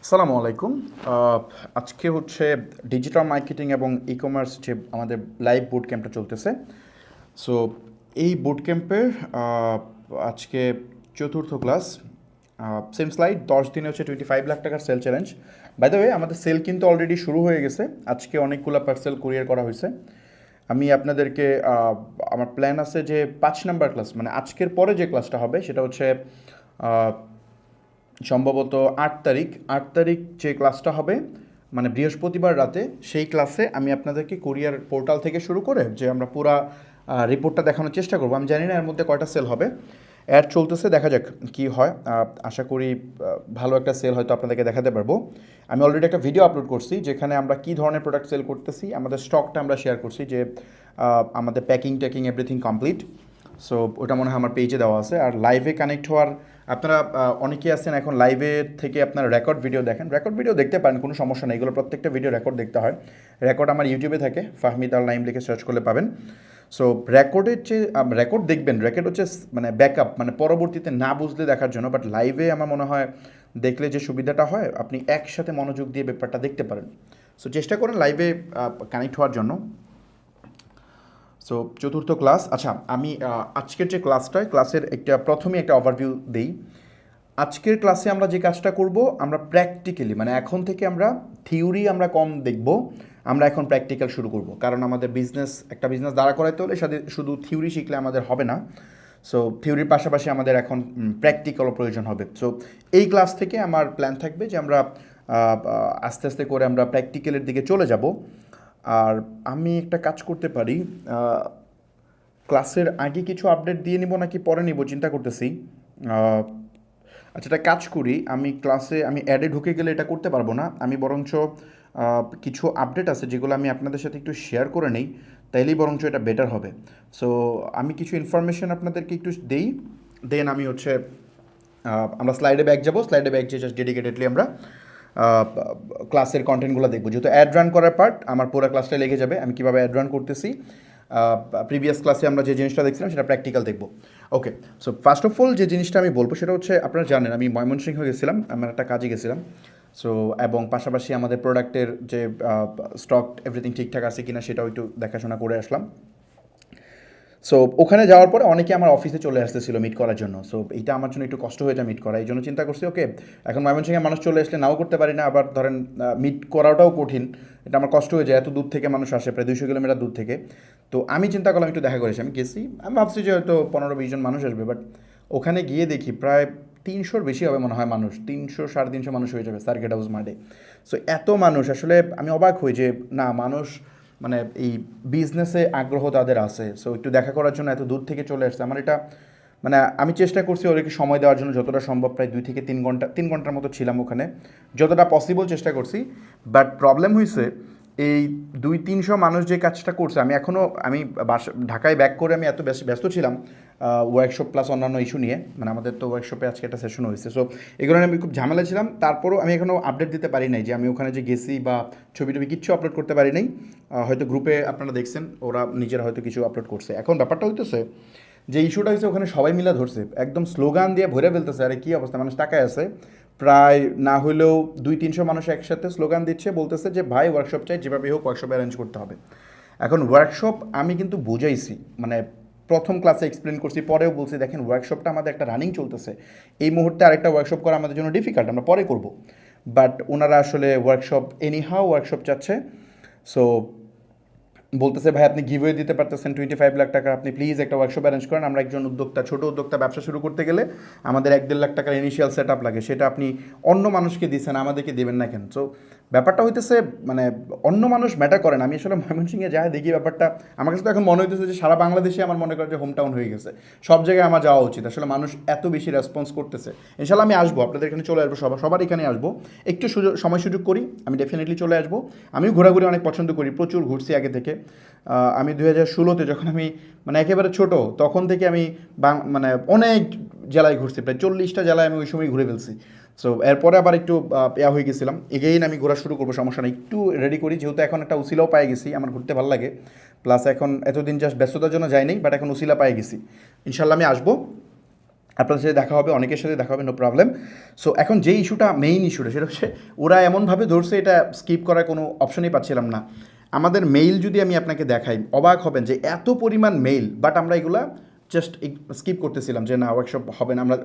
আসসালামু আলাইকুম। আজকে হচ্ছে ডিজিটাল মার্কেটিং এবং ই কমার্স যে আমাদের লাইভ বুট ক্যাম্পটা চলতেছে। সো এই বুট ক্যাম্পের আজকে চতুর্থ ক্লাস। সেম স্লাইড, 10 দিনে হচ্ছে 25 লাখ টাকার sale challenge. By the way, আমাদের সেল কিন্তু অলরেডি শুরু হয়ে গেছে। আজকে অনেকগুলো পার্সেল কুরিয়ার করা হয়েছে। আমি আপনাদেরকে আমার প্ল্যান আছে যে 5 নাম্বার ক্লাস, মানে আজকের পরে যে ক্লাসটা হবে সেটা হচ্ছে সম্ভবত 8 তারিখ যে ক্লাসটা হবে, মানে বৃহস্পতিবার রাতে, সেই ক্লাসে আমি আপনাদেরকে কুরিয়ার পোর্টাল থেকে শুরু করে যে আমরা পুরা রিপোর্টটা দেখানোর চেষ্টা করবো। আমি জানি না এর মধ্যে কয়টা সেল হবে, অ্যাড চলতেছে, দেখা যাক কি হয়। আশা করি ভালো একটা সেল হয়তো আপনাদেরকে দেখাতে পারবো। আমি অলরেডি একটা ভিডিও আপলোড করছি যেখানে আমরা কী ধরনের প্রোডাক্ট সেল করতেছি, আমাদের স্টকটা আমরা শেয়ার করছি, যে আমাদের প্যাকিং ট্যাকিং এভরিথিং কমপ্লিট। সো ওটা মনে হয় আমার পেজে দেওয়া আছে। আর লাইভে কানেক্ট হওয়ার আপনারা অনেকেই আছেন এখন লাইভে থেকে আপনারা রেকর্ড ভিডিও দেখেন, রেকর্ড ভিডিও দেখতে পারেন, কোনো সমস্যা নেই। এগুলো প্রত্যেকটা ভিডিও রেকর্ড দেখতে হয়। রেকর্ড আমার ইউটিউবে থাকে, ফাহমিদ আল নাইম লিখে সার্চ করলে পাবেন। সো রেকর্ডের যে রেকর্ড দেখবেন, রেকর্ড হচ্ছে মানে ব্যাকআপ, মানে পরবর্তীতে না বুঝলে দেখার জন্য। বাট লাইভে আমার মনে হয় দেখলে যে সুবিধাটা হয়, আপনি একসাথে মনোযোগ দিয়ে ব্যাপারটা দেখতে পারেন। সো চেষ্টা করেন লাইভে কানেক্ট হওয়ার জন্য। সো চতুর্থ ক্লাস। আচ্ছা, আমি আজকের যে ক্লাসের প্রথমে একটা ওভারভিউ দেই। আজকের ক্লাসে আমরা যে কাজটা করব, আমরা প্র্যাকটিক্যালি, মানে এখন থেকে আমরা থিওরি আমরা কম দেখব, আমরা এখন প্র্যাকটিক্যাল শুরু করব। কারণ আমাদের একটা বিজনেস দাঁড়া করাইতে হলে শুধু থিওরি শিখলে আমাদের হবে না। সো থিওরির পাশাপাশি আমাদের এখন প্র্যাকটিক্যালও প্রয়োজন হবে। সো এই ক্লাস থেকে আমার প্ল্যান থাকবে যে আমরা আস্তে আস্তে করে আমরা প্র্যাকটিক্যালের দিকে চলে যাব। আর আমি একটা কাজ করতে পারি, ক্লাসের আগে কিছু আপডেট দিয়ে নিব নাকি পরে নিব চিন্তা করতেছি। আচ্ছা, একটা কাজ করি, আমি অ্যাডে ঢুকে গেলে এটা করতে পারবো না। আমি বরঞ্চ কিছু আপডেট আছে যেগুলো আমি আপনাদের সাথে একটু শেয়ার করে নেই, তাইলেই বরঞ্চ এটা বেটার হবে। সো আমি কিছু ইনফরমেশন আপনাদেরকে একটু দেই, দেন আমি হচ্ছে আমরা স্লাইডে ব্যাক যাব। স্লাইডে ব্যাক যেয়ে জাস্ট ডেডিকেটেডলি আমরা ক্লাসের কন্টেন্টগুলো দেখবো। যেহেতু অ্যাড রান করার পার্ট আমার পুরো ক্লাসটা লেগে যাবে, আমি কীভাবে অ্যাড রান করতেছি। প্রিভিয়াস ক্লাসে আমরা যে জিনিসটা দেখছিলাম সেটা প্র্যাকটিক্যাল দেখব। ওকে, সো ফার্স্ট অফ অল যে জিনিসটা আমি বলবো সেটা হচ্ছে, আপনারা জানেন আমি ময়মনসিংহ গেছিলাম, আমার একটা কাজে গেছিলাম। সো এবং পাশাপাশি আমাদের প্রোডাক্টের যে স্টক এভরিথিং ঠিকঠাক আছে কিনা সেটাও একটু দেখাশোনা করে আসলাম। সো ওখানে যাওয়ার পরে অনেকে আমার অফিসে চলে আসতেছিল মিট করার জন্য। সো এইটা আমার জন্য একটু কষ্ট হয়ে যায় মিট করা, এই জন্য চিন্তা করছি ওকে, এখন ময়মনসিংহে মানুষ চলে আসলে নাও করতে পারি না, আবার ধরেন মিট করাটাও কঠিন, এটা আমার কষ্ট হয়ে যায়, এত দূর থেকে মানুষ আসে, প্রায় 200 কিলোমিটার দূর থেকে। তো আমি চিন্তা করলাম একটু দেখা করেছি, আমি গেছি, আমি ভাবছি যে হয়তো 15-20 জন মানুষ আসবে, বাট ওখানে গিয়ে দেখি প্রায় 300-র বেশি হবে মনে হয় মানুষ, 300-350 মানুষ হয়ে যাবে সার্কিট হাউস মাঠে। সো এত মানুষ, আসলে আমি অবাক হই যে না, মানুষ মানে এই বিজনেসে আগ্রহ তাদের আছে। সো একটু দেখা করার জন্য এত দূর থেকে চলে আসছে। আমার এটা মানে আমি চেষ্টা করছি ওদেরকে সময় দেওয়ার জন্য যতটা সম্ভব, প্রায় 2 থেকে 3 ঘন্টা, 3 ঘন্টার মতো ছিলাম ওখানে, যতটা পসিবল চেষ্টা করছি। বাট প্রবলেম হয়েছে, এই 200-300 মানুষ যে কাজটা করছে, আমি ঢাকায় ব্যাক করে আমি এত ব্যস্ত ছিলাম ওয়ার্কশপ প্লাস অন্যান্য ইস্যু নিয়ে, মানে আমাদের তো ওয়ার্কশপে আজকে একটা সেশন হয়েছে। সো এগুলো নিয়ে আমি খুব ঝামেলা ছিলাম। তারপরও আমি এখনও আপডেট দিতে পারি নাই যে আমি ওখানে যে গেছি, বা ছবি টবি কিচ্ছু আপলোড করতে পারি নাই। হয়তো গ্রুপে আপনারা দেখছেন ওরা নিজেরা হয়তো কিছু আপলোড করছে। এখন ব্যাপারটা হইতেছে যে ইস্যুটা হয়েছে, ওখানে সবাই মিলে ধরছে, একদম স্লোগান দিয়ে ভরে ফেলতেছে। আরে কী অবস্থা, মানুষ তাকায় আছে, প্রায় না হলেও 200-300 মানুষ একসাথে স্লোগান দিচ্ছে, বলতেছে যে ভাই ওয়ার্কশপ চাই, যেভাবে হোক ওয়ার্কশপ অ্যারেঞ্জ করতে হবে। এখন ওয়ার্কশপ আমি কিন্তু বুঝাইছি, মানে প্রথম ক্লাসে এক্সপ্লেন করছি, পরেও বলছি দেখেন ওয়ার্কশপটা আমাদের একটা রানিং চলতেছে, এই মুহূর্তে আরেকটা ওয়ার্কশপ করা আমাদের জন্য ডিফিকাল্ট, আমরা পরে করব। বাট ওনারা আসলে ওয়ার্কশপ চাচ্ছে। সো বলতেছে ভাই আপনি গিভওয়ে দিতে পারতেছেন 25 লাখ টাকা, আপনি প্লিজ একটা ওয়ার্কশপ অ্যারেঞ্জ করেন। আমরা একজন ছোটো উদ্যোক্তা ব্যবসা শুরু করতে গেলে আমাদের 1-1.5 লাখ টাকার ইনিশিয়াল সেট আপ লাগে, সেটা আপনি অন্য মানুষকে দিচ্ছেন, আমাদেরকে দেবেন না কেন? সো ব্যাপারটা হইতেছে মানে অন্য মানুষ ম্যাটার করেন। আমি আসলে ময়মনসিংহে যাই দেখি ব্যাপারটা, আমার কাছে তো এখন মনে হইতেছে যে সারা বাংলাদেশে আমার মনে করে যে হোম টাউন হয়ে গেছে, সব জায়গায় আমার যাওয়া উচিত। আসলে মানুষ এত বেশি রেসপন্স করতেছে। ইনশাল্লাহ আমি আসবো, আপনাদের এখানে চলে আসবো, সবার এখানে আসবো, একটু সময় সুযোগ করি, আমি ডেফিনেটলি চলে আসবো। আমিও ঘোরাঘুরি অনেক পছন্দ করি, প্রচুর ঘুরছি আগে থেকে। আমি 2016-তে যখন আমি মানে একেবারে ছোট, তখন থেকে আমি মানে অনেক জেলায় ঘুরছি, প্রায় 40টা জেলায় আমি ওই সময় ঘুরে ফেলছি। সো এরপরে আবার একটু হয়ে গেছিলাম, এগেইন আমি ঘোরা শুরু করবো, সমস্যা নেই, একটু রেডি করি, যেহেতু এখন একটা উসিলাও পাই গেছি, আমার ঘুরতে ভালো লাগে। প্লাস এখন এতদিন জাস্ট ব্যস্ততার জন্য যাই নাই, বাট এখন উসিলা পাই গেছি, ইনশাল্লাহ আমি আসবো। আপনাদের সাথে দেখা হবে, অনেকের সাথে দেখা হবে, নো প্রবলেম। সো এখন যে ইস্যুটা, মেইন ইস্যুটা, সেটা হচ্ছে ওরা এমনভাবে ধরছে, এটা স্কিপ করার কোনো অপশনই পাচ্ছিলাম না। আমাদের মেইল যদি আমি আপনাকে দেখাই, অবাক হবেন যে এত পরিমাণ মেইল, বাট আমরা এগুলা জাস্ট স্কিপ করতেছিলাম, যে না ওয়ার্কশপ হবে না, আমরা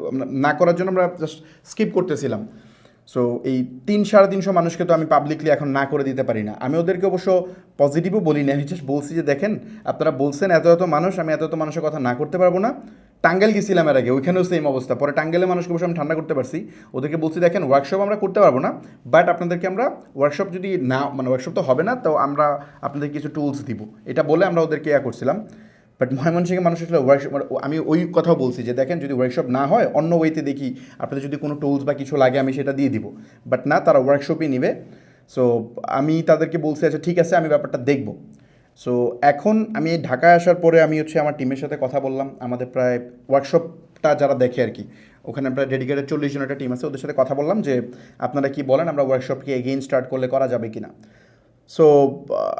না করার জন্য আমরা জাস্ট স্কিপ করতেছিলাম। সো এই 300-350 মানুষকে তো আমি পাবলিকলি এখন না করে দিতে পারি না। আমি ওদেরকে অবশ্য পজিটিভও বলি না, আমি জাস্ট বলছি যে দেখেন আপনারা বলছেন এত এত মানুষ, আমি এত এত মানুষের কথা না করতে পারবো না। টাঙ্গাইল গেছিলাম এর আগে, ওইখানেও সেম অবস্থা। পরে টাঙ্গাইলের মানুষকে অবশ্য আমি ঠান্ডা করতে পারছি, ওদেরকে বলছি দেখেন ওয়ার্কশপ আমরা করতে পারবো না, বাট আপনাদেরকে আমরা ওয়ার্কশপ যদি না, মানে ওয়ার্কশপ তো হবে না, তো আমরা আপনাদের কিছু টুলস দিব, এটা বলে আমরা ওদেরকে করছিলাম। বাট ময়মনসিংহের মানুষ আসলে ওয়ার্কশপ, আমি ওই কথাও বলছি যে দেখেন যদি ওয়ার্কশপ না হয় অন্য ওয়েতে দেখি, আপনাদের যদি কোনো টুলস বা কিছু লাগে আমি সেটা দিয়ে দিব, বাট না, তারা ওয়ার্কশপই নেবে। সো আমি তাদেরকে বলছি আচ্ছা ঠিক আছে, আমি ব্যাপারটা দেখব। সো এখন আমি ঢাকায় আসার পরে আমি আমার টিমের সাথে কথা বললাম, আমাদের প্রায় ওয়ার্কশপটা যারা দেখে আর কি, ওখানে প্রায় ডেডিকেটেড 40 জন একটা টিম আছে, ওদের সাথে কথা বললাম যে আপনারা কি বলেন, আমরা ওয়ার্কশপকে এগেইন স্টার্ট করলে করা যাবে কি না। সো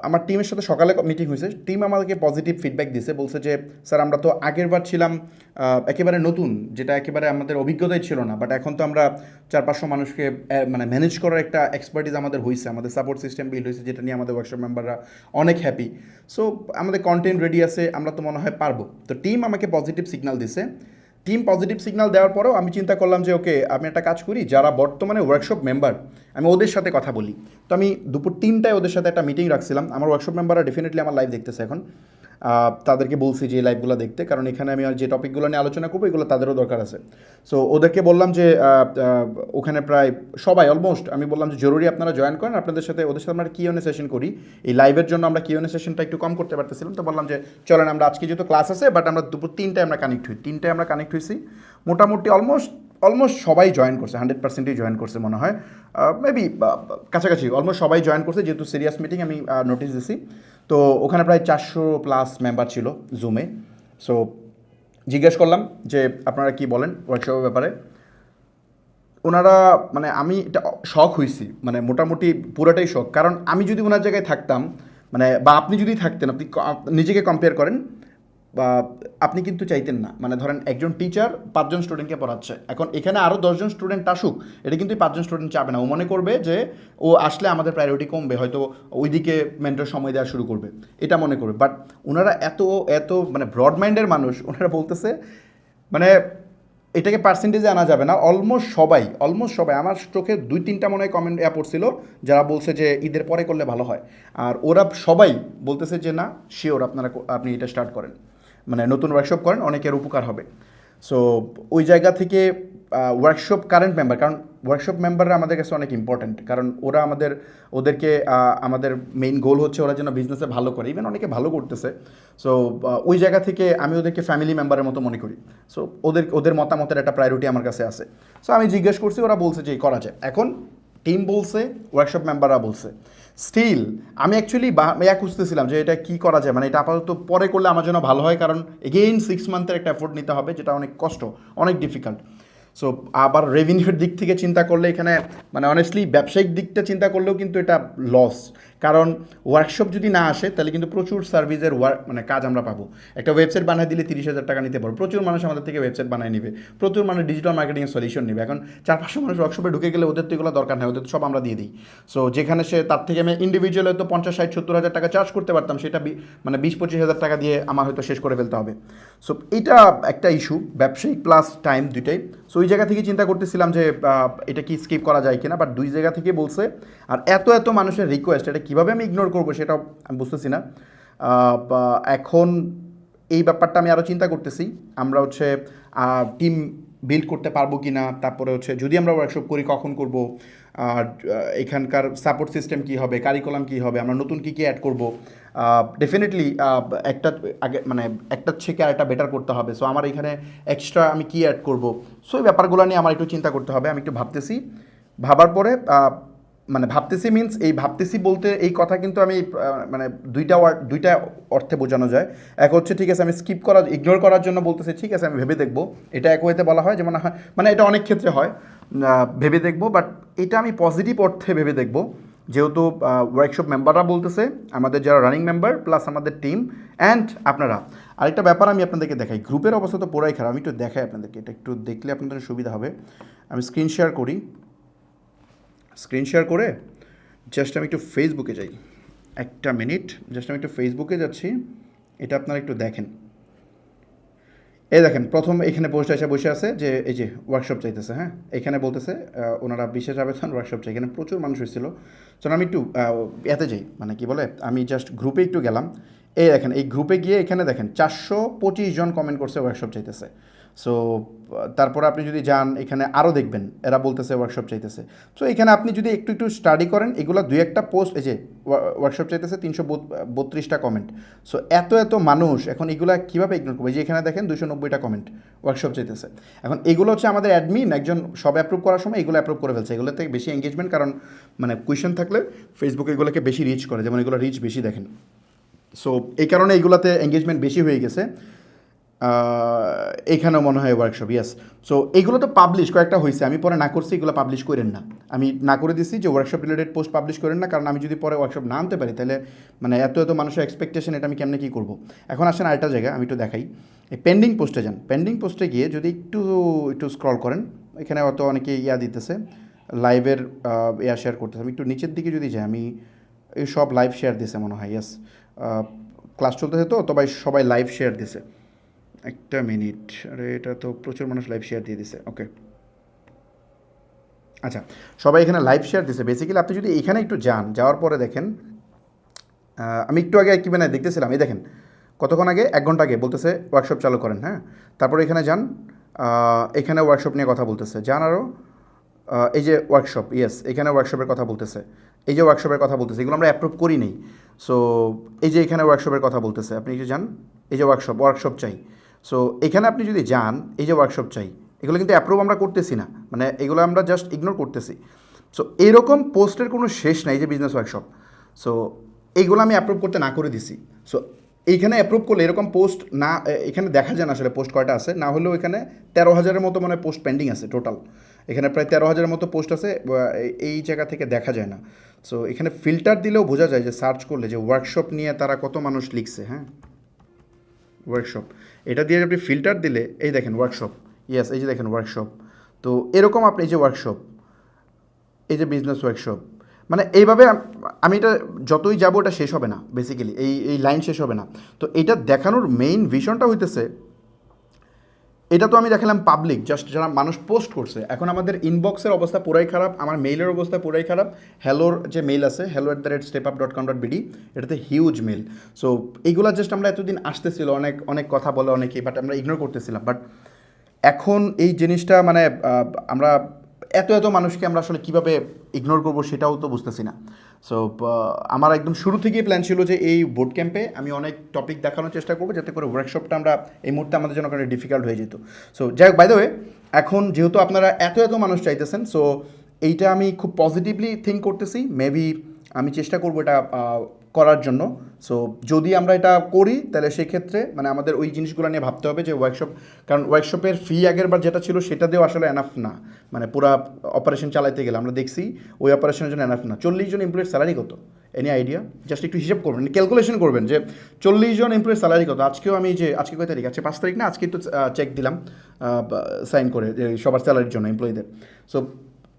আমার টিমের সাথে সকালে মিটিং হয়েছে, টিম আমাদেরকে পজিটিভ ফিডব্যাক দিছে, বলছে যে স্যার আমরা তো আগের বার ছিলাম একেবারে নতুন, যেটা একেবারে আমাদের অভিজ্ঞতাই ছিল না, বাট এখন তো আমরা 400-500 মানুষকে মানে ম্যানেজ করার একটা এক্সপার্টিস আমাদের হয়েছে, আমাদের সাপোর্ট সিস্টেম বিল্ড হয়েছে, যেটা নিয়ে আমাদের ওয়ার্কশপ মেম্বাররা অনেক হ্যাপি। সো আমাদের কন্টেন্ট রেডি আছে, আমরা তো মনে হয় পারবো। তো টিম আমাকে পজিটিভ সিগন্যাল দিছে। টিম পজিটিভ সিগন্যাল দেওয়ার পরেও আমি চিন্তা করলাম যে ওকে, আমি একটা কাজ করি, যারা বর্তমানে ওয়ার্কশপ মেম্বার আমি ওদের সাথে কথা বলি। তো আমি দুপুর 3টায় ওদের সাথে একটা মিটিং রাখছিলাম। আমার ওয়ার্কশপ মেম্বাররা ডেফিনেটলি আমার লাইভ দেখতেছে এখন, তাদেরকে বলছি যে এই লাইভগুলো দেখতে, কারণ এখানে আমি আর যে টপিকগুলো নিয়ে আলোচনা করবো এগুলো তাদেরও দরকার আছে। সো ওদেরকে বললাম যে ওখানে প্রায় সবাই অলমোস্ট, আমি বললাম যে জরুরি আপনারা জয়েন করেন, আপনাদের সাথে ওদের সাথে আমরা কিউএনএ সেশন করি। এই লাইভের জন্য আমরা কিউএনএ সেশনটা একটু কম করতে পারতেছিলাম, তো বললাম যে চলেন আমরা আজকে যেহেতু ক্লাস আছে, বাট আমরা দুপুর 3টায় আমরা কানেক্ট হই। 3টায় আমরা কানেক্ট হয়েছি, মোটামুটি অলমোস্ট সবাই জয়েন করছে, 100%ই জয়েন করছে মনে হয়, মেবি কাছাকাছি অলমোস্ট সবাই জয়েন করছে, যেহেতু সিরিয়াস মিটিং আমি নোটিস দিছি। তো ওখানে প্রায় 400+ মেম্বার ছিল জুমে। সো জিজ্ঞেস করলাম যে আপনারা কি বলেন ওয়ার্কশপের ব্যাপারে। ওনারা, মানে আমি এটা শক হয়েছি, মানে মোটামুটি পুরোটাই শক, কারণ আমি যদি ওনার জায়গায় থাকতাম, মানে বা আপনি যদি থাকতেন, আপনি নিজেকে কম্পেয়ার করেন, বা আপনি কিন্তু চাইতেন না, মানে ধরেন একজন টিচার 5জন স্টুডেন্টকে পড়াচ্ছে, এখন এখানে আরও 10জন স্টুডেন্ট আসুক, এটা কিন্তু 5জন স্টুডেন্ট চাবে না, ও মনে করবে যে ও আসলে আমাদের প্রায়োরিটি কমবে, হয়তো ওইদিকে মেন্টর সময় দেওয়া শুরু করবে, এটা মনে করবে। বাট ওনারা এত মানে ব্রড মাইন্ডের মানুষ, ওনারা বলতেছে, মানে এটাকে পার্সেন্টেজে আনা যাবে না, অলমোস্ট সবাই আমার চোখে 2-3টা মনে হয় কমেন্ট পড়ছিল, যারা বলছে যে ঈদের পরে করলে ভালো হয়, আর ওরা সবাই বলতেছে যে না শিওর আপনি এটা স্টার্ট করেন, মানে নতুন ওয়ার্কশপ করেন, অনেকের উপকার হবে। সো ওই জায়গা থেকে ওয়ার্কশপ কারেন্ট মেম্বার, কারণ ওয়ার্কশপ মেম্বাররা আমাদের কাছে অনেক ইম্পর্ট্যান্ট, কারণ ওরা ওদেরকে আমাদের মেইন গোল হচ্ছে ওরা যেন বিজনেসে ভালো করে, ইভেন অনেকে ভালো করতেছে। সো ওই জায়গা থেকে আমি ওদেরকে ফ্যামিলি মেম্বারের মতো মনে করি। সো ওদের মতামতের একটা প্রায়োরিটি আমার কাছে আছে। সো আমি জিজ্ঞেস করছি, ওরা বলছে যে করা যায়। এখন টিম বলছে, ওয়ার্কশপ মেম্বাররা বলছে, স্টিল আমি অ্যাকচুয়ালি খুঁজতেছিলাম যে এটা কী করা যায়, মানে এটা আপাতত পরে করলে আমার জন্য ভালো হয়, কারণ এগেইন 6 মান্থের একটা এফোর্ট নিতে হবে, যেটা অনেক কষ্ট, অনেক ডিফিকাল্ট। সো আবার রেভিনিউর দিক থেকে চিন্তা করলে এখানে, মানে অনেস্টলি ব্যবসায়িক দিকটা চিন্তা করলেও কিন্তু এটা লস, কারণ ওয়ার্কশপ যদি না আসে তাহলে কিন্তু প্রচুর সার্ভিসের মানে কাজ আমরা পাবো। একটা ওয়েবসাইট বানিয়ে দিলে 30,000 টাকা নিতে পারবো, প্রচুর মানুষ আমাদের থেকে ওয়েবসাইট বানিয়ে নেবে, প্রচুর মানুষ ডিজিটাল মার্কেটিংয়ের সলিউশন নেবে। এখন 400-500 মানুষ ওয়ার্কশপে ঢুকে গেলে ওদের তো এগুলো দরকার নেই, ওদের তো সব আমরা দিয়ে দিই। সো যেখানে সে তার থেকে আমি ইন্ডিভিজুয়াল হয়তো 50-60-70 হাজার টাকা চার্জ করতে পারতাম, সেটা মানে 20-25 হাজার টাকা দিয়ে আমার হয়তো শেষ করে ফেলতে হবে। সো এটা একটা ইস্যু, ব্যবসায়িক প্লাস টাইম দুইটাই। সো ওই জায়গা থেকে চিন্তা করতেছিলাম যে এটা কি স্কিপ করা যায় কিনা, বাট দুই জায়গা থেকে বলছে। আর এত মানুষের রিকোয়েস্ট, এটা কীভাবে আমি ইগনোর করবো সেটাও আমি বুঝতেছি না। এখন এই ব্যাপারটা আমি আরও চিন্তা করতেছি, আমরা টিম বিল্ড করতে পারবো কি না, তারপরে যদি আমরা ওয়ার্কশপ করি কখন করব, আর এখানকার সাপোর্ট সিস্টেম কী হবে, কারিকুলাম কী হবে, আমরা নতুন কী অ্যাড করব। ডেফিনেটলি একটা থেকে আরেকটা বেটার করতে হবে। সো আমার এখানে এক্সট্রা আমি কী অ্যাড করব, সো এই ব্যাপারগুলো নিয়ে আমার একটু চিন্তা করতে হবে। আমি একটু ভাবতেছি, ভাবার পরে মানে ভাবতেছি মিনস, এই ভাবতেছি বলতে এই কথা কিন্তু আমি মানে দুইটা অর্থে বোঝানো যায়। এক হচ্ছে ঠিক আছে আমি ইগনোর করার জন্য বলতেছি, ঠিক আছে আমি ভেবে দেখবো, এটা এক ওয়েতে বলা হয়, মানে এটা অনেক ক্ষেত্রে হয় ভেবে দেখবো, বাট এটা আমি পজিটিভ অর্থে ভেবে দেখবো যেহেতু ওয়ার্কশপ মেম্বাররা বলতেছে, আমাদের যারা রানিং মেম্বার প্লাস আমাদের টিম অ্যান্ড আপনারা। আরেকটা ব্যাপার আমি আপনাদেরকে দেখাই, গ্রুপের অবস্থা তো পুরাই খারাপ। আমি একটু দেখাই আপনাদেরকে, এটা একটু দেখলে আপনাদের সুবিধা হবে। আমি স্ক্রিন শেয়ার করি, স্ক্রিন শেয়ার করে জাস্ট আমি একটু ফেসবুকে যাই, একটা মিনিট, জাস্ট আমি একটু ফেসবুকে যাচ্ছি, এটা আপনারা একটু দেখেন। এই দেখেন প্রথম এখানে পোস্ট এসে বসে আছে যে এই যে ওয়ার্কশপ চাইতেছে, হ্যাঁ এখানে বলতেছে ওনারা বিশেষ আবেদন ওয়ার্কশপ চাই। এখানে প্রচুর মানুষ হয়েছিল। তো আমি একটু এতে যাই, মানে কি বলে, আমি জাস্ট গ্রুপে একটু গেলাম। এই দেখেন এই গ্রুপে গিয়ে এখানে দেখেন 425 জন কমেন্ট করছে ওয়ার্কশপ চাইতেছে। সো তারপর আপনি যদি যান এখানে আরও দেখবেন এরা বলতেছে ওয়ার্কশপ চাইতেছে। সো এখানে আপনি যদি একটু একটু স্টাডি করেন, এগুলো দুই একটা পোস্ট, এই যে ওয়ার্কশপ চাইতেছে 332টা কমেন্ট। সো এত এত মানুষ এখন এগুলা কীভাবে ইগনোর করবে? যে এখানে দেখেন 290টা কমেন্ট ওয়ার্কশপ চাইতেছে। এখন এগুলো হচ্ছে আমাদের অ্যাডমিন একজন সব অ্যাপ্রুভ করার সময় এগুলো অ্যাপ্রুভ করে ফেলছে। এগুলোতে বেশি এঙ্গেজমেন্ট, কারণ মানে কোয়েশ্চেন থাকলে ফেসবুকে এগুলোকে বেশি রিচ করে, যেমন এগুলো রিচ বেশি দেখেন। সো এই কারণে এইগুলোতে এঙ্গেজমেন্ট বেশি হয়ে গেছে। এখানেও মনে হয় ওয়ার্কশপ, ইয়াস। সো এইগুলো তো পাবলিশ কয়েকটা হয়েছে, আমি পরে না করছি, এগুলো পাবলিশ করেন না। আমি না করে দিচ্ছি যে ওয়ার্কশপ রিলেটেড পোস্ট পাবলিশ করেন না, কারণ আমি যদি পরে ওয়ার্কশপ না আনতে পারি তাহলে মানে এত এত মানুষের এক্সপেকটেশন, এটা আমি কেমনে কী করবো। এখন আসেন আরেকটা জায়গা, আমি একটু দেখাই। এই পেন্ডিং পোস্টে যান, পেন্ডিং পোস্টে গিয়ে যদি একটু একটু স্ক্রল করেন, এখানে অত অনেকে দিতেছে লাইভের শেয়ার করতেছে। আমি একটু নিচের দিকে যদি যাই, আমি এই সব লাইভ শেয়ার দিছে মনে হয়, ইয়াস। ক্লাস চলতেছে তো সবাই লাইভ শেয়ার দিছে। একটা মিনিট, আরে এটা তো প্রচুর মানুষ লাইভ শেয়ার দিয়ে দিছে, ওকে। আচ্ছা, সবাই এখানে লাইভ শেয়ার দিছে। বেসিক্যালি আপনি যদি এখানে একটু যান, যাওয়ার পরে দেখেন, আমি একটু আগে কি মানে দেখতেছিলাম, এই দেখেন কতক্ষণ আগে, 1 ঘন্টা আগে বলতেছে ওয়ার্কশপ চালু করেন, হ্যাঁ। তারপরে এখানে যান, এখানে ওয়ার্কশপ নিয়ে কথা বলতেছে, যান আরও, এই যে ওয়ার্কশপ, ইয়েস, এখানে ওয়ার্কশপের কথা বলতেছে, এই যে ওয়ার্কশপের কথা বলতেছে, এগুলো আমরা অ্যাপ্রুভ করি নেই। সো এই যে এখানে ওয়ার্কশপের কথা বলতেছে, আপনি যে যান, এই যে ওয়ার্কশপ চাই। সো এখানে আপনি যদি যান, এই যে ওয়ার্কশপ চাই, এগুলো কিন্তু অ্যাপ্রুভ আমরা করতেছি না, মানে এগুলো আমরা জাস্ট ইগনোর করতেছি। সো এরকম পোস্টের কোনো শেষ নাই, যে বিজনেস ওয়ার্কশপ। সো এইগুলো আমি অ্যাপ্রুভ করতে না করে দিছি। সো এইখানে অ্যাপ্রুভ করলে এরকম পোস্ট না, এখানে দেখা যায় না আসলে পোস্ট কয়টা আছে, না হলেও এখানে 13,000-এর মতো মানে পোস্ট পেন্ডিং আছে টোটাল। এখানে প্রায় 13,000-এর মতো পোস্ট আছে, এই জায়গা থেকে দেখা যায় না। সো এখানে ফিল্টার দিলেও বোঝা যায়, যে সার্চ করলে যে ওয়ার্কশপ নিয়ে তারা কত মানুষ লিখছে, হ্যাঁ ওয়ার্কশপ, এটা দিয়ে আপনি ফিল্টার দিলে এই দেখেন ওয়ার্কশপ, ইয়েস, এই যে দেখেন ওয়ার্কশপ। তো এরকম আপনি এই যে ওয়ার্কশপ, এই যে বিজনেস ওয়ার্কশপ, মানে এইভাবে আমি এটা যতই যাবো এটা শেষ হবে না, বেসিক্যালি এই লাইন শেষ হবে না। তো এটা দেখানোর মেইন ভিশনটা হইতেছে, এটা তো আমি দেখালাম পাবলিক, জাস্ট যারা মানুষ পোস্ট করছে। এখন আমাদের ইনবক্সের অবস্থা পুরাই খারাপ, আমার মেইলের অবস্থা পুরাই খারাপ। হ্যালোর যে মেইল আছে, hello@stepup.com.bd, এটাতে হিউজ মেইল। সো এইগুলা জাস্ট আমরা এতদিন আসতেছিল, অনেক অনেক কথা বলে অনেকে, বাট আমরা ইগনোর করতেছিলাম। বাট এখন এই জিনিসটা মানে আমরা এত এত মানুষকে আমরা আসলে কীভাবে ইগনোর করবো সেটাও তো বুঝতেছি না। সো আমার একদম শুরু থেকেই প্ল্যান ছিল যে এই বোট ক্যাম্পে আমি অনেক টপিক দেখানোর চেষ্টা করবো, যাতে করে ওয়ার্কশপটা আমরা এই মুহূর্তে আমাদের জন্য অনেক ডিফিকাল্ট হয়ে যেত। সো যাই হোক, বাই দ্য ওয়ে, এখন যেহেতু আপনারা এত এত মানুষ চাইতেছেন, সো এইটা আমি খুব পজিটিভলি থিঙ্ক করতেছি। মেবি আমি চেষ্টা করবো এটা করার জন্য। সো যদি আমরা এটা করি, তাহলে সেক্ষেত্রে মানে আমাদের ওই জিনিসগুলো নিয়ে ভাবতে হবে যে ওয়ার্কশপ, কারণ ওয়ার্কশপের ফি আগেরবার যেটা ছিল সেটা দিয়েও আসলে এনাফ না, মানে পুরা অপারেশন চালাইতে গেলে আমরা দেখছি ওই অপারেশনের জন্য এনাফ না। 40 জন এমপ্লয়ের স্যালারি কত, এনি আইডিয়া? জাস্ট একটু হিসাব করবেন, ক্যালকুলেশন করবেন যে 40 জন এমপ্লয়ের স্যালারি কত। আজকেও আমি যে আজকে কয় তারিখ, আজকে 5 তারিখ না, আজকে একটু চেক দিলাম সাইন করে যে সবার স্যালারির জন্য এমপ্লয়ীদের। সো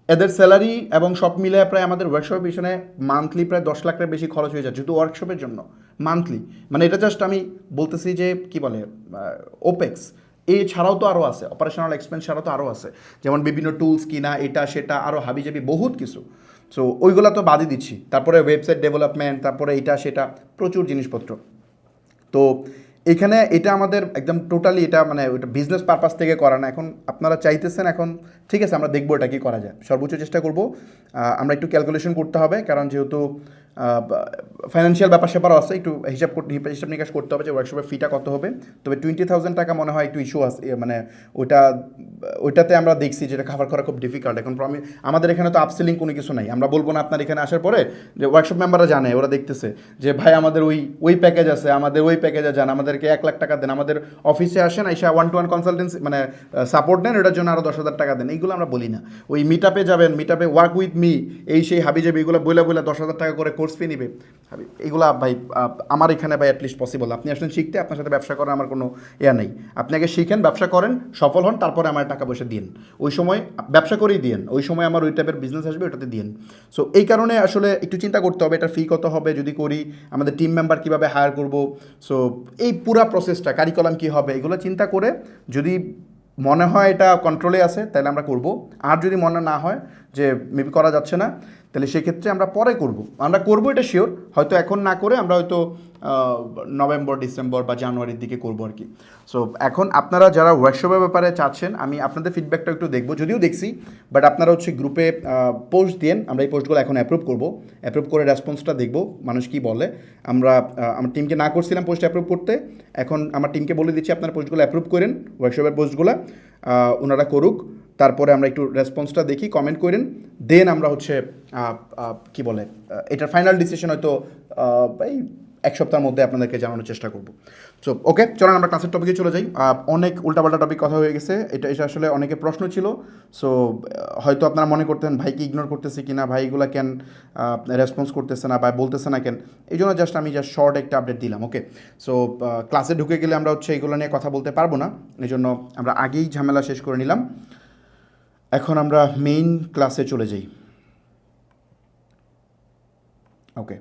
এদের স্যালারি এবং সব মিলে প্রায় আমাদের ওয়ার্কশপের পিছনে মান্থলি প্রায় 10 লাখের বেশি খরচ হয়ে যায়, যেহেতু ওয়ার্কশপের জন্য মান্থলি। মানে এটা জাস্ট আমি বলতেছি যে কী বলে ওপেক্স, এছাড়াও তো আরও আছে, অপারেশনাল এক্সপেন্স ছাড়াও তো আরও আছে, যেমন বিভিন্ন টুলস কিনা, এটা সেটা আরও হাবিজাবি বহুত কিছু। সো ওইগুলো তো বাদই দিচ্ছি, তারপরে ওয়েবসাইট ডেভেলপমেন্ট, তারপরে এটা সেটা প্রচুর জিনিসপত্র। তো এখানে এটা আমাদের একদম টোটালি এটা মানে ওইটা বিজনেস পারপাস থেকে করা না। এখন আপনারা চাইতেছেন, এখন ঠিক আছে আমরা দেখবো এটা কী করা যায়, সর্বোচ্চ চেষ্টা করব। আমরা একটু ক্যালকুলেশন করতে হবে, কারণ যেহেতু ফাইন্যান্সিয়াল ব্যাপার স্যাপারও আছে, একটু হিসাব নিকাশ করতে হবে যে ওয়ার্কশপের ফিটা কত হবে। তবে 20,000 টাকা মনে হয় একটু ইস্যু আছে, মানে ওইটাতে আমরা দেখছি যেটা খাবার করা খুব ডিফিকাল্ট। এখন আমাদের এখানে তো আপসেলিং কোনো কিছু নাই, আমরা বলবো না আপনার এখানে আসার পরে, যে ওয়ার্কশপ মেম্বাররা জানে, ওরা দেখতেছে যে ভাই আমাদের ওই প্যাকেজ আছে, আমাদের ওই প্যাকেজে যান, আমাদের আমাদেরকে 1 লাখ টাকা দেন, আমাদের অফিসে আসেন, আইসা 1-to-1 কনসালটেন্সি মানে সাপোর্ট নেন, এটার জন্য আরও 10,000 টাকা দেন, এইগুলো আমরা বলি না। ওই মিট আপে যাবেন, মিট আপে ওয়ার্ক উইথ মি, এই সেই হাবিজাবি এগুলো বইলা 10,000 টাকা করে কোর্স ফি নিবে, এগুলা ভাই আমার এখানে ভাই অ্যাটলিস্ট পসিবল। আপনি আসলে শিখতে, আপনার সাথে ব্যবসা করার আমার কোনো ইয়া নেই। আপনি আগে শিখেন, ব্যবসা করেন, সফল হন, তারপরে আমার টাকা পয়সা দিন। ওই সময় ব্যবসা করেই দিন, ওই সময় আমার ওই টাইপের বিজনেস আসবে, ওটাতে দিন। সো এই কারণে আসলে একটু চিন্তা করতে হবে, এটার ফি কত হবে যদি করি, আমাদের টিম মেম্বার কীভাবে হায়ার করব, সো এই পুরা প্রসেসটা, কারিকুলাম কী হবে, এগুলো চিন্তা করে যদি মনে হয় এটা কন্ট্রোলে আছে তাহলে আমরা করব। আর যদি মনে না হয় যে মেবি করা যাচ্ছে না, তাহলে সেক্ষেত্রে আমরা পরে করব। আমরা করব এটা শিওর, হয়তো এখন না করে আমরা হয়তো নভেম্বর, ডিসেম্বর বা জানুয়ারির দিকে করব আর কি। সো এখন আপনারা যারা ওয়ার্কশপের ব্যাপারে চাচ্ছেন, আমি আপনাদের ফিডব্যাকটা একটু দেখবো, যদিও দেখছি, বাট আপনারা হচ্ছে গ্রুপে পোস্ট দিন, আমরা এই পোস্টগুলো এখন অ্যাপ্রুভ করব, অ্যাপ্রুভ করে রেসপন্সটা দেখব মানুষ কী বলে। আমরা আমার টিমকে না করছিলাম পোস্ট অ্যাপ্রুভ করতে, এখন আমার টিমকে বলে দিচ্ছি আপনারা পোস্টগুলো অ্যাপ্রুভ করেন, ওয়ার্কশপের পোস্টগুলো ওনারা করুক, তারপরে আমরা একটু রেসপন্সটা দেখি, কমেন্ট করেন, দেন আমরা হচ্ছে কি বলে এটার ফাইনাল ডিসিশন হয়তো এই 1 সপ্তাহের মধ্যে আপনাদেরকে জানানোর চেষ্টা করব। সো ওকে, চলেন আমরা ক্লাসের টপিকে চলে যাই। অনেক উল্টাপাল্টা টপিক কথা হয়ে গেছে, এটা আসলে অনেকে প্রশ্ন ছিল। সো হয়তো আপনারা মনে করতেন ভাইকে ইগনোর করতেছে কিনা, ভাই এগুলো কেন রেসপন্স করতেছে না বা বলতেছে না কেন, এই জন্য আমি জাস্ট শর্ট একটা আপডেট দিলাম। ওকে, সো ক্লাসে ঢুকে গেলে আমরা হচ্ছে এগুলো নিয়ে কথা বলতে পারবো না, এই জন্য আমরা আগেই ঝামেলা শেষ করে নিলাম। এখন আমরা মেইন ক্লাসে চলে যাই। ওকে,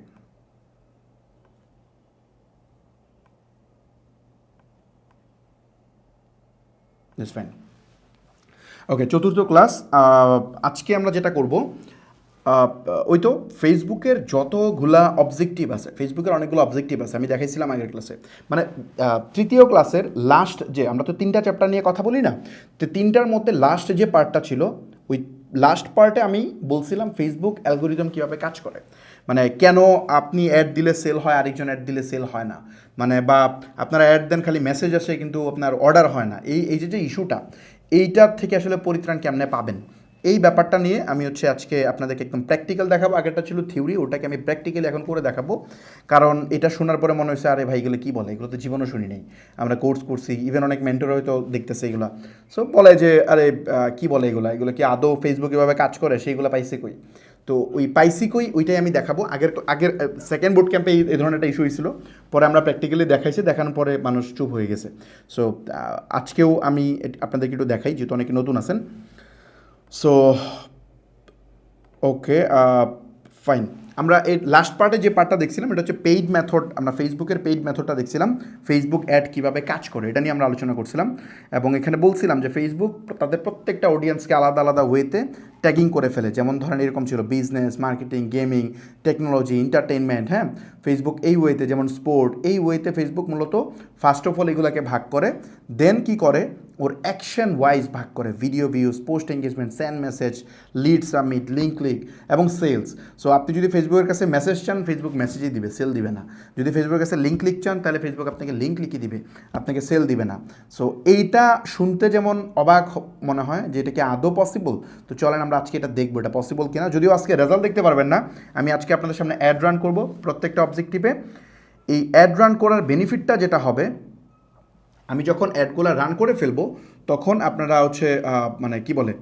দ্যাটস ফাইন। ওকে, চতুর্থ ক্লাস। আজকে আমরা যেটা করব, ওই তো ফেসবুকের যতগুলা অবজেক্টিভ আছে, ফেসবুকের অনেকগুলো অবজেক্টিভ আছে, আমি দেখাইছিলাম আগের ক্লাসে, মানে তৃতীয় ক্লাসের লাস্ট যে, আমরা তো 3টা চ্যাপ্টার নিয়ে কথা বলি না, তো 3টার মধ্যে লাস্ট যে পার্টটা ছিল, ওই লাস্ট পার্টে আমি বলছিলাম ফেসবুক অ্যালগোরিদম কীভাবে কাজ করে, মানে কেন আপনি অ্যাড দিলে সেল হয়, আরেকজন অ্যাড দিলে সেল হয় না, মানে বা আপনারা অ্যাড দেন খালি মেসেজ আসে কিন্তু আপনার অর্ডার হয় না, এই যে ইস্যুটা, এইটার থেকে আসলে পরিত্রাণ কেমনে পাবেন, এই ব্যাপারটা নিয়ে আমি হচ্ছে আজকে আপনাদেরকে একদম প্র্যাকটিক্যাল দেখাবো। আগেরটা ছিল থিওরি, ওটাকে আমি প্র্যাকটিক্যালি এখন করে দেখাবো, কারণ এটা শোনার পরে মনে হয়েছে আরে ভাই এগুলো কী বলে, এগুলো তো জীবনও শুনি নেই, আমরা কোর্স করছি, ইভেন অনেক মেন্টর হয়তো দেখতেছে এগুলো, সো বলে যে আরে কী বলে এগুলো কি আদৌ ফেসবুক এভাবে কাজ করে, সেইগুলো পাইছে কই, তো ওই পাইসি কই ওইটাই আমি দেখাবো। আগের সেকেন্ড বুট ক্যাম্পে এই ধরনের একটা ইস্যু হয়েছিল, পরে আমরা প্র্যাকটিক্যালি দেখাইছি, দেখানোর পরে মানুষ চুপ হয়ে গেছে। সো আজকেও আমি আপনাদেরকে একটু দেখাই, যেহেতু অনেকে নতুন আছেন। So okay, fine. আমরা এই লাস্ট পার্টে যে পার্টটা দেখছিলাম, এটা হচ্ছে পেইড মেথড, আমরা ফেসবুকের পেইড মেথডটা দেখছিলাম, ফেসবুক অ্যাড কীভাবে কাজ করে, এটা নিয়ে আমরা আলোচনা করছিলাম, এবং এখানে বলছিলাম যে ফেসবুক তাদের প্রত্যেকটা অডিয়েন্সকে আলাদা আলাদা ওয়েতে ট্যাগিং করে ফেলে, যেমন ধরেন এরকম ছিল business, marketing, gaming, technology, entertainment, হ্যাঁ, ফেসবুক এই ওয়েতে, যেমন স্পোর্ট, এই ওয়েতে ফেসবুক মূলত ফার্স্ট অফ অল এগুলোকে ভাগ করে, দেন কি করে ওর অ্যাকশন ওয়াইজ ভাগ করে, video views, post engagement, send message, lead submit, link click এবং সেলস। সো আপনি যদি ফেসবুকের কাছে মেসেজ চান, ফেসবুক মেসেজই দিবে, সেল দিবে না। যদি ফেসবুকের কাছে লিঙ্ক ক্লিক চান, তাহলে ফেসবুক আপনাকে লিঙ্ক লিখে দিবে, আপনাকে সেল দিবে না। সো এইটা শুনতে যেমন অবাক মনে হয় যে এটা কি আদৌ পসিবল, তো চলেন আমরা আজকে এটা দেখবো এটা পসিবল কিনা। যদিও আজকে রেজাল্ট দেখতে পারবেন না, আমি আজকে আপনাদের সামনে অ্যাড রান করব প্রত্যেকটা অবজেক্টিভে। এই অ্যাড রান করার বেনিফিটটা যেটা হবে, আমি যখন অ্যাডগুলো রান করে ফেলবো তখন আপনারা হচ্ছে মানে কি বলে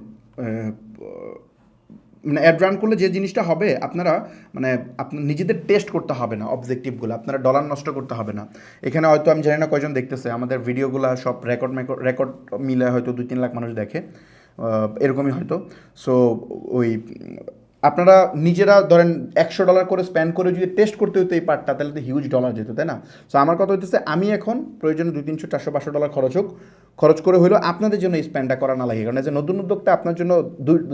মানে অ্যাড রান করলে যে জিনিসটা হবে, আপনারা মানে আপনার নিজেদের টেস্ট করতে হবে না অবজেক্টিভগুলো, আপনারা ডলার নষ্ট করতে হবে না। এখানে হয়তো আমি জানি না কয়জন দেখতেছে, আমাদের ভিডিওগুলো সব রেকর্ড মিলে হয়তো 2-3 লাখ মানুষ দেখে, এরকমই হয়তো। সো ওই আপনারা নিজেরা ধরেন $100 করে স্পেন্ড করে যদি টেস্ট করতে হতো এই পার্টটা, তাহলে তো হিউজ ডলার যেত, তাই না? সো আমার কথা হইতেছে, আমি এখন প্রয়োজনে $200, $300, $400 খরচ করে হইলো আপনাদের জন্য এই স্পেন্ডটা করা না লাগে, কারণ যে নতুন উদ্যোক্তা আপনার জন্য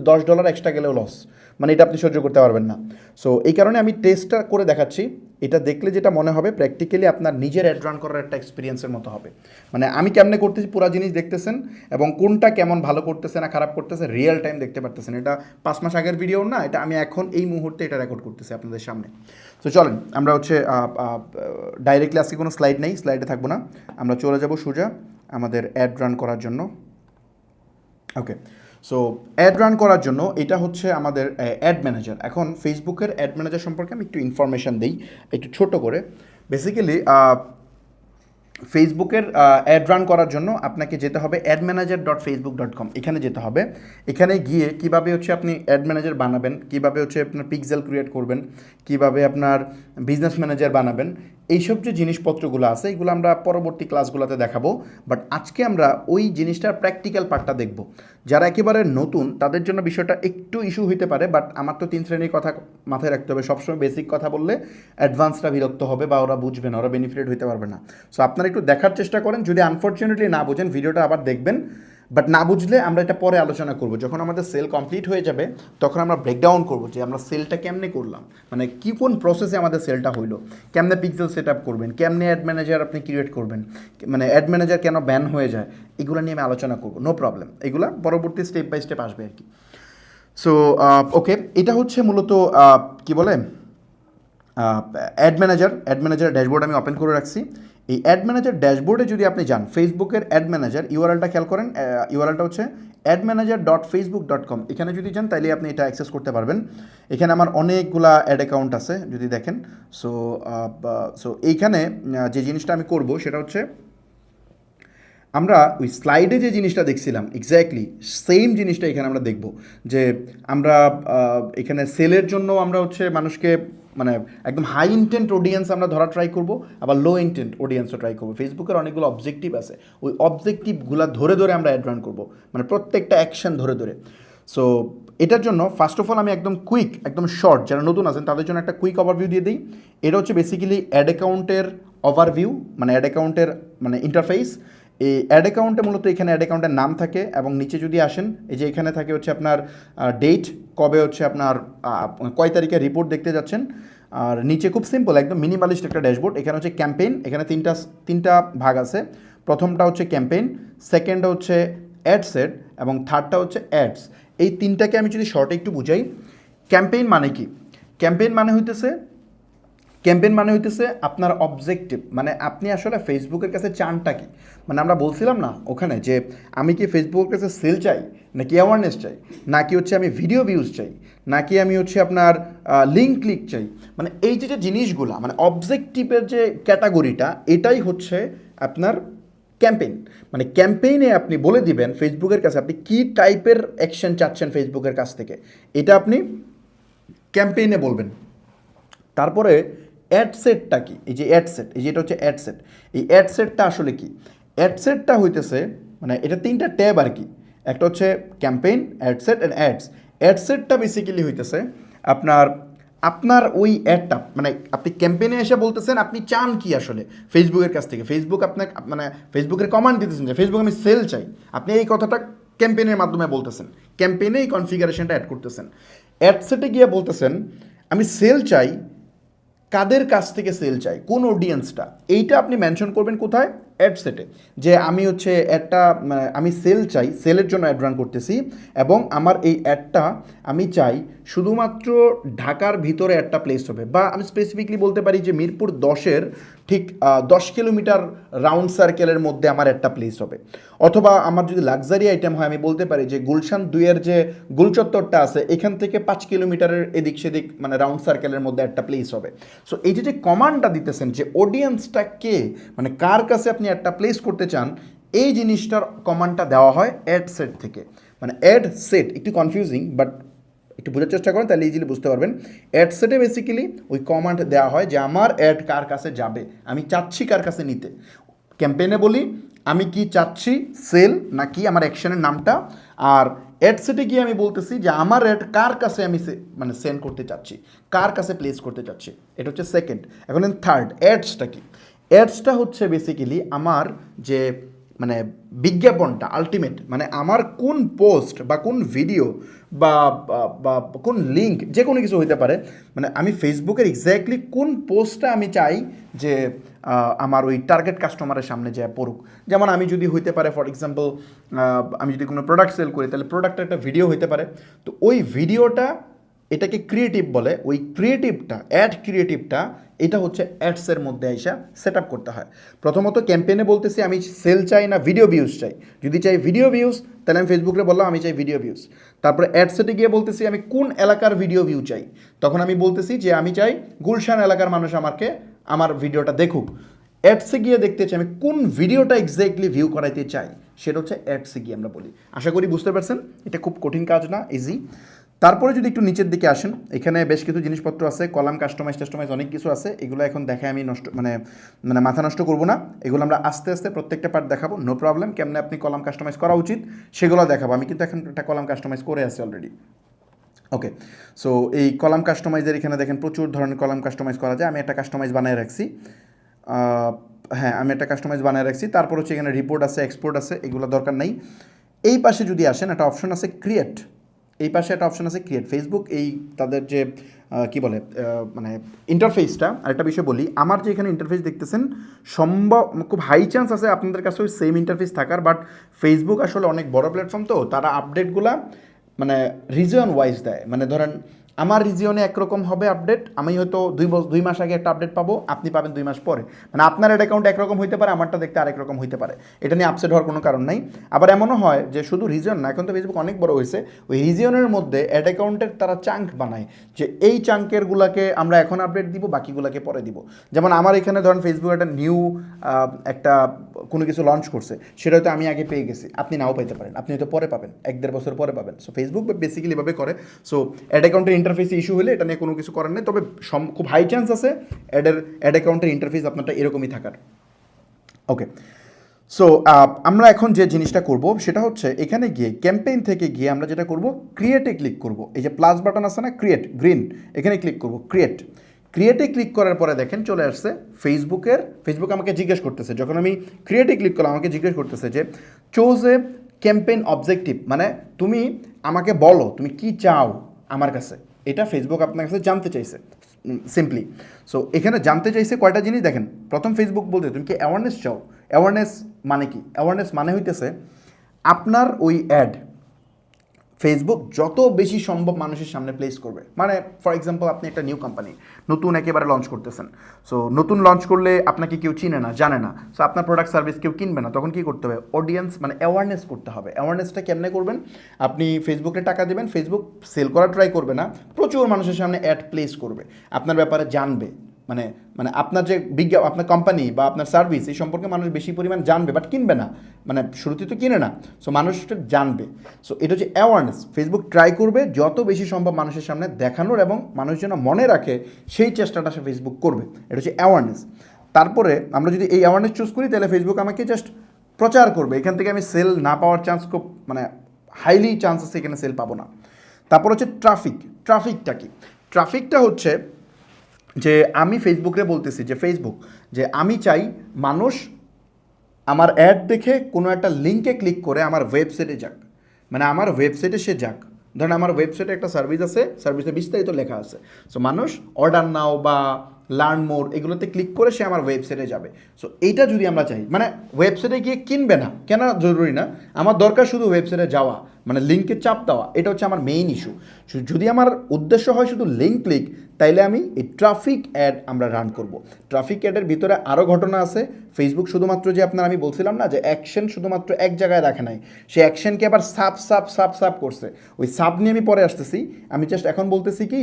$10 এক্সট্রা গেলেও লস, মানে এটা আপনি সহ্য করতে পারবেন না। সো এই কারণে আমি টেস্টটা করে দেখাচ্ছি, এটা দেখলে যেটা মনে হবে প্র্যাকটিক্যালি আপনার নিজের অ্যাড রান করার একটা এক্সপিরিয়েন্সের মতো হবে, মানে আমি কেমনে করতেছি পুরো জিনিস দেখতেছেন, এবং কোনটা কেমন ভালো করতেছে না খারাপ করতেছে রিয়েল টাইম দেখতে পারতেছেন। এটা 5 মাস আগের ভিডিও না, এটা আমি এখন এই মুহূর্তে এটা রেকর্ড করতেছি আপনাদের সামনে। তো চলেন আমরা হচ্ছে ডাইরেক্টলি আজকে কোনো স্লাইড নেই, স্লাইডে থাকবো না, আমরা চলে যাব সোজা আমাদের অ্যাড রান করার জন্য। ওকে, সো অ্যাড রান করার জন্য এটা হচ্ছে আমাদের অ্যাড ম্যানেজার। এখন ফেসবুকের অ্যাড ম্যানেজার সম্পর্কে আমি একটু ইনফরমেশান দিই একটু ছোট করে। বেসিক্যালি ফেসবুকের অ্যাড রান করার জন্য আপনাকে যেতে হবে admanager.facebook.com, এখানে যেতে হবে। এখানে গিয়ে কিভাবে হচ্ছে আপনি অ্যাড ম্যানেজার বানাবেন, কিভাবে হচ্ছে আপনার পিক্সেল ক্রিয়েট করবেন, কিভাবে আপনার বিজনেস ম্যানেজার বানাবেন, এইসব যে জিনিসপত্রগুলো আছে এগুলো আমরা পরবর্তী ক্লাসগুলোতে দেখাবো। বাট আজকে আমরা ওই জিনিসটার প্র্যাকটিক্যাল পার্টটা দেখব। যারা একেবারে নতুন তাদের জন্য বিষয়টা একটু ইস্যু হইতে পারে, বাট আমার তো 3 শ্রেণীর কথা মাথায় রাখতে হবে। সবসময় বেসিক কথা বললে অ্যাডভান্সরা বিরক্ত হবে বা ওরা বুঝবে না, ওরা বেনিফিটেড হইতে পারবে না। সো আপনারা একটু দেখার চেষ্টা করেন, যদি আনফর্চুনেটলি না বুঝেন ভিডিওটা আবার দেখবেন। বাট না বুঝলে আমরা এটা পরে আলোচনা করব, যখন আমাদের সেল কমপ্লিট হয়ে যাবে তখন আমরা ব্রেকডাউন করবো যে আমরা সেলটা কেমনে করলাম, মানে কি কোন প্রসেসে আমাদের সেলটা হইলো, কেমনে পিক্সেল সেট আপ করবেন, কেমনে অ্যাড ম্যানেজার আপনি ক্রিয়েট করবেন, মানে অ্যাড ম্যানেজার কেন ব্যান হয়ে যায়, এগুলো নিয়ে আমি আলোচনা করবো। নো প্রবলেম, এগুলো পরবর্তী স্টেপ বাই স্টেপ আসবে আর কি। সো ওকে, এটা হচ্ছে মূলত কি বলে অ্যাড ম্যানেজার ড্যাশবোর্ড আমি ওপেন করে রাখছি। এই অ্যাড ম্যানেজার ড্যাশবোর্ডে যদি আপনি যান, ফেসবুকের অ্যাড ম্যানেজার ইউআরএলটা খেয়াল করেন, ইউআরএলটা হচ্ছে admanager.facebook.com, এখানে যদি যান তাইলে আপনি এটা অ্যাক্সেস করতে পারবেন। এখানে আমার অনেকগুলা অ্যাড অ্যাকাউন্ট আছে যদি দেখেন। সো এইখানে যে জিনিসটা আমি করব সেটা হচ্ছে, আমরা ওই স্লাইডে যে জিনিসটা দেখছিলাম এক্স্যাক্টলি সেম জিনিসটা এখানে আমরা দেখব। যে আমরা এখানে সেলের জন্য আমরা হচ্ছে মানুষকে মানে একদম হাই ইন্টেন্ট অডিয়েন্স আমরা ধরা ট্রাই করব, আবার লো ইন্টেন্ট অডিয়েন্সও ট্রাই করবো। ফেসবুকের অনেকগুলো অবজেক্টিভ আছে, ওই অবজেক্টিভগুলো ধরে ধরে আমরা অ্যাড রান করবো, মানে প্রত্যেকটা অ্যাকশন ধরে ধরে। সো এটার জন্য ফার্স্ট অফ অল আমি একদম কুইক, একদম শর্ট, যারা নতুন আছেন তাদের জন্য একটা কুইক ওভারভিউ দিয়ে দিই। এটা হচ্ছে বেসিক্যালি অ্যাড অ্যাকাউন্টের ওভারভিউ, মানে অ্যাড অ্যাকাউন্টের মানে ইন্টারফেস। এই অ্যাড অ্যাকাউন্টে মূলত এখানে অ্যাড অ্যাকাউন্টের নাম থাকে, এবং নিচে যদি আসেন এই যে এখানে থাকে হচ্ছে আপনার ডেট, কবে হচ্ছে আপনার কয় তারিখে রিপোর্ট দেখতে যাচ্ছেন। আর নিচে খুব সিম্পল একদম মিনিমালিস্ট একটা ড্যাশবোর্ড। এখানে হচ্ছে ক্যাম্পেইন, এখানে তিনটা ভাগ আছে। প্রথমটা হচ্ছে ক্যাম্পেইন, সেকেন্ডটা হচ্ছে অ্যাড সেট, এবং থার্ডটা হচ্ছে অ্যাডস। এই তিনটাকে আমি যদি শর্টে একটু বুঝাই, ক্যাম্পেইন মানে কি? ক্যাম্পেইন মানে হইতেছে আপনার অবজেক্টিভ, মানে আপনি আসলে ফেসবুকের কাছে চানটা কি। মানে আমরা বলছিলাম না ওখানে যে আমি কি ফেসবুকের কাছে সেল চাই, নাকি অ্যাওয়ারনেস চাই, নাকি হচ্ছে আমি ভিডিও ভিউজ চাই, নাকি আমি হচ্ছে আপনার লিঙ্ক ক্লিক চাই। মানে এই যে জিনিসগুলো, মানে অবজেক্টিভের যে ক্যাটাগরিটা, এটাই হচ্ছে আপনার ক্যাম্পেইন। মানে ক্যাম্পেইনে আপনি বলে দিবেন ফেসবুকের কাছে আপনি কী টাইপের অ্যাকশন চাচ্ছেন ফেসবুকের কাছ থেকে, এটা আপনি ক্যাম্পেইনে বলবেন। তারপরে অ্যাড সেটটা কি? এই যে অ্যাড সেট, এই যে এটা হচ্ছে অ্যাড সেট। এই অ্যাড সেটটা আসলে কি? অ্যাড সেটটা হইতেছে মানে এটা তিনটা ট্যাব আর কি। একটা হচ্ছে campaign, ad set and ads. Ad সেটটা বেসিক্যালি হইতেছে আপনার ওই অ্যাডটা, মানে আপনি ক্যাম্পেইনে এসে বলতেছেন আপনি চান কি আসলে ফেসবুকের কাছ থেকে। ফেসবুক আপনাকে মানে ফেসবুকের কমান্ড দিতেছেন যে ফেসবুক আমি সেল চাই, আপনি এই কথাটা ক্যাম্পেইনের মাধ্যমে বলতেছেন, ক্যাম্পেইনে এই কনফিগারেশনটা অ্যাড করতেছেন। অ্যাড সেটে গিয়ে বলতেছেন আমি সেল চাই, কাদের কাছ থেকে সেল চাই, কোন অডিয়েন্সটা, এইটা আপনি মেনশন করবেন কোথায়? অ্যাড সেটে। যে আমি হচ্ছে অ্যাডটা আমি সেল চাই, সেলের জন্য অ্যাড রান করতেছি, এবং আমার এই অ্যাডটা আমি চাই শুধুমাত্র ঢাকার ভিতরে অ্যাডটা প্লেস হবে, বা আমি স্পেসিফিকলি বলতে পারি যে মিরপুর 10-এর ঠিক 10 কিলোমিটার রাউন্ড সার্কেলের মধ্যে আমার অ্যাডটা প্লেস হবে। অথবা আমার যদি লাক্সারি আইটেম হয় আমি বলতে পারি যে গুলশান 2-এর যে গুলচত্বরটা আছে এখান থেকে 5 কিলোমিটারের এদিক সেদিক মানে রাউন্ড সার্কেলের মধ্যে একটা প্লেস হবে। সো এই যে কমান্ডটা দিতেছেন যে অডিয়েন্সটা কে, মানে কার কাছে আপনি একটা প্লেস করতে চান, এই জিনিসটার কমান্ডটা দেওয়া হয় অ্যাড সেট থেকে। মানে অ্যাড সেট একটু কনফিউজিং, বাট একটু বোঝার চেষ্টা করেন তাহলে ইজিলি বুঝতে পারবেন। অ্যাড সেটে বেসিক্যালি ওই কমান্ড দেওয়া হয় যে আমার অ্যাড কার কাছে যাবে, আমি চাচ্ছি কার কাছে নিতে। ক্যাম্পেইনে বলি আমি কি চাচ্ছি, সেল নাকি আমার অ্যাকশনের নামটা। আর অ্যাড সেটে গিয়ে আমি বলতেছি যে আমার অ্যাড কার কাছে আমি মানে সেন্ড করতে চাচ্ছি, কার কাছে প্লেস করতে চাচ্ছি। এটা হচ্ছে সেকেন্ড। এখন থার্ড অ্যাডসটা কি? অ্যাডসটা হচ্ছে বেসিক্যালি আমার যে মানে বিজ্ঞাপনটা আলটিমেট, মানে আমার কোন পোস্ট বা কোন ভিডিও বা বা কোন লিঙ্ক, যে কোনো কিছু হইতে পারে, মানে আমি ফেসবুকের এক্স্যাক্টলি কোন পোস্টটা আমি চাই যে আমার ওই টার্গেট কাস্টমারের সামনে যায় পড়ুক। যেমন আমি যদি হইতে পারে ফর এক্সাম্পল আমি যদি কোনো প্রোডাক্ট সেল করি তাহলে প্রোডাক্টের একটা ভিডিও হইতে পারে, তো ওই ভিডিওটা এটাকে ক্রিয়েটিভ বলে, ওই ক্রিয়েটিভটা অ্যাড ক্রিয়েটিভটা এটা হচ্ছে অ্যাডসের মধ্যে আইসা সেট আপ করতে হয়। প্রথমত ক্যাম্পেইনে বলতেছি আমি সেল চাই না ভিডিও ভিউজ চাই, যদি চাই ভিডিও ভিউজ তাহলে আমি ফেসবুকে বললাম আমি চাই ভিডিও ভিউজ। তারপরে অ্যাডসেটে গিয়ে বলতেছি আমি কোন এলাকার ভিডিও ভিউ চাই, তখন আমি বলতেছি যে আমি চাই গুলশান এলাকার মানুষ আমার ভিডিওটা দেখুক। অ্যাডসে গিয়ে দেখতে চাই আমি কোন ভিডিওটা এক্স্যাক্টলি ভিউ করাইতে চাই, সেটা হচ্ছে অ্যাডসে গিয়ে আমরা বলি। আশা করি বুঝতে পারছেন, এটা খুব কঠিন কাজ না, ইজি। তারপরে যদি একটু নিচের দিকে আসেন, এখানে বেশ কিছু জিনিসপত্র আছে, কলাম কাস্টমাইজ অনেক কিছু আছে, এগুলো এখন দেখায় আমি নষ্ট মানে মানে মাথা নষ্ট করবো না, এগুলো আমরা আস্তে আস্তে প্রত্যেকটা পার্ট দেখাবো, নো প্রবলেম। কেমনে আপনি কলাম কাস্টমাইজ করা উচিত সেগুলো দেখাবো, আমি কিন্তু এখন একটা কলাম কাস্টমাইজ করে আছি অলরেডি। ওকে, সো এই কলাম কাস্টমাইজের এখানে দেখেন প্রচুর ধরনের কলাম কাস্টমাইজ করা যায়। আমি একটা কাস্টমাইজ বানিয়ে রাখছি, হ্যাঁ আমি একটা কাস্টমাইজ বানিয়ে রাখছি। তারপর হচ্ছে এখানে রিপোর্ট আছে, এক্সপোর্ট আছে, এগুলো দরকার নেই। এই পাশে যদি আসেন একটা অপশন আছে ক্রিয়েট, এই পাশে একটা অপশন আছে ক্রিয়েট। ফেসবুক এই তাদের যে কী বলে মানে ইন্টারফেসটা, আরেকটা বিষয় বলি, আমার যে এখানে ইন্টারফেস দেখতেছেন সম্ভব খুব হাই চান্স আছে আপনাদের কাছে ওই সেম ইন্টারফেস থাকার, বাট ফেসবুক আসলে অনেক বড় প্ল্যাটফর্ম, তো তারা আপডেটগুলা মানে রিজিয়ন ওয়াইজ দেয়। মানে ধরেন আমার রিজিয়নে একরকম হবে আপডেট, আমি হয়তো 2 মাস আগে একটা আপডেট পাবো, আপনি পাবেন 2 মাস পরে। মানে আপনার অ্যাড অ্যাকাউন্ট একরকম হইতে পারে, আমারটা দেখতে আরেক রকম হইতে পারে, এটা নিয়ে আপসেট হওয়ার কোনো কারণ নাই। আবার এমনও হয় যে শুধু রিজিয়ন না, এখন তো ফেসবুক অনেক বড় হয়েছে, ওই রিজিয়নের মধ্যে অ্যাড অ্যাকাউন্টের তারা চাঙ্ক বানায়, যে এই চাঙ্কেরগুলোকে আমরা এখন আপডেট দিব, বাকিগুলোকে পরে দিব। যেমন আমার এখানে ধরেন ফেসবুক একটা নিউ একটা কোনো কিছু লঞ্চ করছে, সেটা হয়তো আমি আগে পেয়ে গেছি, আপনি নাও পাইতে পারেন, আপনি হয়তো পরে পাবেন, 1-1.5 বছর পরে পাবেন। সো ফেসবুক বেসিক্যালি এভাবে করে। সো অ্যাড অ্যাকাউন্টের ইন্টারফেসে ইস্যু হলে এটা নিয়ে কোনো কিছু করার নেই, তবে খুব হাই চান্স আছে অ্যাড অ্যাকাউন্টের ইন্টারফেস আপনারটা এরকমই থাকার। ওকে, সো আমরা এখন যে জিনিসটা করব সেটা হচ্ছে এখানে গিয়ে ক্যাম্পেইন থেকে গিয়ে আমরা যেটা করব, ক্রিয়েটে ক্লিক করব। এই যে প্লাস বাটন আছে না, ক্রিয়েট গ্রিন, এখানে ক্লিক করব, ক্রিয়েটে ক্লিক করার পরে দেখেন চলে আসছে ফেসবুক আমাকে জিজ্ঞেস করতেছে, যখন আমি ক্রিয়েটে ক্লিক করলাম আমাকে জিজ্ঞেস করতেছে যে চোজ এ ক্যাম্পেইন অবজেক্টিভ, মানে তুমি আমাকে বলো তুমি কি চাও আমার কাছে, এটা ফেসবুক আপনার কাছে জানতে চাইছে সিম্পলি। সো এখানে জানতে চাইছে কয়টা জিনিস দেখেন। প্রথম ফেসবুক বলতে তুমি কি অ্যাওয়ারনেস চাও। অ্যাওয়ারনেস মানে কি? অ্যাওয়ারনেস মানে হইতেছে আপনার ওই অ্যাড ফেসবুক যত বেশি সম্ভব মানুষের সামনে প্লেস করবে। মানে ফর এক্সাম্পল আপনি একটা নিউ কোম্পানি নতুন একেবারে লঞ্চ করতেছেন, সো নতুন লঞ্চ করলে আপনাকে কেউ চিনে না, জানে না, সো আপনার প্রোডাক্ট সার্ভিস কেউ কিনবে না, তখন কী করতে হবে? অডিয়েন্স মানে অ্যাওয়ারনেস করতে হবে। অ্যাওয়ারনেসটা কেমনে করবেন? আপনি ফেসবুকে টাকা দেবেন, ফেসবুক সেল করা ট্রাই করবে না, প্রচুর মানুষের সামনে অ্যাড প্লেস করবে, আপনার ব্যাপারে জানবে, মানে মানে আপনার যে আপনার কোম্পানি বা আপনার সার্ভিস এই সম্পর্কে মানুষ বেশি পরিমাণ জানবে, বাট কিনবে না, মানে শুরুতে তো কিনে না, সো মানুষটা জানবে। সো এটা হচ্ছে অ্যাওয়ারনেস। ফেসবুক ট্রাই করবে যত বেশি সম্ভব মানুষের সামনে দেখানোর এবং মানুষ যেন মনে রাখে সেই চেষ্টাটা সে ফেসবুক করবে, এটা হচ্ছে অ্যাওয়ারনেস। তারপরে আমরা যদি এই অ্যাওয়ারনেস চুজ করি তাহলে ফেসবুক আমাকে জাস্ট প্রচার করবে, এখান থেকে আমি সেল না পাওয়ার চান্স খুব মানে হাইলি চান্স আছে এখানে সেল পাবো না। তারপর হচ্ছে ট্রাফিকটা কি? ট্রাফিকটা হচ্ছে যে আমি ফেসবুকে বলতেছি যে ফেসবুক যে আমি চাই মানুষ আমার অ্যাড দেখে কোনো একটা লিঙ্কে ক্লিক করে আমার ওয়েবসাইটে যাক, মানে আমার ওয়েবসাইটে সে যাক। ধরেন আমার ওয়েবসাইটে একটা সার্ভিস আছে, সার্ভিসে বিস্তারিত লেখা আছে, সো মানুষ অর্ডার নাও বা লার্ন মোর এগুলোতে ক্লিক করে সে আমার ওয়েবসাইটে যাবে। সো এইটা যদি আমরা চাই, মানে ওয়েবসাইটে গিয়ে কিনবে না, কেনা জরুরি না, আমার দরকার শুধু ওয়েবসাইটে যাওয়া, মানে লিঙ্কে চাপ দেওয়া, এটা হচ্ছে আমার মেইন ইস্যু। যদি আমার উদ্দেশ্য হয় শুধু লিঙ্ক ক্লিক, তাইলে আমি এই ট্রাফিক অ্যাড আমরা রান করব। ট্রাফিক অ্যাডের ভিতরে আরও ঘটনা আছে। ফেসবুক শুধুমাত্র যে আপনার আমি বলছিলাম না যে অ্যাকশন শুধুমাত্র এক জায়গায় রাখে নাই, সে অ্যাকশনকে আবার সাব করছে, ওই সাব নিয়ে আমি পরে আসতেছি। আমি জাস্ট এখন বলতেছি কি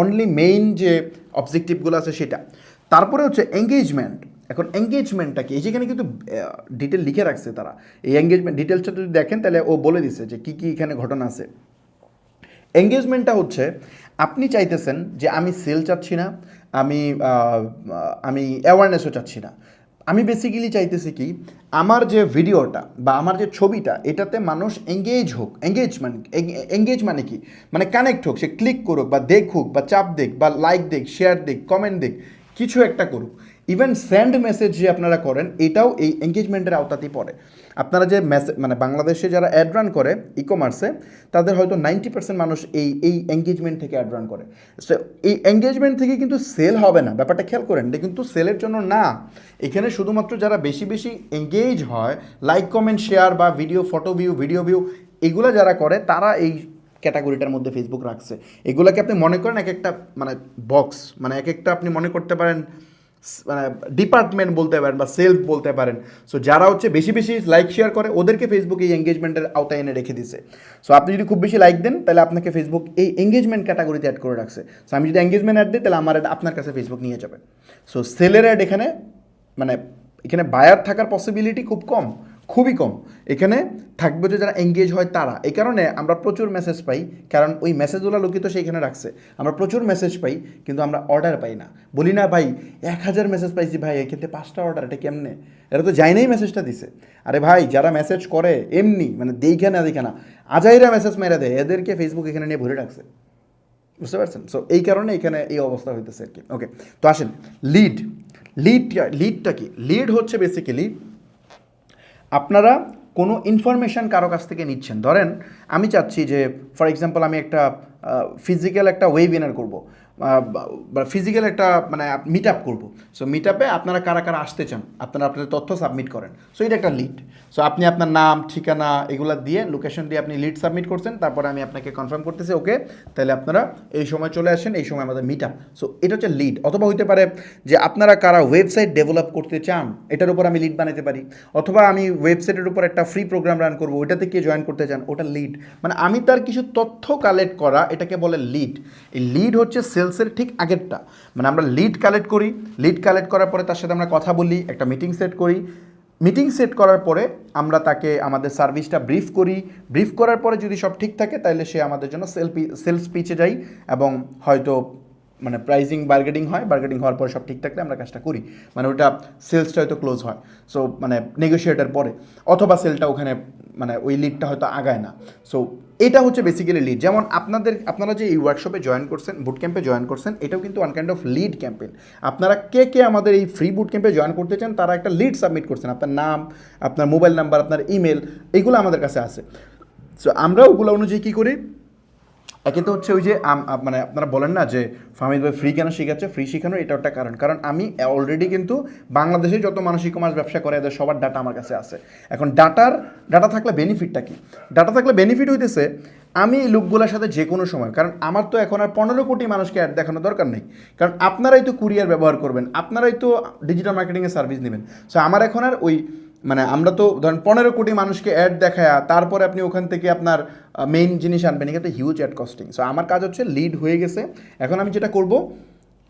অনলি মেইন যে অবজেক্টিভগুলো আছে সেটা। তারপরে হচ্ছে এঙ্গেজমেন্ট। এখন এঙ্গেজমেন্টটা কি? এই যেখানে কিন্তু ডিটেল লিখে রাখছে তারা, এই এঙ্গেজমেন্ট ডিটেলসটা যদি দেখেন তাহলে ও বলে দিছে যে কী কী এখানে ঘটনা আছে। এঙ্গেজমেন্টটা হচ্ছে আপনি চাইতেছেন যে আমি সেল চাচ্ছি না, আমি আমি অ্যাওয়ারনেসও চাচ্ছি না, আমি বেসিক্যালি চাইতেছি কি আমার যে ভিডিওটা বা আমার যে ছবিটা এটাতে মানুষ এঙ্গেজ হোক। এঙ্গেজ মানে কি? মানে কানেক্ট হোক, সে ক্লিক করুক বা দেখুক বা চাপ দেখ বা লাইক দেখ, শেয়ার দেখ, কমেন্ট দেখ, কিছু একটা করুক। ইভেন সেন্ড মেসেজ যে আপনারা করেন এটাও এই এঙ্গেজমেন্টের আওতাতেই পড়ে। আপনারা যে মেসেজ মানে বাংলাদেশে যারা অ্যাড রান করে ই কমার্সে, তাদের হয়তো 90% মানুষ এই এঙ্গেজমেন্ট থেকে অ্যাড রান করে। সো এই এঙ্গেজমেন্ট থেকে কিন্তু সেল হবে না, ব্যাপারটা খেয়াল করেন, এটা কিন্তু সেলের জন্য না। এখানে শুধুমাত্র যারা বেশি বেশি এঙ্গেজ হয়, লাইক কমেন্ট শেয়ার বা ফটো ভিউ ভিডিও ভিউ এগুলো যারা করে, তারা এই ক্যাটাগরিটার মধ্যে ফেসবুক রাখছে। এগুলোকে আপনি মনে করেন এক একটা মানে বক্স, মানে এক একটা আপনি মনে করতে পারেন মানে ডিপার্টমেন্ট বলতে পারেন বা সেলফ বলতে পারেন। সো যারা হচ্ছে বেশি বেশি লাইক শেয়ার করে ওদেরকে ফেসবুক এই এঙ্গেজমেন্টের আওতায় এনে রেখে দিছে। সো আপনি যদি খুব বেশি লাইক দেন তাহলে আপনাকে ফেসবুক এই এঙ্গেজমেন্ট ক্যাটাগরিতে অ্যাড করে রাখছে। সো আমি যদি এঙ্গেজমেন্ট অ্যাড দিই তাহলে আমার অ্যাড আপনার কাছে ফেসবুক নিয়ে যাবে। সো সেলের অ্যাড এখানে মানে এখানে বায়ার থাকার পসিবিলিটি খুব কম, খুবই কম। এখানে থাকবে যে যারা এঙ্গেজ হয় তারা। এই কারণে আমরা প্রচুর মেসেজ পাই, কারণ ওই মেসেজগুলো লোকই তো সেইখানে রাখছে। আমরা প্রচুর মেসেজ পাই কিন্তু আমরা অর্ডার পাই না। বলি না ভাই 1000 মেসেজ পাইছি ভাই, এক্ষেত্রে 5টা অর্ডার, এটা কেমনে? এরা তো যাই নাই মেসেজটা দিছে। আরে ভাই যারা মেসেজ করে এমনি মানে দেখে না দেখে না, আজাইরা মেসেজ মেরে দেয়, এদেরকে ফেসবুক এখানে নিয়ে ভরে রাখছে, বুঝতে পারছেন? সো এই কারণে এখানে এই অবস্থা হইতেছে আর কি। ওকে, তো আসেন লিডটা কি? লিড হচ্ছে বেসিক্যালি আপনারা কোনো ইনফরমেশান কারো কাছ থেকে নিচ্ছেন। ধরেন আমি চাচ্ছি যে ফর এক্সাম্পল আমি একটা ফিজিক্যাল একটা ওয়েবিনার করবো, বা ফিজিক্যাল একটা মানে মিট আপ করবো। সো মিট আপে আপনারা কারা কারা আসতে চান, আপনারা আপনাদের তথ্য সাবমিট করেন। সো এটা একটা লিড। সো আপনি আপনার নাম, ঠিকানা এগুলো দিয়ে, লোকেশন দিয়ে আপনি লিড সাবমিট করছেন, তারপরে আমি আপনাকে কনফার্ম করতেছি ওকে তাহলে আপনারা এই সময় চলে আসেন, এই সময় আমাদের মিট আপ। সো এটা হচ্ছে লিড। অথবা হইতে পারে যে আপনারা কারা ওয়েবসাইট ডেভেলপ করতে চান, এটার উপর আমি লিড বানাতে পারি। অথবা আমি ওয়েবসাইটের উপর একটা ফ্রি প্রোগ্রাম রান করবো, ওইটাতে কে জয়েন করতে চান, ওটা লিড। মানে আমি তার কিছু তথ্য কালেক্ট করা, এটাকে বলে লিড। এই লিড হচ্ছে সেলসের ঠিক আগেরটা। মানে আমরা লিড কালেক্ট করি, লিড কালেক্ট করার পরে তার সাথে আমরা কথা বলি, একটা মিটিং সেট করি। মিটিং সেট করার পরে আমরা তাকে আমাদের সার্ভিসটা ব্রিফ করি। ব্রিফ করার পরে যদি সব ঠিক থাকে তাহলে সে আমাদের জন্য সেলস পিচে যায়, এবং হয়তো মানে প্রাইজিং বার্গেটিং হয়, বার্গেটিং হওয়ার পরে সব ঠিক থাকলে আমরা কাজটা করি, মানে ওটা সেলসটা হয়তো ক্লোজ হয়। সো মানে নেগোশিয়েটার পরে, অথবা সেলটা ওখানে মানে ওই লিডটা হয়তো আগায় না। সো এটা হচ্ছে বেসিক্যালি লিড। যেমন আপনারা যে এই ওয়ার্কশপে জয়েন করছেন, বুট ক্যাম্পে জয়েন করছেন, এটাও কিন্তু one kind of lead campaign. আপনারা কে কে আমাদের এই ফ্রি বুট ক্যাম্পে জয়েন করতে চান, তারা একটা লিড সাবমিট করছেন, আপনার নাম, আপনার মোবাইল নাম্বার, আপনার ইমেল, এগুলো আমাদের কাছে আছে। সো আমরা ওগুলো অনুযায়ী কী করি, একে তো হচ্ছে ওই যে মানে আপনারা বলেন না যে ফাহমিদ ভাই ফ্রি কেন শেখাচ্ছে, ফ্রি শেখানোর এটা একটা কারণ আমি অলরেডি কিন্তু বাংলাদেশে যত মানুষ ই কমার্স ব্যবসা করে এদের সবার ডাটা আমার কাছে আছে। এখন ডাটা থাকলে বেনিফিটটা কি? ডাটা থাকলে বেনিফিট হইতেছে আমি এই লোকগুলোর সাথে যে কোনো সময়, কারণ আমার তো এখন আর 15 কোটি মানুষকে অ্যাড দেখানোর দরকার নেই, কারণ আপনারাই তো কুরিয়ার ব্যবহার করবেন, আপনারাই তো ডিজিটাল মার্কেটিংয়ের সার্ভিস নেবেন। সো আমার এখন আর ওই মানে আমরা তো ধরেন 15 কোটি মানুষকে অ্যাড দেখায়, তারপরে আপনি ওখান থেকে আপনার মেইন জিনিস আনবেন, এখানে হিউজ অ্যাড কস্টিং। সো আমার কাজ হচ্ছে লিড হয়ে গেছে, এখন আমি যেটা করব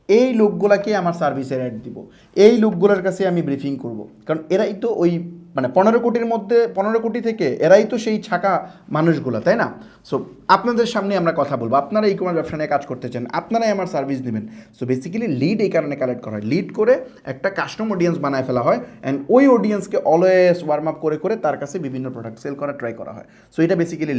এই লোকগুলাকে আমার সার্ভিসের অ্যাড দিব, এই লোকগুলোর কাছে আমি ব্রিফিং করব, কারণ এরাই তো ওই মানে 15 কোটির মধ্যে 15 কোটি থেকে এরাই তো সেই ছাকা মানুষগুলো, তাই না? সো আপনাদের সামনে আমরা কথা বলবো, আপনারা ই কমার্স ব্যবসা নিয়ে কাজ করতে চান, আপনারাই আমার সার্ভিস দেবেন। সো বেসিক্যালি লিড এই কারণে কালেক্ট করা হয়, লিড করে একটা কাস্টম অডিয়েন্স বানায় ফেলা হয়, অ্যান্ড ওই অডিয়েন্সকে অলওয়েজ ওয়ার্ম আপ করে করে তার কাছে বিভিন্ন প্রোডাক্ট সেল করা ট্রাই করা হয়। সো এটা বেসিক্যালি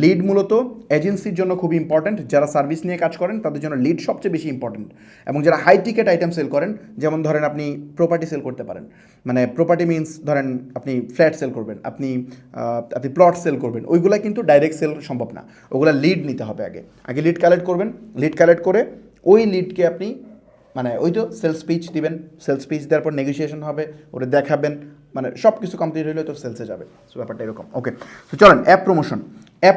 লিড মূলত এজেন্সির জন্য খুবই ইম্পর্ট্যান্ট, যারা সার্ভিস নিয়ে কাজ করেন তাদের জন্য লিড সবচেয়ে বেশি ইম্পর্ট্যান্ট, এবং যারা হাই টিকেট আইটেম সেল করেন, যেমন ধরেন আপনি প্রপার্টি সেল করতে পারেন, মানে প্রপার্টি মিনস ধরেন আপনি ফ্ল্যাট সেল করবেন, আপনি প্লট সেল করবেন, ওইগুলা কিন্তু ডাইরেক্ট সেল সম্ভব না, ওগুলা লিড নিতে হবে। আগে লিড কালেক্ট করবেন, লিড কালেক্ট করে ওই লিডকে আপনি মানে ওই তো সেলস পিচ দিবেন, সেলস পিচ দেওয়ার পর নেগোসিয়েশন হবে, ওটা দেখাবেন, মানে সব কিছু কমপ্লিট হলে তো সেলসে যাবে। সো ব্যাপারটা এরকম। ওকে, তো চলেন অ্যাপ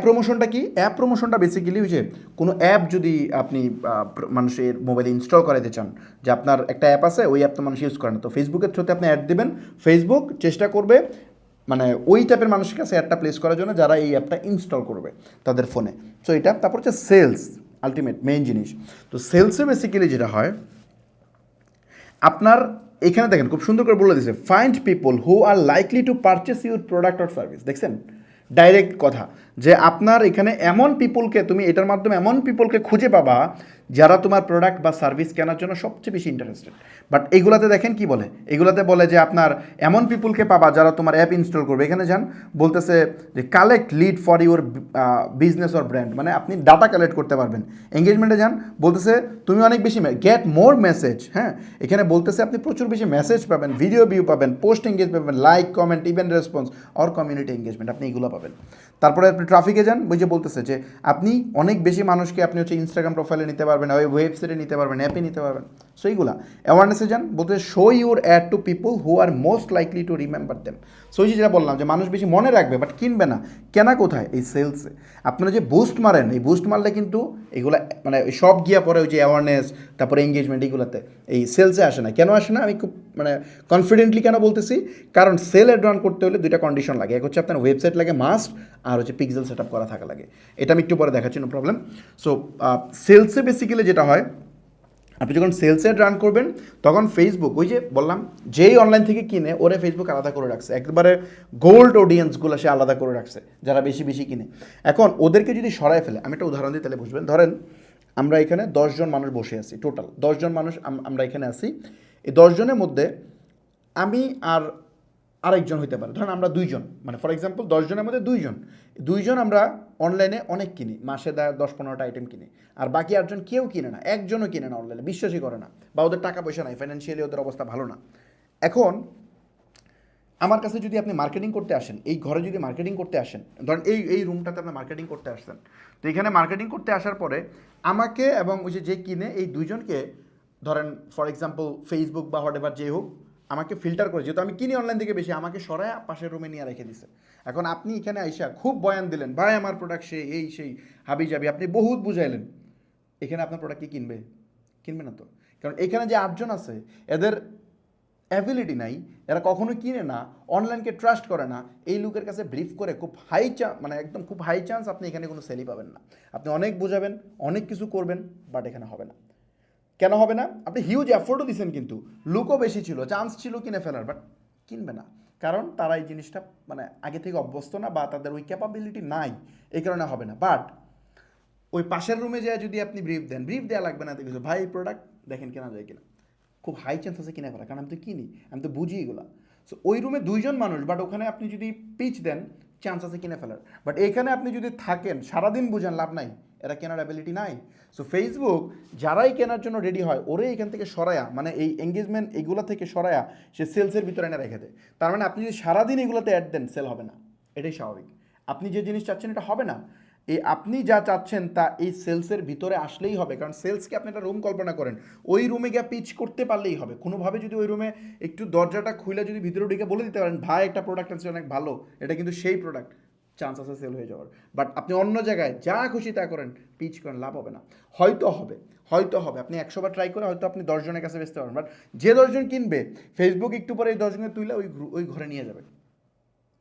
প্রমোশনটা কি? অ্যাপ প্রমোশনটা বেসিক্যালি ওই যে কোনো অ্যাপ যদি আপনি মানুষের মোবাইলে ইনস্টল করাতে চান, যে আপনার একটা অ্যাপ আছে, ওই অ্যাপ তো মানুষ ইউজ করে না, তো ফেসবুকের থ্রুতে আপনি অ্যাড দেবেন, ফেসবুক চেষ্টা করবে মানে ওই টাইপের মানুষের কাছে অ্যাডটা প্লেস করার জন্য যারা এই অ্যাপটা ইনস্টল করবে তাদের ফোনে। সো এটা তারপর হচ্ছে সেলস, আলটিমেট মেইন জিনিস। তো সেলসে বেসিক্যালি যেটা হয় আপনার এখানে দেখেন খুব সুন্দর করে বলে দিয়েছে, find people who are likely to purchase your product or service. দেখছেন ডাইরেক্ট কথা, যে আপনার এখানে এমন পিপলকে, তুমি এটার মাধ্যমে এমন পিপলকে খুঁজে পাবা যারা তোমার প্রোডাক্ট বা সার্ভিস কেনার জন্য সবচেয়ে বেশি ইন্টারেস্টেড। বাট এইগুলাতে দেখেন কি বলে, এগুলাতে বলে যে আপনার এমন পিপলকে পাবা যারা তোমার অ্যাপ ইনস্টল করবে। এখানে যান বলতেছে যে collect lead for your business or brand, মানে আপনি ডাটা কালেক্ট করতে পারবেন। এঙ্গেজমেন্টে যান বলতেছে তুমি অনেক বেশি গেট মোর মেসেজ, হ্যাঁ এখানে বলতেছে আপনি প্রচুর বেশি মেসেজ পাবেন, ভিডিও ভিউ পাবেন, পোস্ট এঙ্গেজ পাবেন, like comment event response or community engagement, আপনি এগুলো পাবেন। তারপরে আপনি ট্রাফিকে যান, ওই যে বলতেছে যে আপনি অনেক বেশি মানুষকে আপনি হচ্ছে ইনস্টাগ্রাম প্রোফাইলে নিতে পারবেন, ওয়েবসাইটে নিতে পারবেন, অ্যাপে নিতে পারবেন। সো এইগুলা অ্যাওয়ারনেসে যান, বলতে show your ad to people who are most likely to remember them. So এই যেটা বললাম যে মানুষ বেশি মনে রাখবে বাট কিনবে না, কেনা কোথায়? এই সেলসে। আপনারা যে বুস্ট মারেন, এই বুস্ট মারলে কিন্তু এগুলো মানে সব গিয়া পরে ওই যে অ্যাওয়ারনেস তারপরে এঙ্গেজমেন্ট এইগুলোতে, এই সেলসে আসে না। কেন আসে না আমি খুব মানে কনফিডেন্টলি কেন বলতেছি, কারণ সেল রান করতে হলে দুইটা কন্ডিশন লাগে, এক হচ্ছে আপনার ওয়েবসাইট লাগে মাস্ট, আর হচ্ছে পিক্সেল সেট আপ করা থাকা লাগে। এটা আমি একটু পরে দেখাচ্ছি, নো প্রবলেম। সো সেলসে বেসিক্যালি যেটা হয় আপনি যখন সেলস অ্যাড রান করবেন তখন ফেসবুক ওই যে বললাম যেই অনলাইন থেকে কিনে ওরে ফেসবুক আলাদা করে রাখছে, একবারে গোল্ড অডিয়েন্সগুলো সে আলাদা করে রাখছে যারা বেশি বেশি কিনে। এখন ওদেরকে যদি সরায় ফেলে, আমি একটা উদাহরণ দিই তাহলে বুঝবেন। ধরেন আমরা এখানে 10 জন মানুষ বসে আছি, টোটাল 10 জন মানুষ আমরা এখানে আছি। এই 10 জনের মধ্যে আমি আর আরেকজন হইতে পারে, ধরেন আমরা 2 জন, মানে ফর এক্সাম্পল 10 জনের মধ্যে 2জন আমরা অনলাইনে অনেক কিনি, মাসে 10-15টা আইটেম কিনি, আর বাকি 8জন কেউ কিনে না, একজনও কিনে না অনলাইনে, বিশ্বাসই করে না, বা ওদের টাকা পয়সা নাই, ফাইন্যান্সিয়ালি ওদের অবস্থা ভালো না। এখন আমার কাছে যদি আপনি মার্কেটিং করতে আসেন, এই ঘরে যদি মার্কেটিং করতে আসেন, ধরেন এই রুমটাতে আপনি মার্কেটিং করতে আসছেন, তো এখানে মার্কেটিং করতে আসার পরে আমাকে এবং ওই যে কিনে এই 2জনকে, ধরেন ফর এক্সাম্পল ফেসবুক বা হোয়াট এভার যে হোক, আমাকে ফিল্টার করে, যেহেতু আমি কিনি অনলাইন থেকে বেশি, আমাকে সরায় পাশের রুমে নিয়ে রেখে দিছে। এখন আপনি এখানে আইসা খুব বয়ান দিলেন, ভাই আমার প্রোডাক্ট সেই হাবি যাবি, আপনি বহুত বুঝাইলেন, এখানে আপনার প্রোডাক্ট কি কিনবে? কিনবে না তো। কারণ এখানে যে 8জন আছে এদের অ্যাবিলিটি নাই, এরা কখনোই কিনে না, অনলাইনকে ট্রাস্ট করে না, এই লোকের কাছে ব্রিফ করে খুব হাই চান্স, মানে একদম খুব হাই চান্স আপনি এখানে কোনো সেলই পাবেন না। আপনি অনেক বোঝাবেন, অনেক কিছু করবেন, বাট এখানে হবে না। কেন হবে না? আপনি হিউজ এফোর্টও দিচ্ছেন, কিন্তু লুকও বেশি ছিল, চান্স ছিল কিনে ফেলার, বাট কিনবে না। কারণ তারা এই জিনিসটা মানে আগে থেকে অভ্যস্ত না, বা তাদের ওই ক্যাপাবিলিটি নাই, এই কারণে হবে না। বাট ওই পাশের রুমে যায় যদি আপনি ব্রিফ দেন, ব্রিফ দেওয়া লাগবে না, দেখেছো ভাই প্রোডাক্ট দেখেন কেনা যায় কিনা, খুব হাই চান্স আছে কিনে ফেলা, কারণ আমি তো কিনি, আমি তো বুঝি এগুলো। সো ওই রুমে 2জন মানুষ, বাট ওখানে আপনি যদি পিচ দেন চান্স আছে কিনে ফেলার। বাট এখানে আপনি যদি থাকেন সারাদিন বুঝেন, লাভ নাই, এরা কেনার অ্যাবিলিটি নাই। সো ফেসবুক যারাই কেনার জন্য রেডি হয় ওরে এখান থেকে সরায়া, মানে এই এঙ্গেজমেন্ট এগুলো থেকে সরায়া সে সেলসের ভিতরে এনে রেখে দেয়। তার মানে আপনি যদি সারাদিন এগুলোতে অ্যাড দেন, সেল হবে না, এটাই স্বাভাবিক। আপনি যে জিনিস চাচ্ছেন এটা হবে না, এই আপনি যা চাচ্ছেন তা এই সেলসের ভিতরে আসলেই হবে। কারণ সেলসকে আপনি একটা রুম কল্পনা করেন, ওই রুমে গিয়ে পিচ করতে পারলেই হবে কোনোভাবে। যদি ওই রুমে একটু দরজাটা খুলে যদি ভিতরে ঢুকে বলে দিতে পারেন, ভাই একটা প্রোডাক্ট আছে অনেক ভালো, এটা কিন্তু সেই প্রোডাক্ট, চান্স আছে সেল হয়ে যাওয়ার। বাট আপনি অন্য জায়গায় যা খুশি তা করেন, পিচ করেন, লাভ হবে না। হয়তো হবে আপনি 100বার ট্রাই করে হয়তো আপনি 10জনের কাছে বেচতে পারেন, বাট যে 10জন কিনবে ফেসবুক একটু পরে এই 10জনকে তুলে ওই ঘরে নিয়ে যাবে।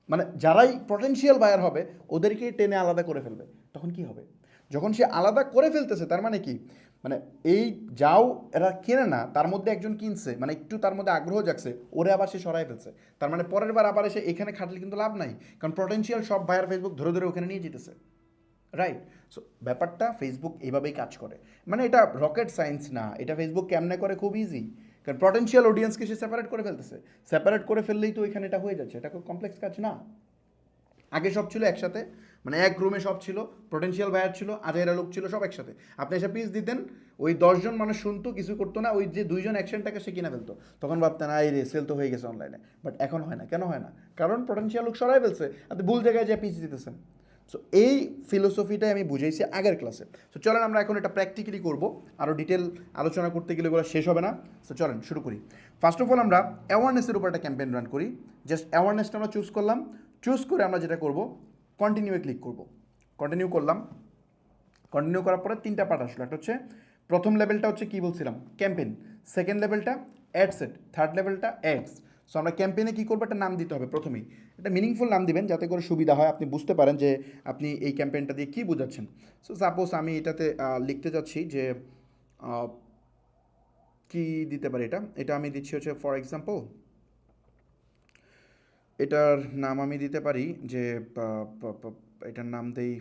মানে যারাই পটেনশিয়াল বায়ার হবে ওদেরকে টেনে আলাদা করে ফেলবে। তখন কি হবে? যখন সে আলাদা করে ফেলতেছে তার মানে কি, মানে এই যাও এরা কেনে না, তার মধ্যে একজন কিনছে, মানে একটু তার মধ্যে আগ্রহ জাগছে, ওরে আবার সে সরাই ফেলছে। তার মানে পরের বার আবার এসে এখানে খাটলে কিন্তু লাভ নাই, কারণ পটেনশিয়াল সব বায়ার ফেসবুক ধরে ধরে ওখানে নিয়ে যেতেছে, রাইট? সো ব্যাপারটা ফেসবুক এইভাবেই কাজ করে, মানে এটা রকেট সায়েন্স না, এটা ফেসবুক কেমনে করে খুব ইজি। কারণ পটেনশিয়াল অডিয়েন্সকে সে সেপারেট করে ফেলতেছে, সেপারেট করে ফেললেই তো এখানে এটা হয়ে যাচ্ছে, এটা খুব কমপ্লেক্স কাজ না। আগে সব ছিল একসাথে, মানে এক রুমে সব ছিল, পোটেনশিয়াল বায়ার ছিল, আজাইরা লোক ছিল, সব একসাথে, আপনি এসে পিস দিতেন, ওই 10জন মানুষ শুনতো, কিছু করতো না, ওই যে 2জন অ্যাকশনটাকে সে কিনে ফেলতো, তখন ভাবতেন আই রে সেল তো হয়ে গেছে অনলাইনে। বাট এখন হয় না, কেন হয় না? কারণ পোটেনশিয়াল লোক সরাই ফেলছে, আপনি ভুল জায়গায় যে পিস দিতেছেন। সো এই ফিলোসফিটাই আমি বুঝাইছি আগের ক্লাসে। সো চলেন আমরা এখন এটা প্র্যাকটিক্যালি করবো, আরও ডিটেল আলোচনা করতে গেলে এগুলো শেষ হবে না। সো চলেন শুরু করি। ফার্স্ট অফ অল আমরা অ্যাওয়ারনেসের উপর একটা ক্যাম্পেইন রান করি। জাস্ট অ্যাওয়ারনেসটা আমরা চুজ করলাম, চুজ করে আমরা যেটা করব, কন্টিনিউয়ে ক্লিক করব। কন্টিনিউ করলাম, কন্টিনিউ করার পরে 3টা পার্ট আসলো। একটা হচ্ছে প্রথম লেভেলটা হচ্ছে কী বলছিলাম, ক্যাম্পেইন। সেকেন্ড লেভেলটা অ্যাডসেট, থার্ড লেভেলটা অ্যাডস। সো আমরা ক্যাম্পেইনে কী করবো, একটা নাম দিতে হবে প্রথমেই, একটা মিনিংফুল নাম দিবেন যাতে করে সুবিধা হয়, আপনি বুঝতে পারেন যে আপনি এই ক্যাম্পেইনটা দিয়ে কী বোঝাচ্ছেন। সো সাপোজ আমি এটাতে লিখতে যাচ্ছি যে কী দিতে পারি, এটা আমি দিচ্ছি হচ্ছে ফর এক্সাম্পল, এটার নাম আমি দিতে পারি যে এটার নাম দেই,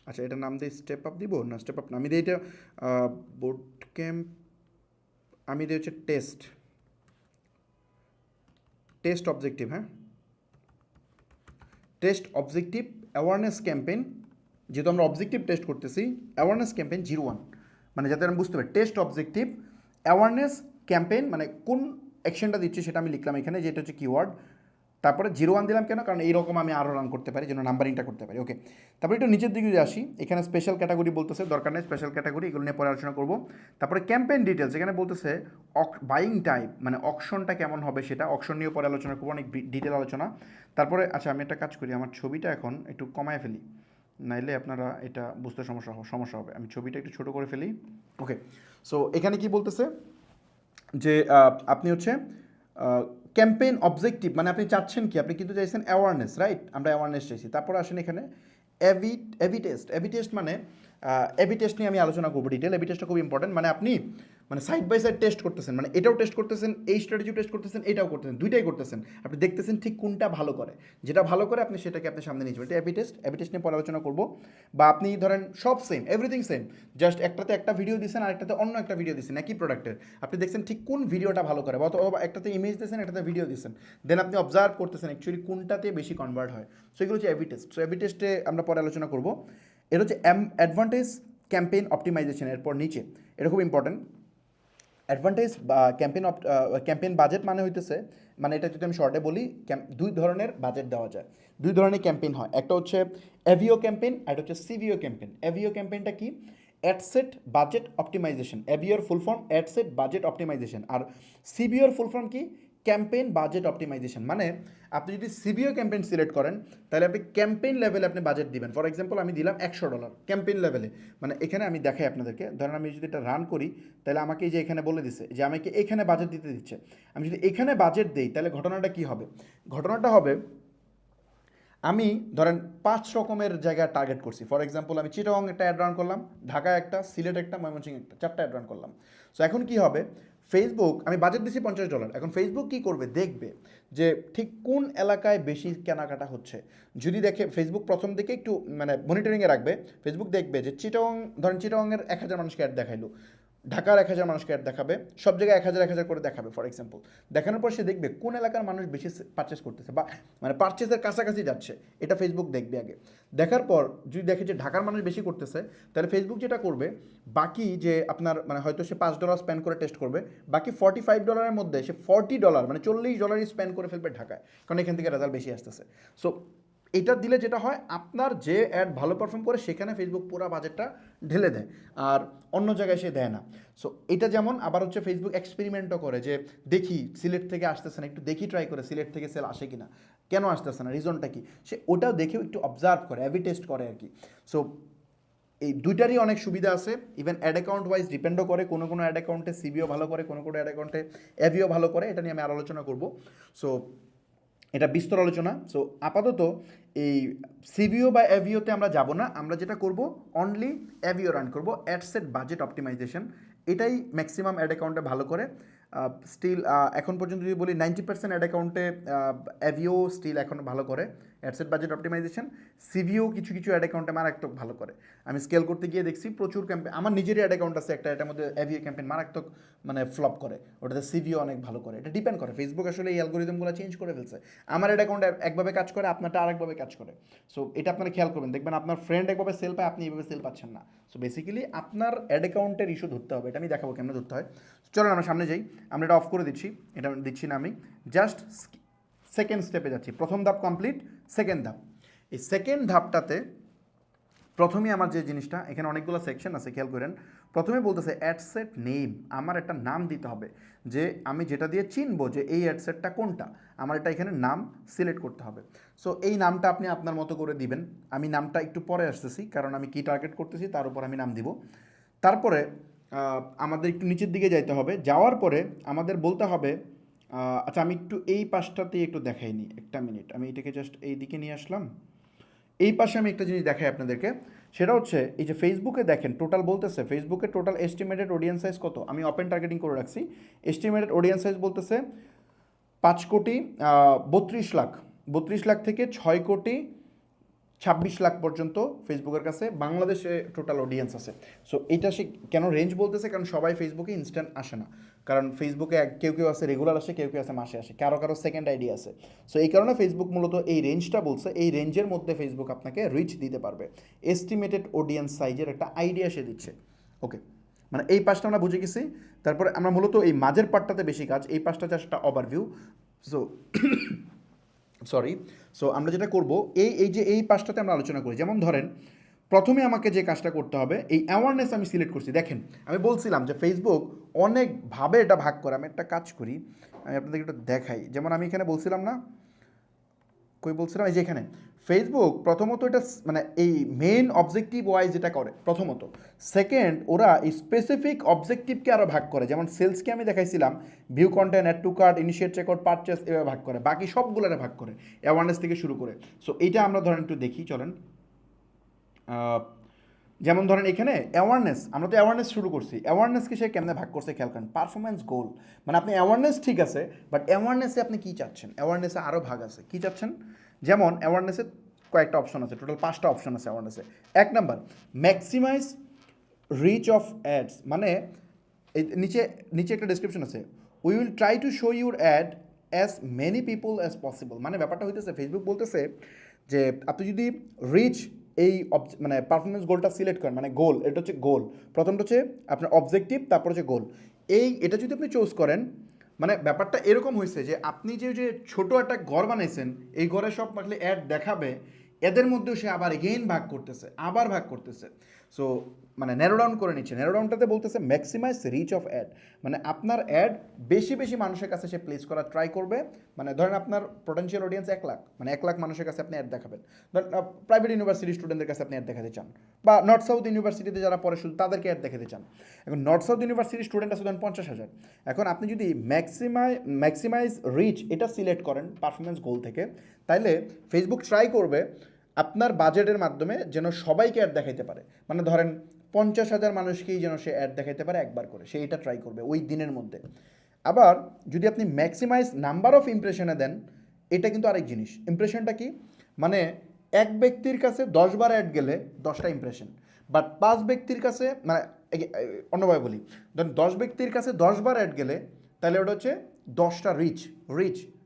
আচ্ছা এটার নাম দিই স্টেপ আপ, দিব না স্টেপ আপ না, আমি দিই এটা বোট ক্যাম্প, আমি দিই হচ্ছে টেস্ট অবজেক্টিভ, হ্যাঁ টেস্ট অবজেক্টিভ অ্যাওয়ারনেস ক্যাম্পেইন। যেহেতু আমরা অবজেক্টিভ টেস্ট করতেছি, অ্যাওয়ারনেস ক্যাম্পেইন 01, মানে যাতে আমি বুঝতে পারি টেস্ট অবজেক্টিভ অ্যাওয়ারনেস ক্যাম্পেইন, মানে কোন অ্যাকশনটা দিচ্ছি সেটা আমি লিখলাম এখানে, যেটা হচ্ছে কিওয়ার্ড। তারপরে 01 দিলাম কেন, কারণ এইরকম আমি আরও রান করতে পারি, যেন নাম্বারিংটা করতে পারি। ওকে, তারপরে একটু নিচের দিকে যদি আসি, এখানে স্পেশাল ক্যাটাগরি বলতেছে, দরকার নেই স্পেশাল ক্যাটাগরি, এগুলো নিয়ে পরে আলোচনা করবো। তারপরে ক্যাম্পেইন ডিটেলস, এখানে বলতেছে বাইং টাইপ, মানে অকশনটা কেমন হবে সেটা, অকশন নিয়ে পরে আলোচনা করবো, অনেক ডিটেল আলোচনা। তারপরে আচ্ছা আমি একটা কাজ করি, আমার ছবিটা এখন একটু কমায় ফেলি, নাইলে আপনারা এটা বুঝতে সমস্যা হবে, আমি ছবিটা একটু ছোটো করে ফেলি। ওকে, সো এখানে কি বলতেছে যে আপনি হচ্ছে ক্যাম্পেইন অবজেক্টিভ, মানে আপনি চাচ্ছেন কি, আপনি কিন্তু চাইছেন অ্যাওয়ারনেস, রাইট? আমরা অ্যাওয়ারনেস চাইছি। তারপর আসেন এখানে এভি টেস্ট মানে এবি টেস্ট নিয়ে আমি আলোচনা করবো ডিটেল। এবি টেস্টটা খুব ইম্পর্টেন্ট, মানে আপনি মানে সাইড বাই সাইড টেস্ট করতেছেন, মানে এটাও টেস্ট করতেছেন, এই স্ট্র্যাটেজিও টেস্ট করতেছেন, এটাও করতেছেন, দুইটাই করতেছেন, আপনি দেখতেছেন ঠিক কোনটা ভালো করে, যেটা ভালো করে আপনি সেটাকে আপনি সামনে নিয়ে যাবেন। এটা এবি টেস্ট। এবি টেস্ট নিয়ে পরে আলোচনা করবো। বা আপনি ধরেন সব সেম, এভরিথিং সেম, জাস্ট একটাতে একটা ভিডিও দিচ্ছেন আর একটাতে অন্য একটা ভিডিও দিচ্ছেন একই প্রোডাক্টের, আপনি দেখছেন ঠিক কোন ভিডিওটা ভালো করে, বা অথবা একটাতে ইমেজ দিচ্ছেন একটাতে ভিডিও দিচ্ছেন, দেন আপনি অবজার্ভ করতেছেন অ্যাকচুয়ালি কোনটাতে বেশি কনভার্ট হয়। সো এগুলো হচ্ছে এবি টেস্ট। সো এবি টেস্টে আমরা পরে আলোচনা করবো। এটা হচ্ছে অ্যাডভান্টেজ ক্যাম্পেইন অপটিমাইজেশন, এরপর নিচে এটা খুব ইম্পর্টেন্ট। অ্যাডভান্টেজ বা ক্যাম্পেইন বাজেট মানে হইতেছে, মানে এটা যদি আমি শর্টে বলি, দুই ধরনের বাজেট দেওয়া যায়, দুই ধরনের ক্যাম্পেইন হয়। একটা হচ্ছে এভিও ক্যাম্পেইন আর একটা হচ্ছে সিভিও ক্যাম্পেইন। এভিও ক্যাম্পেইনটা কি? Adset budget optimisation. এভিওর full form adset budget optimisation. আর সিভিওর ফুল ফর্ম কি? Campaign budget optimisation. মানে আপনি যদি সিভিও ক্যাম্পেইন সিলেক্ট করেন তাহলে আপনি ক্যাম্পেইন লেভেলে আপনি বাজেট দিবেন। ফর এক্সাম্পল আমি দিলাম $100 ক্যাম্পেইন লেভেলে। মানে এখানে আমি দেখাই আপনাদেরকে, ধরেন আমি যদি এটা রান করি তাহলে আমাকে এই যে এখানে বলে দিচ্ছে যে আমাকে এখানে বাজেট দিতে দিচ্ছে। আমি যদি এখানে বাজেট দিই তাহলে ঘটনাটা কি হবে? ঘটনাটা হবে আমি ধরেন 5 রকমের জায়গা টার্গেট করছি। ফর এক্সাম্পল আমি চিটাগং একটা অ্যাড রান করলাম, ঢাকা একটা, সিলেট একটা, ময়মনসিংহ একটা, 4টা অ্যাড রান করলাম। সো এখন কি হবে? ফেসবুক, আমি বাজেট দিচ্ছি $50, এখন ফেসবুক কী করবে? দেখবে যে ঠিক কোন এলাকায় বেশি কেনাকাটা হচ্ছে। যদি দেখে, ফেসবুক প্রথম দিকে একটু মানে মনিটরিংয়ে রাখবে। ফেসবুক দেখবে যে চিটাগং, ধরেন চিটাগংয়ের 1000 মানুষকে অ্যাড দেখাইলো, ঢাকার 1000 মানুষকে অ্যাড দেখাবে, সব জায়গায় 1000 করে দেখাবে ফর এক্সাম্পল। দেখানোর পর সে দেখবে কোন এলাকার মানুষ বেশি পারচেস করতেছে বা মানে পারচেসের কাছাকাছি যাচ্ছে, এটা ফেসবুক দেখবে আগে। দেখার পর যদি দেখে যে ঢাকার মানুষ বেশি করতেছে, তাহলে ফেসবুক যেটা করবে, বাকি যে আপনার মানে হয়তো সে $5 স্পেন্ড করে টেস্ট করবে, বাকি $45 মধ্যে সে $40 মানে $40 স্পেন্ড করে ফেলবে ঢাকায়, কারণ এখান থেকে রেজাল্ট বেশি আসতেছে। সো এটা দিলে যেটা হয়, আপনার যে অ্যাড ভালো পারফর্ম করে সেখানে ফেসবুক পুরো বাজেটটা ঢেলে দেয়, আর অন্য জায়গায় সে দেয় না। সো এটা যেমন, আবার হচ্ছে ফেসবুক এক্সপেরিমেন্টও করে যে দেখি সিলেট থেকে আসতেছে না, একটু দেখি ট্রাই করে সিলেট থেকে সেল আসে কিনা, কেন আসতেছে না, রিজনটা কি, সে ওটাও দেখেও একটু অবজার্ভ করে, অ্যাবি টেস্ট করে আর কি। সো এই দুইটারই অনেক সুবিধা আছে। ইভেন অ্যাড অ্যাকাউন্ট ওয়াইজ ডিপেন্ডও করে, কোনো কোনো অ্যাড অ্যাকাউন্টে সিবিও ভালো করে, কোনো কোনো অ্যাড অ্যাকাউন্টে অ্যাভিও ভালো করে। এটা নিয়ে আমি আর আলোচনা করব। সো এটা বিস্তর আলোচনা। সো আপাতত এই সিভিও বা অ্যাভিওতে আমরা যাব না, আমরা যেটা করব অনলি অ্যাভিও রান করব, অ্যাডসেট বাজেট অপটিমাইজেশন। এটাই ম্যাক্সিমাম অ্যাড অ্যাকাউন্টে ভালো করে। স্টিল এখন পর্যন্ত যদি বলি 90% অ্যাড অ্যাকাউন্টে অ্যাভিও স্টিল এখন ভালো করে অ্যাডসেট বাজেট অপটিমাইজেশন। সিভিও কিছু কিছু অ্যাড অ্যাকাউন্টে মারাত্মক ভালো করে। আমি স্কেল করতে গিয়ে দেখছি প্রচুর ক্যাম্পেইন, আমার নিজেরই অ্যাড অ্যাকাউন্ট আছে একটা, এটার মধ্যে অ্যাভিও ক্যাম্পেইন মারাত্মক মানে ফ্লপ করে, ওটাতে সিভিও অনেক ভালো করে। এটা ডিপেন্ড করে, ফেসবুক আসলে এই অ্যালগোরিদমগুলো চেঞ্জ করে ফেলছে। আমার অ্যাড অ্যাকাউন্ট একভাবে কাজ করে, আপনারটা আরেকভাবে কাজ করে। সো এটা আপনারা খেয়াল করবেন, দেখবেন আপনার ফ্রেন্ড একভাবে সেল পায়, আপনি এইভাবে সেল পাচ্ছেন না। সো বেসিক্যালি আপনার অ্যাড অ্যাকাউন্টের ইস্যু ধরতে হবে, এটা আমি দেখাবো কেমন ধরতে হয়। চলুন আমরা সামনে যাই। আমরা এটা অফ করে দিচ্ছি, এটা দিচ্ছি না আমি, জাস্ট সেকেন্ড স্টেপে যাচ্ছি। প্রথম ধাপ কমপ্লিট, সেকেন্ড ধাপ। এই সেকেন্ড ধাপটাতে প্রথমে আমার যে জিনিসটা, এখানে অনেকগুলো সেকশন আছে, খেয়াল করেন। প্রথমে বলতেছে অ্যাডসেট নেম, আমার একটা নাম দিতে হবে, যে আমি যেটা দিয়ে চিনবো যে এই অ্যাডসেটটা কোনটা, আমার এটা এখানে নাম সিলেক্ট করতে হবে। সো এই নামটা আপনি আপনার মতো করে দিবেন। আমি নামটা একটু পরে আসতেছি, কারণ আমি কি টার্গেট করতেছি তার উপর আমি নাম দিব। তারপরে আমাদের একটু নিচের দিকে যাইতে হবে, যাওয়ার পরে আমাদের বলতে হবে, আচ্ছা আমি একটু এই পাশটাতেই একটু দেখাইনি, একটা মিনিট, আমি এটাকে জাস্ট এই দিকে নিয়ে আসলাম। এই পাশে আমি একটা জিনিস দেখাই আপনাদেরকে, সেটা হচ্ছে এই যে ফেসবুকে দেখেন টোটাল বলতেছে, ফেসবুকে টোটাল এস্টিমেটেড অডিয়েন্স সাইজ কত, আমি ওপেন টার্গেটিং করে রাখছি। এস্টিমেটেড অডিয়েন্স সাইজ বলতেছে 5,32,00,000, 32,00,000 থেকে 6,26,00,000 পর্যন্ত ফেসবুকের কাছে বাংলাদেশে টোটাল অডিয়েন্স আছে। সো এটা সে কেন রেঞ্জ বলতেছে, কারণ সবাই ফেসবুকে ইনস্ট্যান্ট আসে না, কারণ ফেসবুকে কেউ কেউ আছে রেগুলার আসে, কেউ কেউ আছে মাসে আসে, কারো কারো সেকেন্ড আইডি আছে। সো এই কারণে ফেসবুক মূলত এই রেঞ্জটা বলছে, এই রেঞ্জের মধ্যে ফেসবুক আপনাকে রিচ দিতে পারবে, এস্টিমেটেড অডিয়েন্স সাইজের একটা আইডিয়া সে দিচ্ছে। ওকে, মানে এই পাশটা আমরা বুঝে গেছি। তারপরে আমরা মূলত এই মাঝের পার্টটাতে বেশি কাজ, এই পাশটা জাস্ট একটা ওভারভিউ। সো সরি, সো আমরা যেটা করব, এই যে এই পাশটাতে আমরা আলোচনা করি। যেমন ধরেন প্রথমে আমাকে যে কাজটা করতে হবে, এই অ্যাওয়ারনেস আমি সিলেক্ট করছি। দেখেন আমি বলছিলাম যে ফেসবুক অনেকভাবে এটা ভাগ করে। আমি একটা কাজ করি, আমি আপনাদেরকে একটু দেখাই। যেমন আমি এখানে বলছিলাম না, কই বলছিলাম, এই যে এখানে ফেসবুক প্রথমত এটা মানে এই মেইন অবজেক্টিভ ওয়াইজ এটা করে প্রথমত। সেকেন্ড, ওরা এই স্পেসিফিক অবজেক্টিভকে আরও ভাগ করে, যেমন সেলসকে আমি দেখাইছিলাম view content, add to cart, initiate checkout, purchase, এভাবে ভাগ করে, বাকি সবগুলোরে ভাগ করে অ্যাওয়ারনেস থেকে শুরু করে। সো এইটা আমরা ধরেন একটু দেখি, চলেন। যেমন ধরেন এখানে অ্যাওয়ারনেস, আমরা তো অ্যাওয়ারনেস শুরু করছি, অ্যাওয়ারনেসকে সে কেমনে ভাগ করছে খেয়াল করেন, পারফরমেন্স গোল, মানে আপনি অ্যাওয়ারনেস ঠিক আছে, বাট অ্যাওয়ারনেসে আপনি কী চাচ্ছেন, অ্যাওয়ারনেসে আরও ভাগ আছে, কী চাচ্ছেন, যেমন অ্যাওয়ারনেসে কয়েকটা অপশন আছে, টোটাল 5টা অপশন আছে অ্যাওয়ারনেসে। 1 number, maximise reach of ads, মানে এই নিচে নিচে একটা ডিসক্রিপশন আছে, we will try to show your ad as many people as possible, মানে ব্যাপারটা হইতেছে ফেসবুক বলতেছে যে আপনি যদি রিচ এই মানে পারফরমেন্স গোলটা সিলেক্ট করেন, মানে গোল, এটা হচ্ছে গোল, প্রথমটা হচ্ছে আপনার অবজেক্টিভ, তারপর হচ্ছে গোল, এটা যদি আপনি চুজ করেন, মানে ব্যাপারটা এরকম হয়েছে যে আপনি যে ছোট একটা ঘর বানাইছেন, এই ঘরে সব আসলে অ্যাড দেখাবে, এদের মধ্যেও সে আবার এগেইন ভাগ করতেছে, আবার ভাগ করতেছে। সো মানে ন্যারো ডাউন করে নিচ্ছে, ন্যারো ডাউনটাতে বলতেছে ম্যাক্সিমাইজ রিচ অফ অ্যাড, মানে আপনার অ্যাড বেশি বেশি মানুষের কাছে সে প্লেস করার ট্রাই করবে। মানে ধরেন আপনার পোটেনশিয়াল অডিয়েন্স 1 লাখ, মানে 1 লাখ মানুষের কাছে আপনি অ্যাড দেখাবেন, ধরেন প্রাইভেট ইউনিভার্সিটি স্টুডেন্টদের কাছে আপনি অ্যাড দেখাতে চান, বা নর্থ সাউথ ইউনিভার্সিটিতে যারা পড়ে শুধু তাদেরকে অ্যাড দেখাতে চান। এখন নর্থ সাউথ ইউনিভার্সিটির স্টুডেন্ট আছে ধরেন 50,000। এখন আপনি যদি ম্যাক্সিমাইজ রিচ এটা সিলেক্ট করেন পারফরমেন্স গোল থেকে, তাইলে ফেসবুক ট্রাই করবে আপনার বাজেটের মাধ্যমে যেন সবাইকে অ্যাড দেখাইতে পারে, মানে ধরেন 50,000 মানুষকেই যেন সে অ্যাড দেখাইতে পারে একবার করে, সে এটা ট্রাই করবে ওই দিনের মধ্যে। আবার যদি আপনি ম্যাক্সিমাইজ নাম্বার অফ ইমপ্রেশনে দেন, এটা কিন্তু আরেক জিনিস। ইমপ্রেশনটা কি, মানে এক ব্যক্তির কাছে 10 বার অ্যাড গেলে 10টা ইমপ্রেশন, বাট 5 ব্যক্তির কাছে, মানে অন্যভাবে বলি, ধরেন 10 ব্যক্তির কাছে 10 বার অ্যাড গেলে তাহলে ওটা হচ্ছে 10টা রিচ,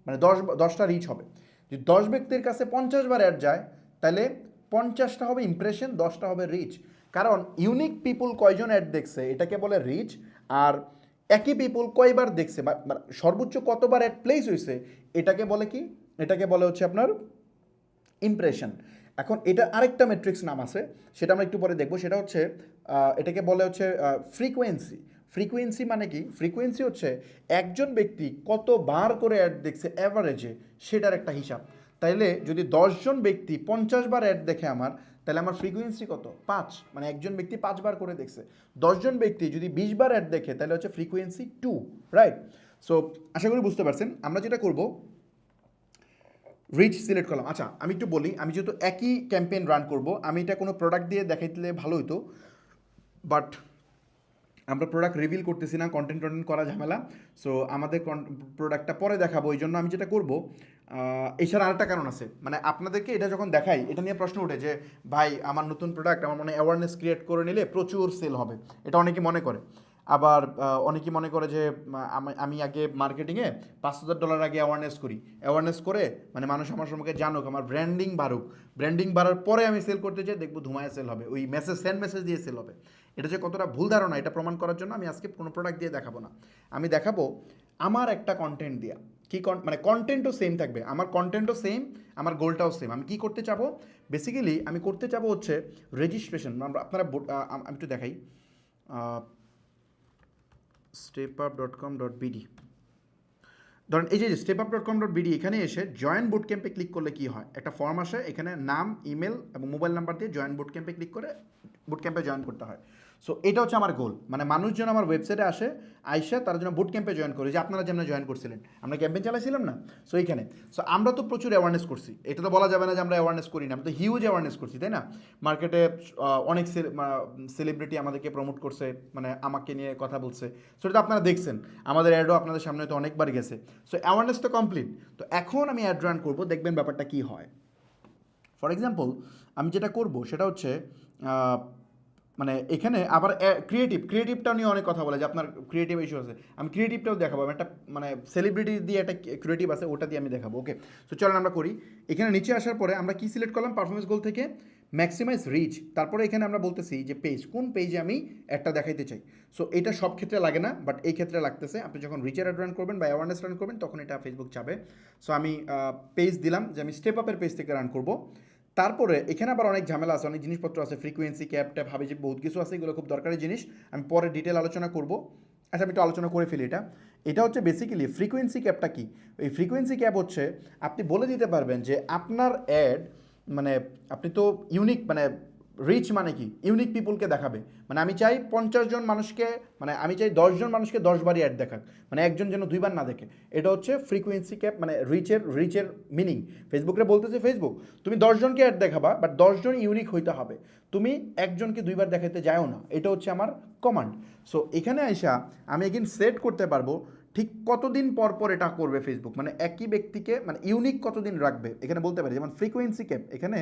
মানে 10টা রিচ হবে। যদি 10 ব্যক্তির কাছে 50 বার অ্যাড যায়, তাহলে 50টা হবে ইমপ্রেশন, 10টা হবে রিচ। কারণ ইউনিক পিপুল কয়জন অ্যাড দেখছে এটাকে বলে রিচ, আর একই পিপুল কয়বার দেখছে বা সর্বোচ্চ কতবার অ্যাড প্লেস হয়েছে এটাকে বলে কি, এটাকে বলে হচ্ছে আপনার ইমপ্রেশন। এখন এটা আরেকটা ম্যাট্রিক্স নাম আছে, সেটা আমরা একটু পরে দেখবো, সেটা হচ্ছে এটাকে বলে হচ্ছে ফ্রিকোয়েন্সি। ফ্রিকোয়েন্সি মানে কি, ফ্রিকোয়েন্সি হচ্ছে একজন ব্যক্তি কতবার করে অ্যাড দেখছে অ্যাভারেজে, সেটার একটা হিসাব। তাইলে যদি 10জন ব্যক্তি 50বার অ্যাড দেখে আমার, তাহলে আমার ফ্রিকোয়েন্সি কত, 5, মানে একজন ব্যক্তি 5বার করে দেখছে। 10জন ব্যক্তি যদি 20বার অ্যাড দেখে, তাহলে হচ্ছে ফ্রিকোয়েন্সি 2, রাইট? সো আশা করি বুঝতে পারছেন। আমরা যেটা করব, রিচ সিলেক্ট করলাম। আচ্ছা আমি একটু বলি, আমি যেহেতু একই ক্যাম্পেইন রান করব, আমি এটা কোনো প্রোডাক্ট দিয়ে দেখাইতে ভালো হতো, বাট আমরা প্রোডাক্ট রিভিল করতেছি না, কন্টেন্ট করা ঝামেলা। সো আমাদের প্রোডাক্টটা পরে দেখাবো, এই জন্য আমি যেটা করবো, এছাড়া আরেকটা কারণ আছে, মানে আপনাদেরকে এটা যখন দেখাই, এটা নিয়ে প্রশ্ন ওঠে যে ভাই আমার নতুন প্রোডাক্ট, আমার মনে অ্যাওয়ারনেস ক্রিয়েট করে নিলে প্রচুর সেল হবে, এটা অনেকে মনে করে। আবার অনেকে মনে করে যে আমি আগে মার্কেটিংয়ে $5,000 আগে অ্যাওয়ারনেস করে, মানে মানুষ আমার সম্পর্কে জানুক, আমার ব্র্যান্ডিং বাড়ার পরে আমি সেল করতে চাই, দেখবো ধুমায় সেল হবে, ওই সেন্ড মেসেজ দিয়ে সেল হবে। এটা যে কতটা ভুল ধারণা, এটা প্রমাণ করার জন্য আমি আজকে কোনো প্রোডাক্ট দিয়ে দেখাবো না, আমি দেখাবো আমার একটা কন্টেন্ট দিয়া। মানে কন্টেন্টও সেম থাকবে, আমার কন্টেন্টও সেম, আমার গোলটাও সেম। আমি কি করতে চাবো, বেসিক্যালি আমি করতে চাবো হচ্ছে রেজিস্ট্রেশন। আপনারা আমি একটু দেখাই, stepup.com.bd, ধরেন এই যে stepup.com.bd, এখানে এসে জয়েন বুট ক্যাম্পে ক্লিক করলে কি হয়, একটা ফর্ম আসে, এখানে নাম, ইমেল এবং মোবাইল নাম্বার দিয়ে জয়েন বুট ক্যাম্পে ক্লিক করে বুট ক্যাম্পে জয়েন করতে হয়। সো এটা হচ্ছে আমার গোল, মানে মানুষজন আমার ওয়েবসাইটে আসে, আইসা তার জন্য বুট ক্যাম্পে জয়েন করে, যে আপনারা যেমন জয়েন করছিলেন, আমরা ক্যাম্পেইন চালাইছিলাম না। সো এইখানে আমরা তো প্রচুর অ্যাওয়ারনেস করছি, এটা তো বলা যাবে না যে আমরা অ্যাওয়ারনেস করি না, আমরা তো হিউজ অ্যাওয়ারনেস করছি, তাই না? মার্কেটে অনেক সেলিব্রিটি আমাদেরকে প্রমোট করছে, মানে আমাকে নিয়ে কথা বলছে, সো এটা আপনারা দেখছেন, আমাদের অ্যাডও আপনাদের সামনে তো অনেকবার গেছে। সো অ্যাওয়ারনেস তো কমপ্লিট, তো এখন আমি অ্যাড রান করবো, দেখবেন ব্যাপারটা কী হয়। ফর এক্সাম্পল আমি যেটা করব সেটা হচ্ছে মানে এখানে আবার ক্রিয়েটিভটাও নিয়ে অনেক কথা বলে যে আপনার ক্রিয়েটিভ ইস্যু আছে, আমি ক্রিয়েটিভটাও দেখাবো, আমি একটা মানে সেলিব্রিটি দিয়ে একটা ক্রিয়েটিভ আছে, ওটা দিয়ে আমি দেখাবো। ওকে, সো চলেন আমরা করি। এখানে নিচে আসার পরে আমরা কি সিলেক্ট করলাম, পারফরমেন্স গোল থেকে ম্যাক্সিমাইজ রিচ, তারপরে এখানে আমরা বলতেছি যে কোন পেজে আমি একটা দেখাইতে চাই। সো এটা সব ক্ষেত্রে লাগে না, বাট এই ক্ষেত্রে লাগতেছে। আপনি যখন রিচের অ্যাড রান করবেন বা অ্যাওয়ারনেস রান করবেন, তখন এটা ফেসবুক চাবে। সো আমি পেজ দিলাম যে আমি স্টেপ আপের পেজ থেকে রান করবো। তারপরে এখানে আবার অনেক ঝামেলা আছে, অনেক জিনিসপত্র আছে, ফ্রিকোয়েন্সি ক্যাপ ট্যাপ হাবি যে বহুত কিছু আছে, এগুলো খুব দরকারি জিনিস, আমি পরে ডিটেল আলোচনা করব। আচ্ছা আমি একটু আলোচনা করে ফেলি। এটা হচ্ছে বেসিক্যালি ফ্রিকোয়েন্সি ক্যাপটা কি। এই ফ্রিকোয়েন্সি ক্যাপ হচ্ছে আপনি বলে দিতে পারবেন যে আপনার অ্যাড, মানে আপনি তো ইউনিক, মানে রিচ মানে কি, ইউনিক পিপুলকে দেখাবে। মানে আমি চাই 50 জন মানুষকে, মানে আমি চাই 10 জন মানুষকে 10 বারই অ্যাড দেখাক, মানে একজন যেন 2বার না দেখে। এটা হচ্ছে ফ্রিকোয়েন্সি ক্যাপ, মানে রিচের মিনিং। ফেসবুকে বলতেছে ফেসবুক তুমি 10 জনকে অ্যাড দেখাবা, বাট 10 জন ইউনিক হইতে হবে, তুমি একজনকে 2বার দেখাতে যাও না। এটা হচ্ছে আমার কমান্ড। সো এখানে আইসা আমি এগেন সেট করতে পারবো ঠিক কতদিন পর পর এটা করবে ফেসবুক, মানে একই ব্যক্তিকে মানে ইউনিক কতদিন রাখবে এখানে বলতে পারি। যেমন ফ্রিকোয়েন্সি ক্যাপ এখানে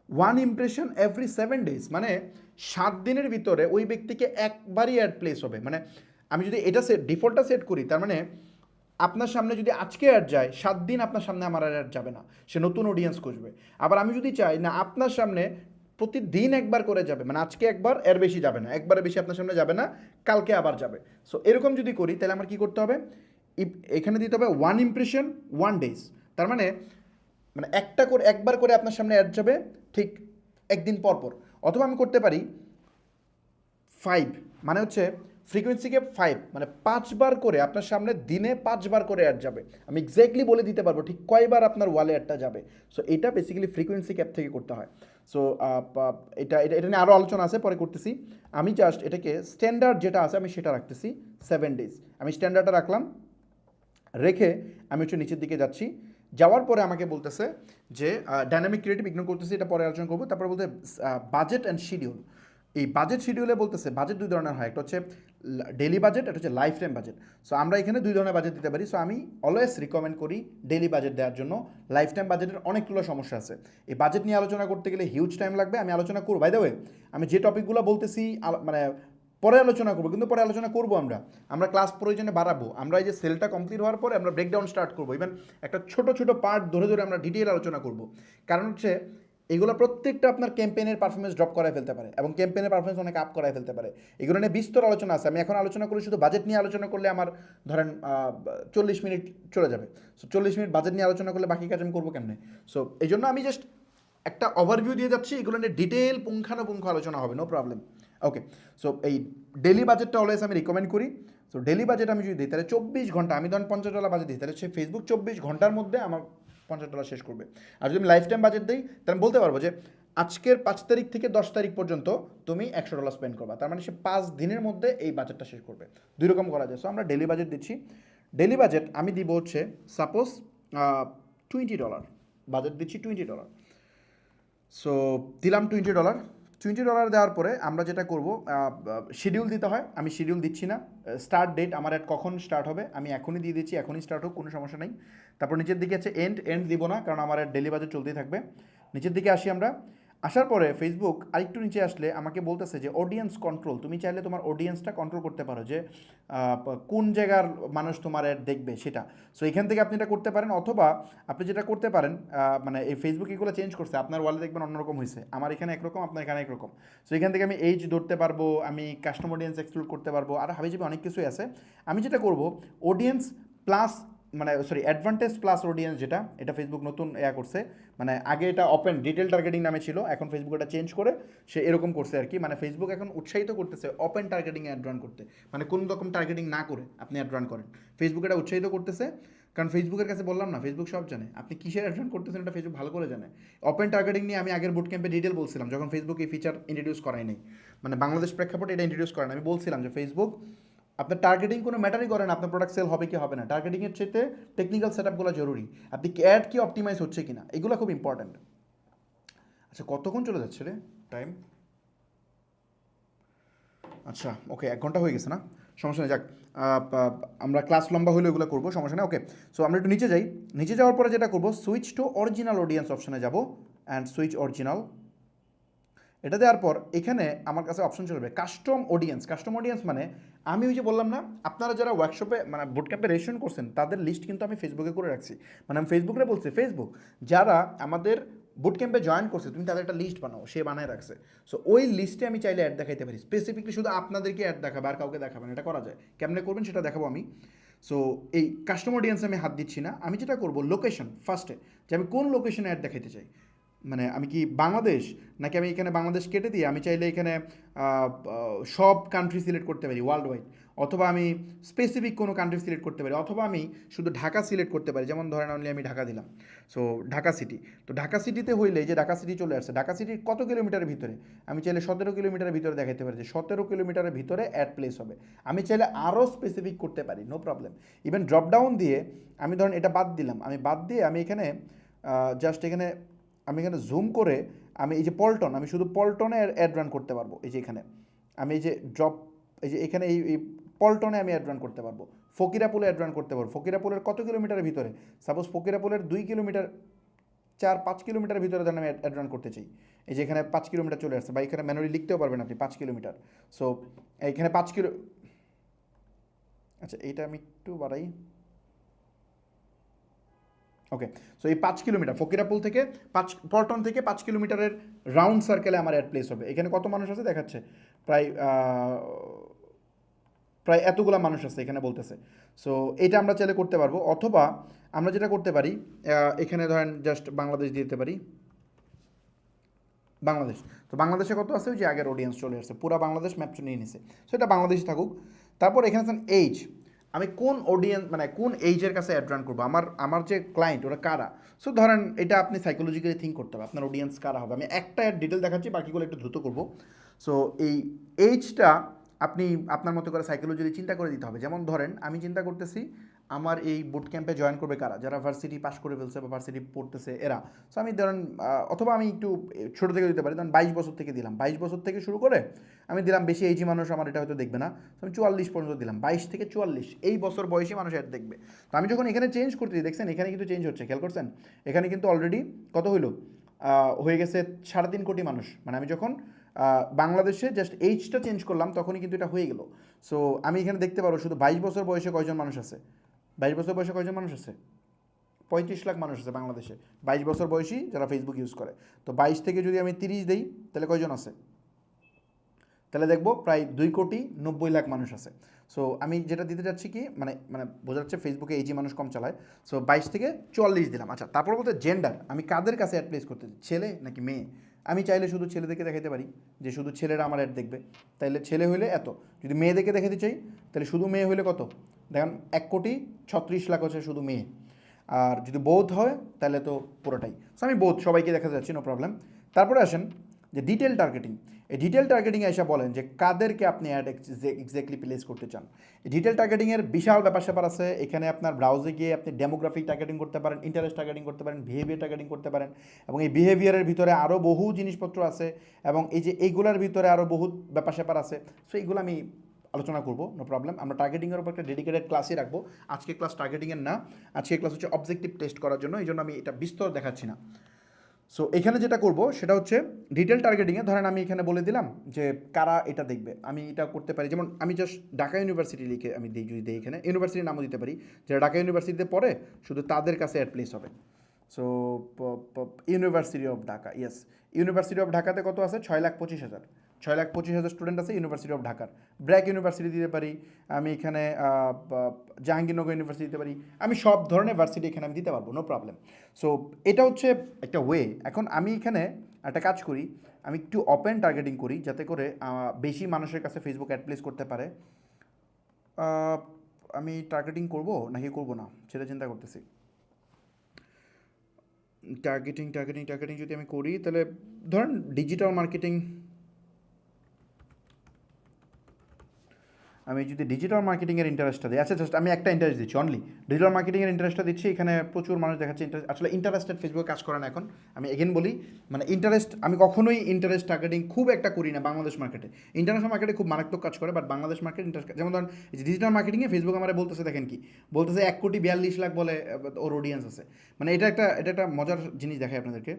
1 ইমপ্রেশন এভরি 7 ডেজ, মানে 7 দিনের ভিতরে ওই ব্যক্তিকে একবারই অ্যাড প্লেস হবে। মানে আমি যদি এটা ডিফল্টটা সেট করি, তার মানে আপনার সামনে যদি আজকে অ্যাড যায় 7 দিন আপনার সামনে আমার অ্যাড যাবে না, সে নতুন অডিয়েন্স খুঁজবে। আবার আমি যদি চাই না আপনার সামনে প্রতিদিন একবার করে যাবে, মানে আজকে একবার, এর বেশি যাবে না, একবারের বেশি আপনার সামনে যাবে না, কালকে আবার যাবে। সো এরকম যদি করি তাহলে আমার কী করতে হবে, এখানে দিতে হবে 1 ইমপ্রেশন 1 ডেজ। তার মানে মানে একবার করে আপনার সামনে অ্যাড যাবে ঠিক একদিন পর পর। অথবা আমি করতে পারি 5, মানে হচ্ছে ফ্রিকোয়েন্সিকে 5, মানে 5বার করে আপনার সামনে দিনে 5বার করে অ্যাড যাবে। আমি এক্স্যাক্টলি বলে দিতে পারবো ঠিক কয়বার আপনার ওয়ালে অ্যাডটা যাবে। সো এটা বেসিক্যালি ফ্রিকোয়েন্সি ক্যাপ থেকে করতে হয়। সো এটা এটা এটা নিয়ে আরও আলোচনা আছে, পরে করতেছি। আমি জাস্ট এটাকে স্ট্যান্ডার্ড যেটা আছে আমি সেটা রাখতেছি 7 ডেজ। আমি স্ট্যান্ডার্ডটা রাখলাম, রেখে আমি হচ্ছে নিচের দিকে যাচ্ছি। যাওয়ার পরে আমাকে বলতেছে যে ডাইনামিক ক্রিয়েটিভ ইগনোর করতেছি, এটা পরে আলোচনা করবো। তারপরে বলতে বাজেট অ্যান্ড শিডিউল। এই বাজেট শিডিউলে বলতেছে বাজেট 2 ধরনের হয়, একটা হচ্ছে ডেলি বাজেট, একটা হচ্ছে লাইফ টাইম বাজেট। সো আমরা এখানে 2 ধরনের বাজেট দিতে পারি। সো আমি অলওয়েজ রিকমেন্ড করি ডেলি বাজেট দেওয়ার জন্য। লাইফ টাইম বাজেটের অনেকগুলো সমস্যা আছে, এই বাজেট নিয়ে আলোচনা করতে গেলে হিউজ টাইম লাগবে। আমি আলোচনা করবো, বাই দ্য ওয়ে আমি যে টপিকগুলো বলতেছি মানে পরে আলোচনা করবো, কিন্তু পরে আলোচনা করবো আমরা ক্লাস প্রয়োজনে বাড়াবো। আমরা এই যে সেলটা কমপ্লিট হওয়ার পরে আমরা ব্রেকডাউন স্টার্ট করবো, ইভেন একটা ছোট ছোট পার্ট ধরে ধরে আমরা ডিটেইল আলোচনা করবো। কারণ হচ্ছে এগুলো প্রত্যেকটা আপনার ক্যাম্পেইনের পারফরমেন্স ড্রপ করায় ফেলতে পারে এবং ক্যাম্পেইনের পারফরমেন্স অনেক আপ করায় ফেলতে পারে। এগুলো নিয়ে বিস্তর আলোচনা আছে। আমি এখন আলোচনা করি শুধু বাজেট নিয়ে আলোচনা করলে আমার ধরেন 40 মিনিট চলে যাবে। সো 40 মিনিট বাজেট নিয়ে আলোচনা করলে বাকি কাজ আমি করবো কেমনে? সো এই জন্য আমি জাস্ট একটা ওভারভিউ দিয়ে যাচ্ছি, এগুলো নিয়ে ডিটেল পুঙ্খানুপুঙ্খ আলোচনা হবে, নো প্রবলেম। ওকে, সো এই ডেলি বাজেটটা অলওয়েজ আমি রিকমেন্ড করি। সো ডেলি বাজেট আমি যদি দিই তাহলে 24 ঘন্টা, আমি ধরেন $50 বাজেট দিই, তাহলে সে ফেসবুক 24 ঘন্টার মধ্যে আমার $50 শেষ করবে। আর যদি আমি লাইফ টাইম বাজেট দিই তাহলে আমি বলতে পারবো যে আজকের 5 তারিখ থেকে 10 তারিখ পর্যন্ত তুমি $100 স্পেন্ড করবা, তার মানে সে 5 দিনের মধ্যে এই বাজেটটা শেষ করবে। 2 রকম করা যায়। সো আমরা ডেলি বাজেট দিচ্ছি। ডেলি বাজেট আমি দিব হচ্ছে সাপোজ $20 বাজেট দিচ্ছি, $20। সো দিলাম $20। $20 দেওয়ার পরে আমরা যেটা করব, শিডিউল দিতে হয়, আমি শিডিউল দিচ্ছি না। স্টার্ট ডেট আমার অ্যাড কখন স্টার্ট হবে আমি এখনই দিয়ে দিচ্ছি, এখনই স্টার্ট হোক, কোনো সমস্যা নেই। তারপর নিচের দিকে আছে এন্ড দিব না, কারণ আমার অ্যাড ডেলি বাজেট চলতেই থাকবে। নিচের দিকে আসি আমরা। আসার পরে ফেসবুক আরেকটু নিচে আসলে আমাকে বলতেছে যে অডিয়েন্স কন্ট্রোল। তুমি চাইলে তোমার অডিয়েন্সটা কন্ট্রোল করতে পারো, যে কোন জায়গার মানুষ তোমার অ্যাড দেখবে সেটা। সো এখান থেকে আপনি এটা করতে পারেন, অথবা আপনি যেটা করতে পারেন, মানে এই ফেসবুক এগুলো চেঞ্জ করছে, আপনার ওয়ালে দেখবেন অন্যরকম হয়েছে, আমার এখানে একরকম, আপনার এখানে একরকম। সো এখান থেকে আমি এইজ ধরতে পারবো, আমি কাস্টমার অডিয়েন্স এক্সক্লুড করতে পারবো, আর হাবিজাবি অনেক কিছুই আছে। আমি যেটা করব অডিয়েন্স প্লাস, মানে সরি অ্যাডভান্টেজ প্লাস অডিয়েন্স, যেটা এটা ফেসবুক নতুন করছে। মানে আগে এটা ওপেন ডিটেল টার্গেটিং নামে ছিল, এখন ফেসবুক এটা চেঞ্জ করে সে এরকম করছে আর কি। মানে ফেসবুক এখন উৎসাহিত করতেছে ওপেন টার্গেটিং অ্যাড রান করতে, মানে কোনো রকম টার্গেটিং না করে আপনি অ্যাড রান করেন। ফেসবুক এটা উৎসাহিত করতেছে, কারণ ফেসবুকের কাছে বললাম না, ফেসবুক সব জানে আপনি কিসের অ্যাড রান করতেছেন, এটা ফেসবুক ভালো করে জানে। ওপেন টার্গেটিং নিয়ে আমি আগের বুট ক্যাম্পে ডিটেল বলছিলাম, যখন ফেসবুক এই ফিচার ইন্ট্রোডিউস করাই নাই, মানে বাংলাদেশ প্রেক্ষাপটে এটা ইন্ট্রোডিউস করেন। আমি বলছিলাম যে ফেসবুক আপনার টার্গেটিং কোনো ম্যাটারই করে না, আপনার প্রোডাক্ট সেল হবে কি হবে না, টার্গেটিংয়ের চেয়ে টেকনিক্যাল সেট আপগুলো জরুরি, আপনি অ্যাড কি অপটিমাইজ হচ্ছে কিনা, এগুলো খুব ইম্পর্ট্যান্ট। আচ্ছা কতক্ষণ চলে যাচ্ছে রে টাইম? আচ্ছা ওকে, 1 ঘন্টা হয়ে গেছে না, সমস্যা নেই, যাক আমরা ক্লাস লম্বা হলে এগুলো করবো, সমস্যা নেই। ওকে, সো আমরা একটু নিচে যাই। নিচে যাওয়ার পরে যেটা করবো, সুইচ টু অরিজিনাল অডিয়েন্স অপশনে যাব, অ্যান্ড সুইচ অরিজিনাল। এটা দেওয়ার পর এখানে আমার কাছে অপশন চলবে কাস্টম অডিয়েন্স। কাস্টম অডিয়েন্স মানে আমি ওই যে বললাম না, আপনারা যারা ওয়ার্কশপে মানে বুট ক্যাম্পে রেজিস্ট্রেশন করছেন তাদের লিস্ট কিন্তু আমি ফেসবুকে করে রাখছি। মানে আমি ফেসবুকে বলছি, ফেসবুক যারা আমাদের বুট ক্যাম্পে জয়েন করছে তুমি তাদের একটা লিস্ট বানাও, সে বানায় রাখছে। সো ওই লিস্টে আমি চাইলে অ্যাড দেখাইতে পারি, স্পেসিফিকলি শুধু আপনাদেরকে অ্যাড দেখাবে আর কাউকে দেখাবেন, এটা করা যায়। কেমনে করবেন সেটা দেখাবো আমি। সো এই কাস্টম অডিয়েন্সে আমি হাত দিচ্ছি না, আমি যেটা করবো লোকেশন ফার্স্টে, যে আমি কোন লোকেশনে অ্যাড দেখাইতে চাই, মানে আমি কি বাংলাদেশ, নাকি আমি এখানে বাংলাদেশ কেটে দিয়ে আমি চাইলে এখানে সব কান্ট্রি সিলেক্ট করতে পারি ওয়ার্ল্ড ওয়াইড, অথবা আমি স্পেসিফিক কোনো কান্ট্রি সিলেক্ট করতে পারি, অথবা আমি শুধু ঢাকা সিলেক্ট করতে পারি, যেমন ধরেন অনলি আমি ঢাকা দিলাম। সো ঢাকা সিটি, তো ঢাকা সিটিতে হইলে যে ঢাকা সিটি চলে আসছে, ঢাকা সিটির কত কিলোমিটারের ভিতরে, আমি চাইলে 17 কিলোমিটারের ভিতরে দেখাতে পারি যে 17 কিলোমিটারের ভিতরে অ্যাড প্লেস হবে। আমি চাইলে আরও স্পেসিফিক করতে পারি, নো প্রবলেম। ইভেন ড্রপডাউন দিয়ে আমি ধরেন এটা বাদ দিলাম, আমি বাদ দিয়ে আমি এখানে জাস্ট এখানে আমি এখানে জুম করে আমি এই যে পল্টন, আমি শুধু পল্টনে অ্যাড রান করতে পারবো। এই যে এখানে আমি এই যে ড্রপ, এই যে এখানে এই পল্টনে আমি অ্যাড রান করতে পারবো, ফকিরাপুলে অ্যাড রান করতে পারবো। ফকিরাপুলের কত কিলোমিটারের ভিতরে, সাপোজ ফকিরাপুলের 2 কিলোমিটার, 4-5 কিলোমিটারের ভিতরে ধরেন আমি অ্যাড রান করতে চাই। এই যে এখানে 5 কিলোমিটার চলে আসছে, বা এখানে ম্যানুয়ালি লিখতেও পারবেন আপনি 5 কিলোমিটার। সো এইখানে 5 কিলো, আচ্ছা এইটা আমি একটু বাড়াই। ওকে, সো এই 5 কিলোমিটার ফকিরাপুল থেকে পল্টন থেকে 5 কিলোমিটারের রাউন্ড সার্কেলে আমার অ্যাড প্লেস হবে। এখানে কত মানুষ আছে দেখাচ্ছে, প্রায় প্রায় এতগুলা মানুষ আছে এখানে বলতেছে। সো এটা আমরা চাইলে করতে পারবো, অথবা আমরা যেটা করতে পারি এখানে ধরেন জাস্ট বাংলাদেশ দিতে পারি, বাংলাদেশ। তো বাংলাদেশে কত আছে, ওই যে আগের অডিয়েন্স চলে আসছে, পুরো বাংলাদেশ ম্যাপ নিয়ে নিছে। সো এটা বাংলাদেশে থাকুক। তারপর এখানে আছেন এইজ, আমি কোন অডিয়েন্স মানে কোন এইজের কাছে অ্যাড রান করবো, আমার যে ক্লায়েন্ট ওরা কারা। সো ধরেন এটা আপনি সাইকোলজিক্যালি থিঙ্ক করতে হবে, আপনার অডিয়েন্স কারা হবে। আমি একটা ডিটেল দেখাচ্ছি, বাকিগুলো একটু দ্রুত করবো। সো এই এইজটা আপনি আপনার মতো করে সাইকোলজিক্যালি চিন্তা করে দিতে হবে। যেমন ধরেন আমি চিন্তা করতেছি আমার এই বুট ক্যাম্পে জয়েন করবে কারা, যারা ভার্সিটি পাস করে ফেলছে বা ভার্সিটি পড়তেছে এরা। সো আমি ধরেন অথবা আমি একটু ছোটো থেকে দিতে পারি, ধরেন 22 বছর থেকে দিলাম, 22 বছর থেকে শুরু করে আমি দিলাম, বেশি এইজি মানুষ আমার এটা হয়তো দেখবে না, তো আমি 44 পর্যন্ত দিলাম, 22 থেকে 44 এই বছর বয়সী মানুষ অ্যাড দেখবে। তো আমি যখন এখানে চেঞ্জ করতেছি, দেখছেন এখানে কিন্তু চেঞ্জ হচ্ছে, খেয়াল করছেন এখানে কিন্তু অলরেডি কত হইলো, হয়ে গেছে 3.5 কোটি মানুষ। মানে আমি যখন বাংলাদেশে জাস্ট এইজটা চেঞ্জ করলাম তখনই কিন্তু এটা হয়ে গেল। সো আমি এখানে দেখতে পারবো শুধু 22 বছর বয়সে কয়জন মানুষ আছে, 22 বছর বয়সে কয়জন মানুষ আছে, 35 লাখ মানুষ আছে বাংলাদেশে 22 বছর বয়সী যারা ফেসবুক ইউজ করে। তো 22 থেকে যদি আমি 30 দিই তাহলে কয়জন আছে, তাহলে দেখবো প্রায় 2,90,00,000 মানুষ আছে। সো আমি যেটা দিতে যাচ্ছি কি মানে মানে বোঝা যাচ্ছে ফেসবুকে এইজি মানুষ কম চালায়। সো 22 থেকে 44 দিলাম। আচ্ছা, তারপর বলতে জেন্ডার, আমি কাদের কাছে অ্যাড প্লেস করতে, ছেলে নাকি মেয়ে। আমি চাইলে শুধু ছেলেদেরকে দেখাতে পারি, যে শুধু ছেলেরা আমার অ্যাড দেখবে, তাইলে ছেলে হইলে এত। যদি মেয়েদেরকে দেখাতে চাই তাহলে শুধু মেয়ে হইলে কত, দেখেন 1,36,00,000 হচ্ছে শুধু মেয়ে। আর যদি বৌদ্ধ হয় তাহলে তো পুরোটাই। সো আমি বৌদ্ধ সবাইকে দেখাতে যাচ্ছি, নো প্রবলেম। তারপরে আসেন যে ডিটেল টার্গেটিং। এই ডিটেল টার্গেটিংয়ে এসে বলেন যে কাদেরকে আপনি অ্যাড এক্স্যাক্টলি প্লেস করতে চান। এই ডিটেল টার্গেটিংয়ের বিশাল ব্যাপার স্যাপার আছে। এখানে আপনার ব্রাউজে গিয়ে আপনি ডেমোগ্রাফিক টার্গেটিং করতে পারেন, ইন্টারেস্ট টার্গেটিং করতে পারেন, বিহেভিয়ার টার্গেটিং করতে পারেন, এবং এই বিহেভিয়ারের ভিতরে আরও বহু জিনিসপত্র আছে, এবং এই যে এইগুলোর ভিতরে আরও বহু ব্যাপার স্যাপার আছে। সো এইগুলো আমি আলোচনা করবো, নো প্রবলেম। আমরা টার্গেটিংয়ের উপর একটা ডেডিকেটেড ক্লাসই রাখবো। আজকে ক্লাস টার্গেটিংয়ের না, আজকে ক্লাস হচ্ছে অবজেক্টিভ টেস্ট করার জন্য, এই জন্য আমি এটা বিস্তর দেখাচ্ছি না। সো এখানে যেটা করব সেটা হচ্ছে ডিটেল টার্গেটিংয়ে ধরেন আমি এখানে বলে দিলাম যে কারা এটা দেখবে। আমি এটা করতে পারি, যেমন আমি জাস্ট ঢাকা ইউনিভার্সিটি লিখে আমি দিই, যদি দিই এখানে ইউনিভার্সিটির নামও দিতে পারি, যারা ঢাকা ইউনিভার্সিটিতে পড়ে শুধু তাদের কাছে অ্যাড প্লেস হবে। So university of Dhaka, yes, university of ঢাকাতে কত আছে, 6,25,000, 6,25,000 স্টুডেন্ট আছে ইউনিভার্সিটি অফ ঢাকার। ব্র্যাক ইউনিভার্সিটি দিতে পারি আমি এখানে, জাহাঙ্গীরনগর ইউনিভার্সিটি দিতে পারি, আমি সব ধরনের ভার্সিটি এখানে আমি দিতে পারবো, নো প্রবলেম। সো এটা হচ্ছে একটা ওয়ে। এখন আমি এখানে একটা কাজ করি, আমি একটু ওপেন টার্গেটিং করি যাতে করে বেশি মানুষের কাছে ফেসবুক অ্যাড প্লেস করতে পারে। আমি টার্গেটিং করব নাকি করব না সেটা চিন্তা করতেছি। টার্গেটিং টার্গেটিং টার্গেটিং যদি আমি করি তাহলে ধরেন ডিজিটাল মার্কেটিং, আমি যদি ডিজিটাল মার্কেটিংয়ের ইন্টারেস্টটা দিই, আচ্ছা জাস্ট আমি একটা ইন্টারেস্ট দিচ্ছি অনলি, ডিজিটাল মার্কেটিংয়ের ইন্টারেস্টটা দিচ্ছি। এখানে প্রচুর মানুষ দেখাচ্ছে ইন্টারেস্ট, আসলে ইন্টারেস্টেড ফেসবুকে কাজ করে না এখন। আমি এগেন বলি, মানে ইন্টারেস্ট, আমি কখনোই ইন্টারেস্ট টার্গেটিং খুব একটা করি না বাংলাদেশ মার্কেটে। ইন্টারন্যাশনাল মার্কেটে খুব মারাত্মক কাজ করে, বাট বাংলাদেশ মার্কেট ইন্টারেস্ট, যেমন ধরেন ডিজিটাল মার্কেটিংয়ে ফেসবুক আমার বলতেছে, দেখেন কি বলতেছে, 1,42,00,000 বলে ওর অডিয়েন্স আছে। মানে এটা একটা মজার জিনিস দেখায় আপনাদেরকে।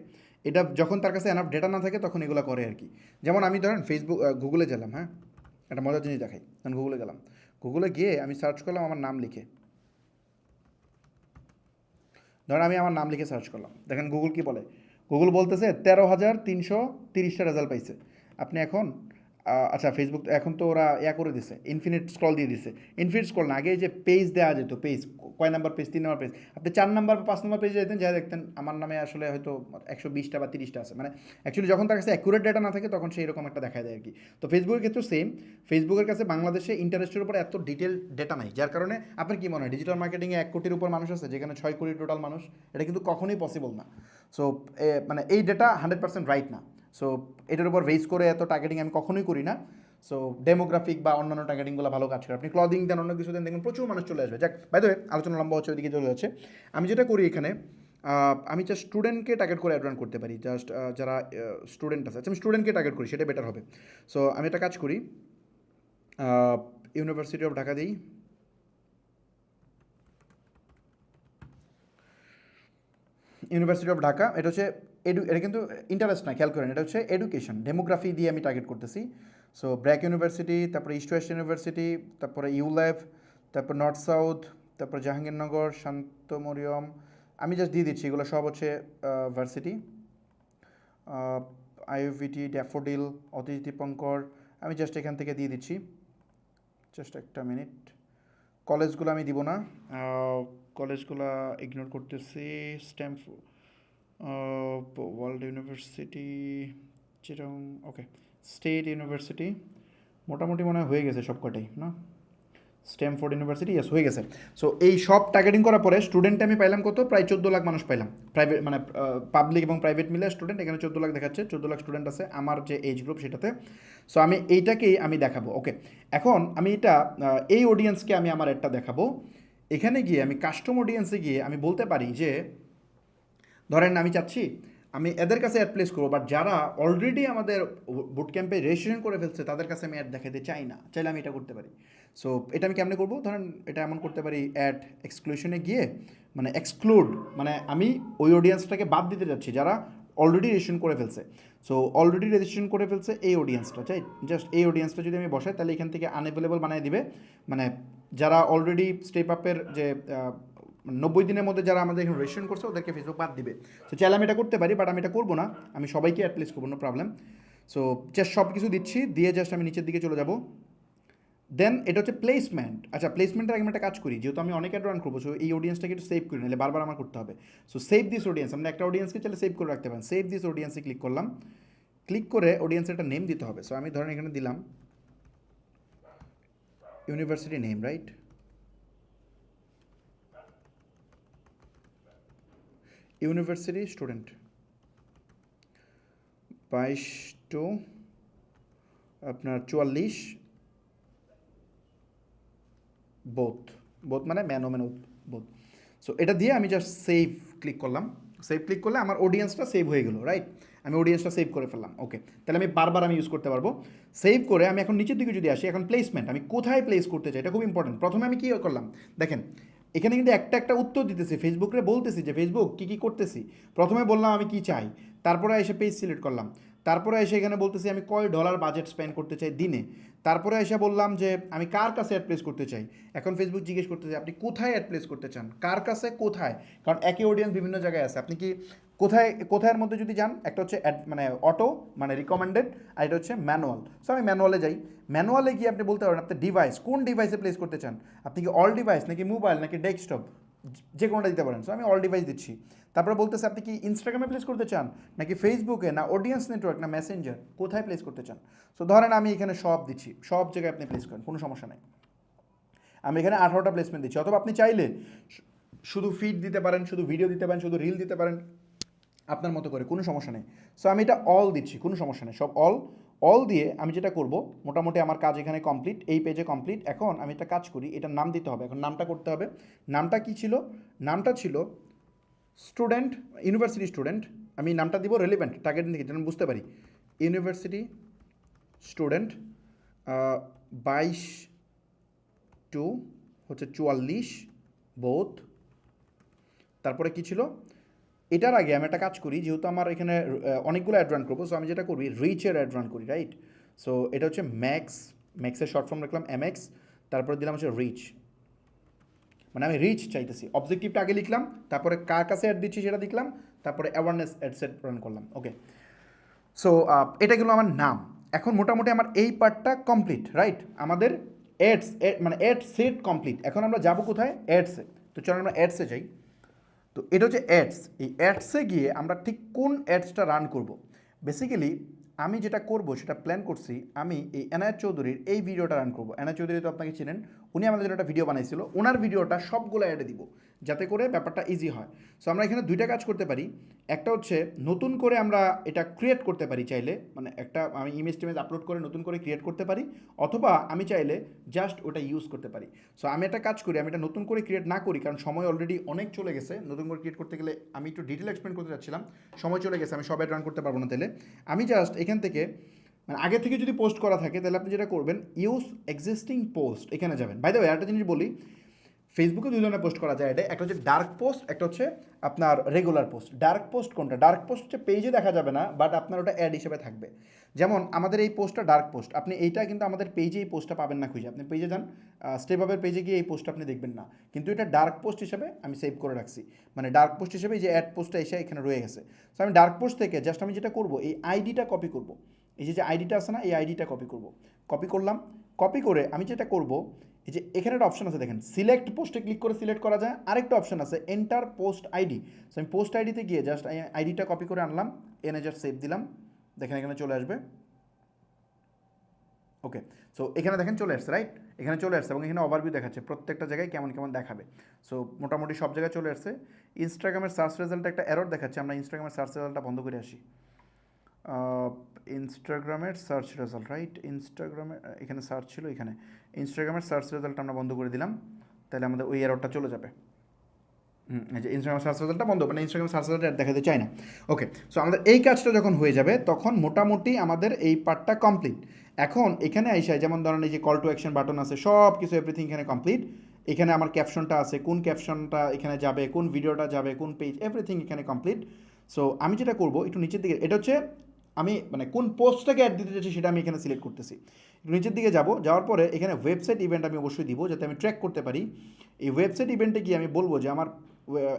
এটা যখন তার কাছে এনাফ ডেটা না থাকে তখন এগুলো করে আর কি। যেমন আমি ধরেন ফেসবুক গুগলে গেলাম, হ্যাঁ একটা মজার জিনিস দেখাই, তখন গুগলে গেলাম, গুগলে গিয়ে আমি সার্চ করলাম আমার নাম লিখে, ধরেন আমি আমার নাম লিখে সার্চ করলাম, দেখেন গুগল কি বলে, গুগল বলতেছে 13,330টা রেজাল্ট পাইছে। আপনি এখন আচ্ছা ফেসবুক এখন তো ওরা করে দিছে, ইনফিনিট স্ক্রল দিয়ে দিছে। ইনফিনিট স্ক্রল না, আগে যে পেজ দেওয়া যেত, পেজ কয় নাম্বার পেজ, 3 নাম্বার পেজ, আপনি 4 নাম্বার বা 5 নাম্বার পেজে যেতেন, যা দেখতেন আমার নামে আসলে হয়তো 120টা বা 30টা আছে, মানে অ্যাকচুয়ালি যখন তার কাছে অ্যাকুরেট ডেটা না থাকে তখন সেই রকম একটা দেখা দেয় আর কি। তো ফেসবুকের ক্ষেত্রে সেম, ফেসবুকের কাছে বাংলাদেশে ইন্টারেস্টের উপর এত ডিটেল ডেটা নাই, যার কারণে আপনার কি মনে হয় ডিজিটাল মার্কেটিংয়ে 1 কোটির উপর মানুষ আছে, যেখানে 6 কোটি টোটাল মানুষ? এটা কিন্তু কখনোই পসিবল না। সো মানে এই ডেটা 100% রাইট না। সো এটার উপর বেস করে এত টার্গেটিং আমি কখনোই করি না। সো ডেমোগ্রাফিক বা অন্যান্য টার্গেটিংগুলো ভালো কাজ করে, আপনি ক্লদিং দেন, অন্য কিছু দেন, দেখুন প্রচুর মানুষ চলে আসবে। যাক, বাই দ্য ওয়ে আলোচনা লম্বা হচ্ছে, ওইদিকে চলে যাচ্ছে। আমি যেটা করি এখানে, আমি জাস্ট স্টুডেন্টকে টার্গেট করে অ্যাড রান করতে পারি, জাস্ট যারা স্টুডেন্ট আছে, আচ্ছা আমি স্টুডেন্টকে টার্গেট করি, সেটা বেটার হবে। সো আমি একটা কাজ করি, ইউনিভার্সিটি অফ ঢাকা দিই, ইউনিভার্সিটি অফ ঢাকা, এটা হচ্ছে এটা কিন্তু ইন্টারেস্ট না, খেয়াল করেন, এটা হচ্ছে এডুকেশন ডেমোগ্রাফি দিয়ে আমি টার্গেট করতেছি। সো ব্র্যাক ইউনিভার্সিটি, তারপরে ইস্ট ওয়েস্ট ইউনিভার্সিটি, তারপরে ইউল্যাব, তারপর নর্থ সাউথ, তারপর জাহাঙ্গীরনগর, শান্ত মরিয়ম, আমি জাস্ট দিয়ে দিচ্ছি, এগুলো সব হচ্ছে ভার্সিটি, আইওভিটি, ড্যাফোডিল, অতীশ দীপঙ্কর, আমি জাস্ট এখান থেকে দিয়ে দিচ্ছি, জাস্ট একটা মিনিট। কলেজগুলো আমি দিব না, কলেজগুলো ইগনোর করতেছি। স্ট্যামফোর্ড, ওয়ার্ল্ড ইউনিভার্সিটি, চিটাগং, ওকে, স্টেট ইউনিভার্সিটি, মোটামুটি মনে হয় হয়ে গেছে সবকটাই না? স্ট্যামফোর্ড ইউনিভার্সিটি, ইয়েস হয়ে গেছে। সো এই সব টার্গেটিং করার পরে স্টুডেন্টে আমি পাইলাম কত? প্রায় 14 লাখ মানুষ পাইলাম, প্রাইভেট মানে পাবলিক এবং প্রাইভেট মিলে স্টুডেন্ট, এখানে 14 লাখ দেখাচ্ছে, 14 লাখ স্টুডেন্ট আছে আমার যে এজ গ্রুপ সেটাতে। সো আমি এইটাকেই আমি দেখাবো। ওকে, এখন আমি এটা এই অডিয়েন্সকে আমি আমার একটা দেখাবো। এখানে গিয়ে আমি কাস্টম অডিয়েন্সে গিয়ে আমি বলতে পারি যে, ধরেন আমি চাচ্ছি আমি এদের কাছে অ্যাড প্লেস করবো, বাট যারা অলরেডি আমাদের বুট ক্যাম্পে রেজিস্ট্রেশন করে ফেলছে তাদের কাছে আমি অ্যাড দেখাতে চাই না, চাইলে আমি এটা করতে পারি। সো এটা আমি কেমনে করবো? ধরেন এটা এমন করতে পারি, অ্যাড এক্সক্লুশনে গিয়ে, মানে এক্সক্লুড, মানে আমি ওই অডিয়েন্সটাকে বাদ দিতে যাচ্ছি যারা অলরেডি রেজিস্ট্রেশন করে ফেলছে। সো অলরেডি রেজিস্ট্রেশন করে ফেলছে এই অডিয়েন্সটা, চাই জাস্ট এই অডিয়েন্সটা যদি আমি বসাই, তাহলে এখান থেকে আনএভেলেবল বানিয়ে দিবে, মানে যারা অলরেডি স্টেপ আপের যে 90 দিনের মধ্যে যারা আমাদের এখানে রেজিস্ট্রেশন করছে ওদেরকে ফেসবুক বাদ দিবে। সো চাইলে আমি এটা করতে পারি, বাট আমি এটা করবো না, আমি সবাইকে অ্যাড প্লেস করবো, নো প্রবলেম। সো জাস্ট সব কিছু দিচ্ছি, দিয়ে জাস্ট আমি নিচের দিকে চলে যাব। দেন এটা হচ্ছে প্লেসমেন্ট। আচ্ছা প্লেসমেন্টের আগে আমি একটা কাজ করি, যেহেতু আমি অনেক অ্যাড রান করবো, সো এই অডিয়েন্সটাকে একটু সেভ করি, নাহলে বারবার আমার করতে হবে। সো সেভ দিস অডিয়েন্স, আমরা একটা অডিয়েন্সকে চাইলে সেভ করে রাখতে পারেন। সেভ দিস অডিয়েন্সে ক্লিক করলাম, ক্লিক করে অডিয়েন্সের একটা নেম দিতে হবে। সো আমি ধরেন এখানে দিলাম university name, right? University student 22 to আপনার 44, বোথ, বোথ মানে ম্যান ওমেন বোথ। সো এটা দিয়ে আমি জাস্ট সেভ ক্লিক করলাম। সেভ ক্লিক করলে আমার অডিয়েন্সটা সেভ হয়ে গেলো, রাইট? আমি অডিয়েন্সটা সেভ করে ফেললাম। ওকে, তাহলে আমি বারবার আমি ইউজ করতে পারবো। সেভ করে আমি এখন নিচের দিকে যদি আসি, এখন প্লেসমেন্ট, আমি কোথায় প্লেস করতে চাই এটা খুব ইম্পর্টেন্ট। প্রথমে আমি কী করলাম দেখেন, এখানে কিন্তু একটা একটা উত্তর দিতেছি, ফেসবুকে বলতেছি যে ফেসবুক কী কী করতেছি। প্রথমে বললাম আমি কি চাই, তারপরে এসে পেজ সিলেক্ট করলাম, তারপরে এসে এখানে বলতেছি আমি কয় ডলার বাজেট স্পেন্ড করতে চাই দিনে, তারপরে এসে বললাম যে আমি কার কাছে অ্যাড প্লেস করতে চাই। এখন ফেসবুক জিজ্ঞেস করতে চাই আপনি কোথায় অ্যাড প্লেস করতে চান, কার কাছে, কোথায়, কারণ একই অডিয়েন্স বিভিন্ন জায়গায় আছে। আপনি কি কোথায়, কোথায়ের মধ্যে যদি যান, একটা হচ্ছে মানে অটো মানে রিকমেন্ডেড, আর এটা হচ্ছে ম্যানুয়াল। সো আমি ম্যানুয়ালে যাই, ম্যানুয়ালে গিয়ে আপনি বলতে পারেন আপনার ডিভাইস, কোন ডিভাইসে প্লেস করতে চান, আপনি কি অল ডিভাইস নাকি মোবাইল নাকি ডেস্কটপ, যে কোনোটা দিতে পারেন। সো আমি অল ডিভাইস দিচ্ছি। তারপরে বলতেছে আপনি কি ইনস্টাগ্রামে প্লেস করতে চান নাকি ফেসবুকে না অডিয়েন্স নেটওয়ার্ক না মেসেঞ্জার, কোথায় প্লেস করতে চান। সো ধরেন আমি এখানে সব দিচ্ছি, সব জায়গায় আপনি প্লেস করেন, কোনো সমস্যা নেই। আমি এখানে 18টা প্লেসমেন্ট দিচ্ছি, অথবা আপনি চাইলে শুধু ফিড দিতে পারেন, শুধু ভিডিও দিতে পারেন, শুধু রিল দিতে পারেন, আপনার মতো করে, কোনো সমস্যা নেই। সো আমি এটা অল দিচ্ছি, কোনো সমস্যা নেই, সব অল। অল দিয়ে আমি যেটা করব, মোটামুটি আমার কাজ এখানে কমপ্লিট, এই পেজে কমপ্লিট। এখন আমি একটা কাজ করি, এটার নাম দিতে হবে, এখন নামটা করতে হবে। নামটা কি ছিল? নামটা ছিল স্টুডেন্ট, ইউনিভার্সিটি স্টুডেন্ট। আমি নামটা দিব রেলিভেন্ট টার্গেট থেকে, যেন বুঝতে পারি। ইউনিভার্সিটি স্টুডেন্ট 22 টু হচ্ছে 44 বোথ। তারপরে কি ছিল? এটার আগে আমি একটা কাজ করি, যেহেতু আমার এখানে অনেকগুলো অ্যাড রান করবো, সো আমি যেটা করি রিচের অ্যাড রান করি, রাইট? সো এটা হচ্ছে ম্যাক্স, ম্যাক্সের শর্ট ফর্ম রাখলাম এমএক্স, তারপরে দিলাম হচ্ছে রিচ, মানে আমি রিচ চাইতেছি। অবজেক্টিভটা আগে লিখলাম, তারপরে কার কাছে অ্যাড দিচ্ছি সেটা লিখলাম, তারপরে অ্যাওয়ারনেস অ্যাড সেট রান করলাম। ওকে, সো এটা গেলো আমার নাম। এখন মোটামুটি আমার এই পার্টটা কমপ্লিট, রাইট? আমাদের অ্যাডস মানে অ্যাড সেট কমপ্লিট। এখন আমরা যাব কোথায়? অ্যাডসে। তো চলো আমরা অ্যাডসে যাই। তো এটা হচ্ছে অ্যাডস। এই অ্যাডসে গিয়ে আমরা ঠিক কোন অ্যাডসটা রান করব। বেসিক্যালি আমি যেটা করব সেটা প্ল্যান করছি, আমি এই এনায়েত চৌধুরীর এই ভিডিওটা রান করব। এনায়েত চৌধুরী তো আপনাকে চিনেন, উনি আমাদের জন্য একটা ভিডিও বানাইছিল, ওনার ভিডিওটা সবগুলো অ্যাডে দিব যাতে করে ব্যাপারটা ইজি হয়। সো আমরা এখানে দুইটা কাজ করতে পারি। একটা হচ্ছে নতুন করে আমরা এটা ক্রিয়েট করতে পারি চাইলে, মানে একটা আমি ইমেজ টিমেজ আপলোড করে নতুন করে ক্রিয়েট করতে পারি, অথবা আমি চাইলে জাস্ট ওটা ইউজ করতে পারি। সো আমি একটা কাজ করি, আমি এটা নতুন করে ক্রিয়েট না করি, কারণ সময় অলরেডি অনেক চলে গেছে। নতুন করে ক্রিয়েট করতে গেলে আমি একটু ডিটেল এক্সপ্লেন করতে চাচ্ছিলাম, সময় চলে গেছে, আমি সব অ্যাড রান করতে পারবো না। তাহলে আমি জাস্ট এখান থেকে মানে আগে থেকে যদি পোস্ট করা থাকে তাহলে আপনি যেটা করবেন, ইউজ এক্সিস্টিং পোস্ট, এখানে যাবেন। বাই দ্য ওয়ে একটা জিনিস বলি, ফেসবুকে দুই ধরনের পোস্ট করা যায় এটা, একটা হচ্ছে ডার্ক পোস্ট, একটা হচ্ছে আপনার রেগুলার পোস্ট। ডার্ক পোস্ট কোনটা? ডার্ক পোস্ট হচ্ছে পেজে দেখা যাবে না, বাট আপনার ওটা অ্যাড হিসেবে থাকবে। যেমন আমাদের এই পোস্টটা ডার্ক পোস্ট, আপনি এইটা কিন্তু আমাদের পেজে এই পোস্টটা পাবেন না খুঁজে। আপনি পেজে যান, স্টেপ আপের পেজে গিয়ে এই পোস্টটা আপনি দেখবেন না, কিন্তু এটা ডার্ক পোস্ট হিসেবে আমি সেভ করে রাখছি। মানে ডার্ক পোস্ট হিসেবে এই যে অ্যাড পোস্টটা এসে এখানে রয়ে গেছে। সো আমি ডার্ক পোস্ট থেকে জাস্ট আমি যেটা করবো, এই আইডিটা কপি করব। এই যে আইডিটা আছে না, এই আইডিটা কপি করব। কপি করলাম, কপি করে আমি যেটা করব, এই যে এখানে একটা অপশন আছে দেখেন, সিলেক্ট পোস্টে ক্লিক করে সিলেক্ট করা যায়। আরেকটা অপশন আছে এন্টার পোস্ট আইডি। সো আমি পোস্ট আইডিতে গিয়ে জাস্ট আইডিটা কপি করে আনলাম, এনে জাস্ট সেভ দিলাম, দেখেন এখানে চলে আসবে। ওকে, সো এখানে দেখেন চলে আসছে, রাইট? এখানে চলে আসছে এবং এখানে ওভারভিউ দেখাচ্ছে প্রত্যেকটা জায়গায় কেমন কেমন দেখাবে। সো মোটামুটি সব জায়গায় চলে আসছে। ইনস্টাগ্রামের সার্চ রেজাল্টে একটা এরর দেখাচ্ছে, আমরা ইনস্টাগ্রামের সার্চ রেজাল্টটা বন্ধ করে আসি। ইনস্টাগ্রামের সার্চ রেজাল্ট, রাইট? ইনস্টাগ্রামে এখানে সার্চ ছিল, এখানে ইনস্টাগ্রামের সার্চ রেজাল্ট আমরা বন্ধ করে দিলাম, তাহলে আমাদের ওই এররটা চলে যাবে। এই যে ইনস্টাগ্রাম সার্চ রেজাল্টটা বন্ধ, মানে ইনস্টাগ্রাম সার্চ রেজাল্ট দেখাতে চাই না। ওকে, সো আমাদের এই কাজটা যখন হয়ে যাবে তখন মোটামুটি আমাদের এই পার্টটা কমপ্লিট। এখন এখানে আইসায় যেমন ধরেন এই যে কল টু অ্যাকশন বাটন আছে, সব কিছু এভরিথিং এখানে কমপ্লিট। এখানে আমার ক্যাপশনটা আছে, কোন ক্যাপশনটা এখানে যাবে, কোন ভিডিওটা যাবে, কোন পেজ, এভরিথিং এখানে কমপ্লিট। সো আমি যেটা করবো একটু নিচের দিকে, এটা হচ্ছে আমি মানে কোন পোস্টটাকে অ্যাড দিতে চাচ্ছি সেটা আমি এখানে সিলেক্ট করতেছি। একটু নিচের দিকে যাব, যাওয়ার পরে এখানে ওয়েবসাইট ইভেন্ট আমি অবশ্যই দিব যাতে আমি ট্র্যাক করতে পারি। এই ওয়েবসাইট ইভেন্টে গিয়ে আমি বলবো যে আমার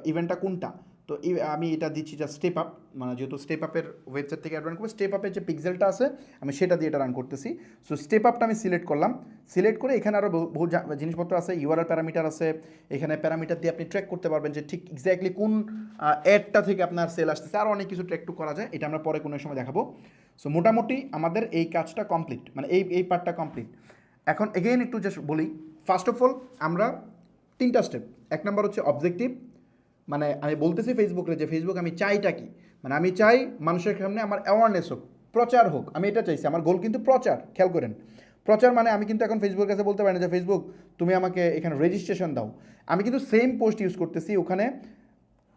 ইভেন্টটা কোনটা। তো আমি এটা দিচ্ছি যা স্টেপ আপ, মানে যেহেতু স্টেপ আপের ওয়েবসাইট থেকে অ্যাড রান করবো, স্টেপ আপের যে পিক্সেলটা আছে আমি সেটা দিয়ে এটা রান করতেছি। সো স্টেপ আপটা আমি সিলেক্ট করলাম, সিলেক্ট করে এখানে আরও বহু জিনিসপত্র আছে, ইউআরএল প্যারামিটার আছে, এখানে প্যারামিটার দিয়ে আপনি ট্র্যাক করতে পারবেন যে ঠিক এক্স্যাক্টলি কোন অ্যাডটা থেকে আপনার সেল আসতেছে, আরও অনেক কিছু ট্র্যাক টু করা যায়, এটা আমরা পরে কোনো সময় দেখাবো। সো মোটামুটি আমাদের এই কাজটা কমপ্লিট, মানে এই পার্টটা কমপ্লিট। এখন এগেইন একটু জাস্ট বলি, ফার্স্ট অফ অল আমরা তিনটা স্টেপ। এক নম্বর হচ্ছে অবজেক্টিভ, মানে আমি বলতেছি ফেসবুকে যে ফেসবুক আমি চাইটা কি, মানে আমি চাই মানুষের সামনে আমার অ্যাওয়ারনেস হোক, প্রচার হোক, আমি এটা চাইছি। আমার গোল কিন্তু প্রচার, খেয়াল করেন। প্রচার মানে আমি কিন্তু এখন ফেসবুকের কাছে বলতে পারি না যে ফেসবুক তুমি আমাকে এখানে রেজিস্ট্রেশন দাও। আমি কিন্তু সেম পোস্ট ইউজ করতেছি, ওখানে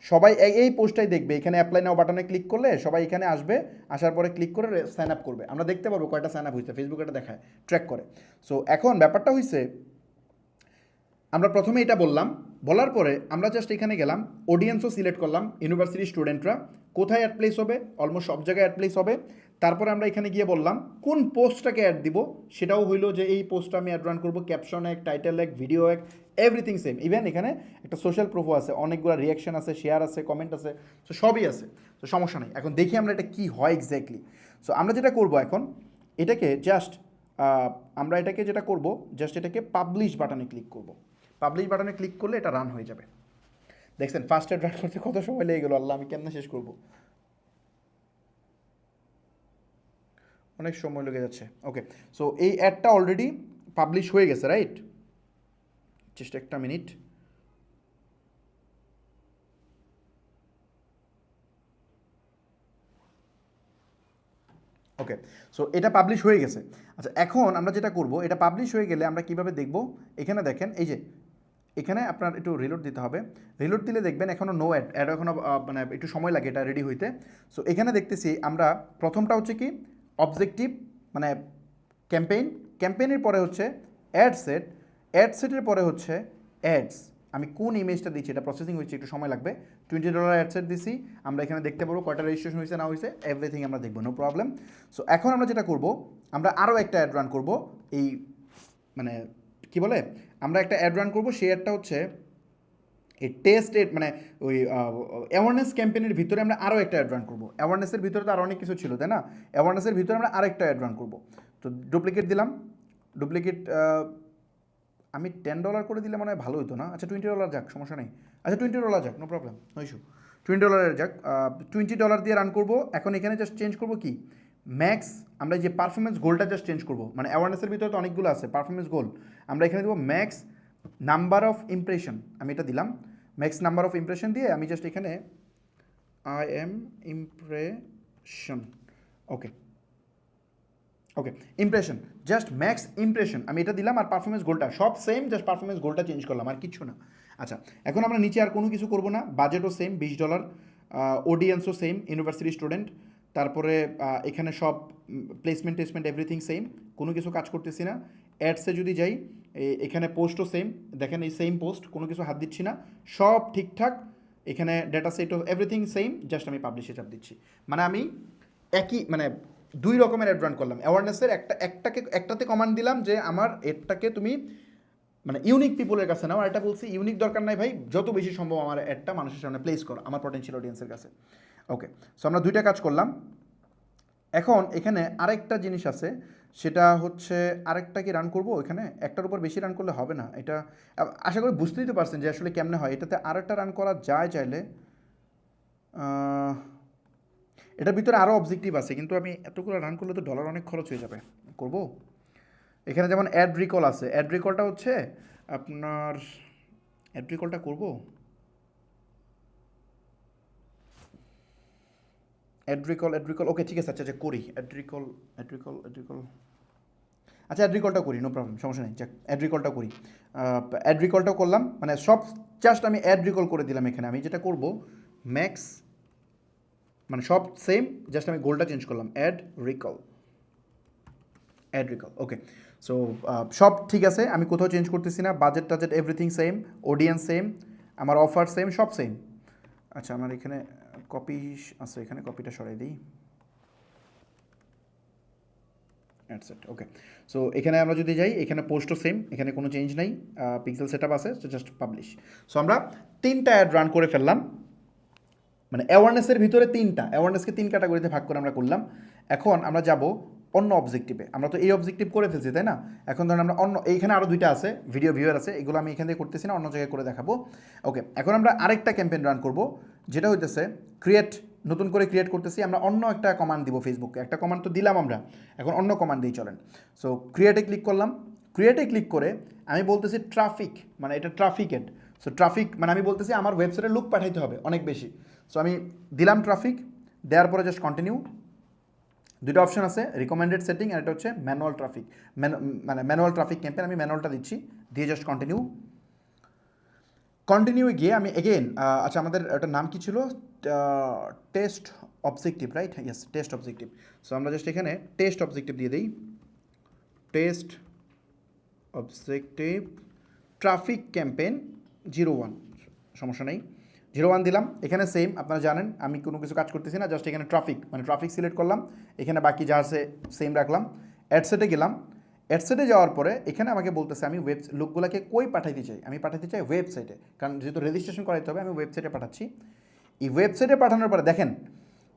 সবাই এই পোস্টটাই দেখবে। এখানে অ্যাপ্লাই নাও বাটনে ক্লিক করলে সবাই এখানে আসবে, আসার পরে ক্লিক করে সাইন আপ করবে, আমরা দেখতে পারবো কয়টা সাইন আপ হয়েছে, ফেসবুক এটা দেখায়, ট্র্যাক করে। সো এখন ব্যাপারটা হয়েছে, আমরা প্রথমে এটা বললাম, বলার পরে আমরা জাস্ট এখানে গেলাম, অডিয়েন্সও সিলেক্ট করলাম, ইউনিভার্সিটি স্টুডেন্টরা কোথায় অ্যাড প্লেস হবে, অলমোস্ট সব জায়গায় অ্যাড প্লেস হবে। তারপরে আমরা এখানে গিয়ে বললাম কোন পোস্টটাকে অ্যাড দিব, সেটাও হইলো যে এই পোস্টটা আমি অ্যাড রান করবো, ক্যাপশন এক, টাইটেল এক, ভিডিও এক, এভরিথিং সেম। ইভেন এখানে একটা সোশ্যাল প্রুফও আছে, অনেকগুলো রিয়াকশন আছে, শেয়ার আছে, কমেন্ট আছে, সো সবই আছে। তো সমস্যা নেই, এখন দেখি আমরা এটা কী হয় এক্স্যাক্টলি। সো আমরা যেটা করব এখন, এটাকে জাস্ট আমরা এটাকে যেটা করব, জাস্ট এটাকে পাবলিশ বাটনে ক্লিক করব। পাবলিশ বাটনে ক্লিক করলে এটা রান হয়ে যাবে। দেখছেন ফার্স্ট অ্যাড রান করতে কত সময় লেগে গেলো, আল্লাহ আমি কেমনে শেষ করব, অনেক সময় লেগে যাচ্ছে। ওকে, সো এই অ্যাডটা অলরেডি পাবলিশ হয়ে গেছে, রাইট? জাস্ট একটা মিনিট। ওকে, সো এটা পাবলিশ হয়ে গেছে। আচ্ছা, এখন আমরা যেটা করব, এটা পাবলিশ হয়ে গেলে আমরা কীভাবে দেখব, এখানে দেখেন এই যে এখানে আপনার একটু রিলোড দিতে হবে। রিলোড দিলে দেখবেন এখনও নো অ্যাড এখনও মানে একটু সময় লাগে এটা রেডি হইতে। সো এখানে দেখতেছি আমরা প্রথমটা হচ্ছে কি অবজেক্টিভ, মানে ক্যাম্পেইনের পরে হচ্ছে অ্যাড সেটের পরে হচ্ছে অ্যাডস। আমি কোন ইমেজটা দিচ্ছি এটা প্রসেসিং হচ্ছে, একটু সময় লাগবে। $20 অ্যাড সেট দিছি, আমরা এখানে দেখতে পারবো কয়টা রেজিস্ট্রেশন হয়েছে না হয়েছে, এভরিথিং আমরা দেখবো, নো প্রবলেম। সো এখন আমরা যেটা করব, আমরা আরও একটা অ্যাড রান করব, এই মানে কি বলে, আমরা একটা অ্যাড রান করবো, সেই অ্যাডটা হচ্ছে এই টেস্ট মানে ওই অ্যাওয়ারনেস ক্যাম্পেইনের ভিতরে আমরা আরও একটা অ্যাড রান করবো। অ্যাওয়ারনেসের ভিতরে তো আরও অনেক কিছু ছিল, তাই না? অ্যাওয়ারনেসের ভিতরে আমরা আরেকটা অ্যাড রান করবো। তো ডুপ্লিকেট দিলাম, ডুপ্লিকেট আমি $10 করে দিলে মনে হয় ভালো হতো না। আচ্ছা $20 যাক, সমস্যা নেই। আচ্ছা $20 যাক, নো প্রবলেম, নো ইস্যু। $20 যাক, $20 দিয়ে রান করবো। এখন এখানে জাস্ট চেঞ্জ করবো কি, ম্যাক্স, আমরা যে পারফরমেন্স গোলটা জাস্ট চেঞ্জ করবো। মানে অ্যাওয়ারনেসের ভিতরে তো অনেকগুলো আছে পারফরমেন্স গোল, আমরা এখানে দেবো ম্যাক্স নাম্বার অফ ইমপ্রেশন। আমি এটা দিলাম, ম্যাক্স নাম্বার অফ ইমপ্রেশন দিয়ে আমি জাস্ট এখানে I am impression, okay okay impression, just max impression আমি এটা দিলাম। আর পারফরমেন্স গোলটা সব সেম, জাস্ট পারফরমেন্স গোলটা চেঞ্জ করলাম, আর কিছু না। আচ্ছা, এখন আমরা নিচে আর কোনো কিছু করবো না। বাজেটও সেম $20, অডিয়েন্সও সেম, ইউনিভার্সিটি স্টুডেন্ট। তারপরে এখানে সব প্লেসমেন্ট টেসমেন্ট এভরিথিং সেম, কোনো কিছু কাজ করতেছি না। অ্যাডসে যদি যাই, এখানে পোস্টও সেম, দেখেন এই সেম পোস্ট, কোনো কিছু হাত দিচ্ছি না, সব ঠিকঠাক। এখানে ডেটা সেটও এভরিথিং সেম, জাস্ট আমি পাবলিশে চাপ দিচ্ছি। মানে আমি একই মানে দুই রকমের অ্যাড রান করলাম। অ্যাওয়ারনেসের একটাতে কমান্ড দিলাম যে আমার এডটাকে তুমি মানে ইউনিক পিপলের কাছে নাও, আর এটা বলছি ইউনিক দরকার নাই ভাই, যত বেশি সম্ভব আমার অ্যাডটা মানুষের সামনে প্লেস করো আমার পটেনশিয়াল অডিয়েন্সের কাছে। ওকে, সো আমরা দুইটা কাজ করলাম। এখন এখানে আরেকটা জিনিস আছে, সেটা হচ্ছে আরেকটা কি রান করব। এখানে একটার উপর বেশি রান করলে হবে না, এটা আশা করি বুঝতেই তো পারছেন যে আসলে কেমনে হয়। এটাতে আরেকটা রান করা যায় চাইলে, এটার ভিতরে আরও অবজেক্টিভ আছে, কিন্তু আমি এতগুলো রান করলে তো ডলার অনেক খরচ হয়ে যাবে। করব এখানে যেমন অ্যাড রিকল আছে, অ্যাড রিকলটা হচ্ছে আপনার, অ্যাড রিকলটা করবো, অ্যাড রিকল ওকে ঠিক আছে। আচ্ছা আচ্ছা করি অ্যাড রিকল, আচ্ছা অ্যাড রিকলটা করি, নো প্রবলেম, সমস্যা নেই। যাক অ্যাড রিকলটা করি, অ্যাড রিকলটাও করলাম। মানে সব জাস্ট আমি অ্যাড রিকল করে দিলাম। এখানে আমি যেটা করব ম্যাক্স, মানে সব সেম, জাস্ট আমি গোলটা চেঞ্জ করলাম, অ্যাড রিকল, ওকে। সো সব ঠিক আছে, আমি কোথাও চেঞ্জ করতেছি না। বাজেট টাজেট এভরিথিং সেম, অডিয়েন্স সেম, আমার অফার সেম, সব সেম। আচ্ছা আমার এখানে কপি আছে, এখানে কপিটা সরাই দিই, অ্যাডসেট, ওকে। সো এখানে আমরা যদি যাই, এখানে পোস্টও সেম, এখানে কোনো চেঞ্জ নাই, পিক্সেল সেট আপ আছে, সো জাস্ট পাবলিশ। সো আমরা 3টা অ্যাড রান করে ফেললাম। মানে অ্যাওয়ারনেসের ভিতরে 3টা, অ্যাওয়ারনেসকে 3 ক্যাটাগরিতে ভাগ করে আমরা করলাম। এখন আমরা যাব অন্য অবজেক্টিভে। আমরা তো এই অবজেক্টিভ করে ফেলছি, তাই না? এখন ধরুন আমরা অন্য, এইখানে আরও 2টা আছে, ভিডিও ভিউয়ার আছে, এগুলো আমি এখান থেকে করতেছি না, অন্য জায়গায় করে দেখাবো। ওকে, এখন আমরা আরেকটা ক্যাম্পেইন রান করব, যেটা হইতেছে ক্রিয়েট, নতুন করে ক্রিয়েট করতেছি। আমরা অন্য একটা কমান্ড দিব ফেসবুকে, একটা কমান্ড তো দিলাম আমরা, এখন অন্য কমান্ড দিই চলেন। সো ক্রিয়েটে ক্লিক করলাম, ক্রিয়েটে ক্লিক করে আমি বলতেছি ট্রাফিক, মানে এটা ট্রাফিক এড। সো ট্রাফিক মানে আমি বলতেছি আমার ওয়েবসাইটে লুক পাঠাইতে হবে অনেক বেশি। সো আমি দিলাম ট্রাফিক, দেওয়ার পরে জাস্ট কন্টিনিউ। 2টা অপশন আছে, রিকমেন্ডেড সেটিং, আর এটা হচ্ছে ম্যানুয়াল ট্রাফিক, মানে ম্যানুয়াল ট্রাফিক ক্যাম্পেইন। আমি ম্যানুয়ালটা দিচ্ছি, দিয়ে জাস্ট কন্টিনিউ। কন্টিনিউ গিয়ে আমি এগেন, আচ্ছা আমাদের ওটার নাম কি ছিল, test objective, right? Yes, test objective. So আমরা জাস্ট এখানে টেস্ট অবজেক্টিভ দিয়ে দিই, টেস্ট অবজেক্টিভ ট্রাফিক ক্যাম্পেইন 01, সমস্যা নেই, 01 দিলাম। এখানে সেম, আপনারা জানেন আমি কোনো কিছু কাজ করতেছি না, জাস্ট এখানে ট্রাফিক, মানে ট্রাফিক সিলেক্ট করলাম, এখানে বাকি যা আছে সেম রাখলাম। অ্যাডসেটে গেলাম, অ্যাডসেটে যাওয়ার পরে এখানে আমাকে বলতেছে আমি লোকগুলোকে কই পাঠাইতে চাই, আমি পাঠাতে চাই ওয়েবসাইটে, কারণ যেহেতু রেজিস্ট্রেশন করাইতে হবে আমি ওয়েবসাইটে পাঠাচ্ছি। এই ওয়েবসাইটে পাঠানোর পরে দেখেন,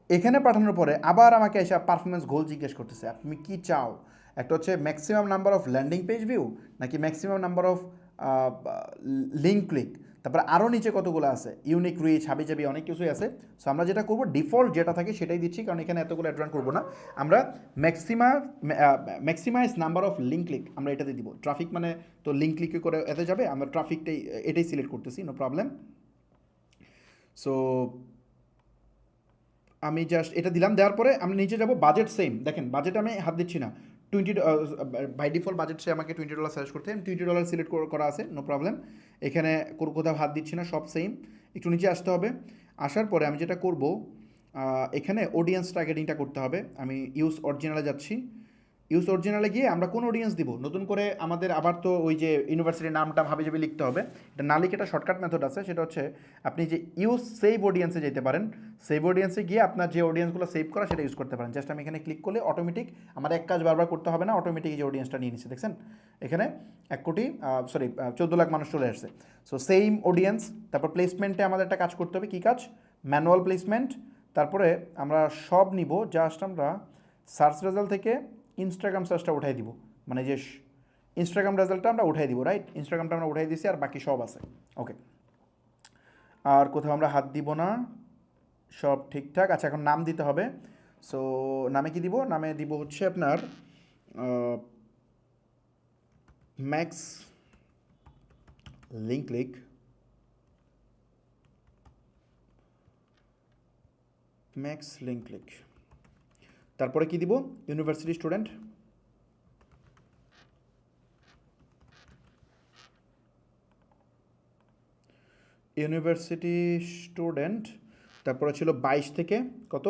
এখানে পাঠানোর পরে আবার আমাকে এসে পারফরমেন্স গোল জিজ্ঞেস করতেছে, আপনি কি চাও, একটা হচ্ছে maximum number of landing page view, নাকি maximum number of link click, তারপরে আরও নিচে কতগুলো আছে, ইউনিক রিচ, হাবি জাবি, অনেক কিছুই আছে। সো আমরা যেটা করবো ডিফল্ট যেটা থাকে সেটাই দিচ্ছি, কারণ এখানে এতগুলো অ্যাড রান করবো না। আমরা maximise number of link click আমরা এটাতে দিব। ট্রাফিক মানে তো লিঙ্ক ক্লিক করে এতে যাবে, আমরা ট্রাফিকটাই এটাই সিলেক্ট করতেছি, নো প্রবলেম। সো আমি জাস্ট এটা দিলাম, দেওয়ার পরে আমি নিচে যাব, বাজেট সেম, দেখেন বাজেট আমি হাত দিচ্ছি না, 20, বাই ডিফল্ট বাজেট সে আমাকে $20 সাজেস্ট করতে, আমি $20 সিলেক্ট করা আছে, নো প্রবলেম। এখানে কোথাও হাত দিচ্ছি না, সব সেম। একটু নিচে আসতে হবে, আসার পরে আমি যেটা করব, এখানে অডিয়েন্স টার্গেটিংটা করতে হবে। আমি ইউজ অরিজিনালে যাচ্ছি, ইউজ অরিজিনালে গিয়ে আমরা কোন অডিয়েন্স দিব, নতুন করে আমাদের আবার তো ওই যে ইউনিভার্সিটির নামটা হাবিজাবি লিখতে হবে। এটা না লিখে একটা শর্টকাট মেথড আছে, সেটা হচ্ছে আপনি যে ইউজ সেভ অডিয়েন্সে যেতে পারেন, সেভ অডিয়েন্সে গিয়ে আপনার যে অডিয়েন্সগুলো সেভ করা সেটা ইউজ করতে পারেন। জাস্ট আমি এখানে ক্লিক করলে অটোমেটিক আমার এক কাজ বারবার করতে হবে না, অটোমেটিক যে অডিয়েন্সটা নিয়ে নিচ্ছে দেখছেন এখানে 14 লাখ মানুষ চলে আসছে। So same audience. তারপর প্লেসমেন্টে আমাদের একটা কাজ করতে হবে, কী কাজ? Manual placement. তারপরে আমরা সব নিব, জাস্ট আমরা সার্চ রেজাল্ট থেকে ইনস্টাগ্রাম সার্চটা উঠাই দিব, মানে যে ইনস্টাগ্রাম রেজাল্টটা আমরা উঠাই দিব, রাইট? ইনস্টাগ্রামটা আমরা উঠাই দিয়েছি, আর বাকি সব আছে। ওকে, আর কোথাও আমরা হাত দিব না, সব ঠিকঠাক। আচ্ছা, এখন নাম দিতে হবে। সো নামে কি দিব? নামে দিব হচ্ছে আপনার ম্যাক্স লিঙ্কলিক, ম্যাক্স লিঙ্কলিক। তারপরে কি দিব? University student. University student. তারপরে ছিল 22 থেকে কত,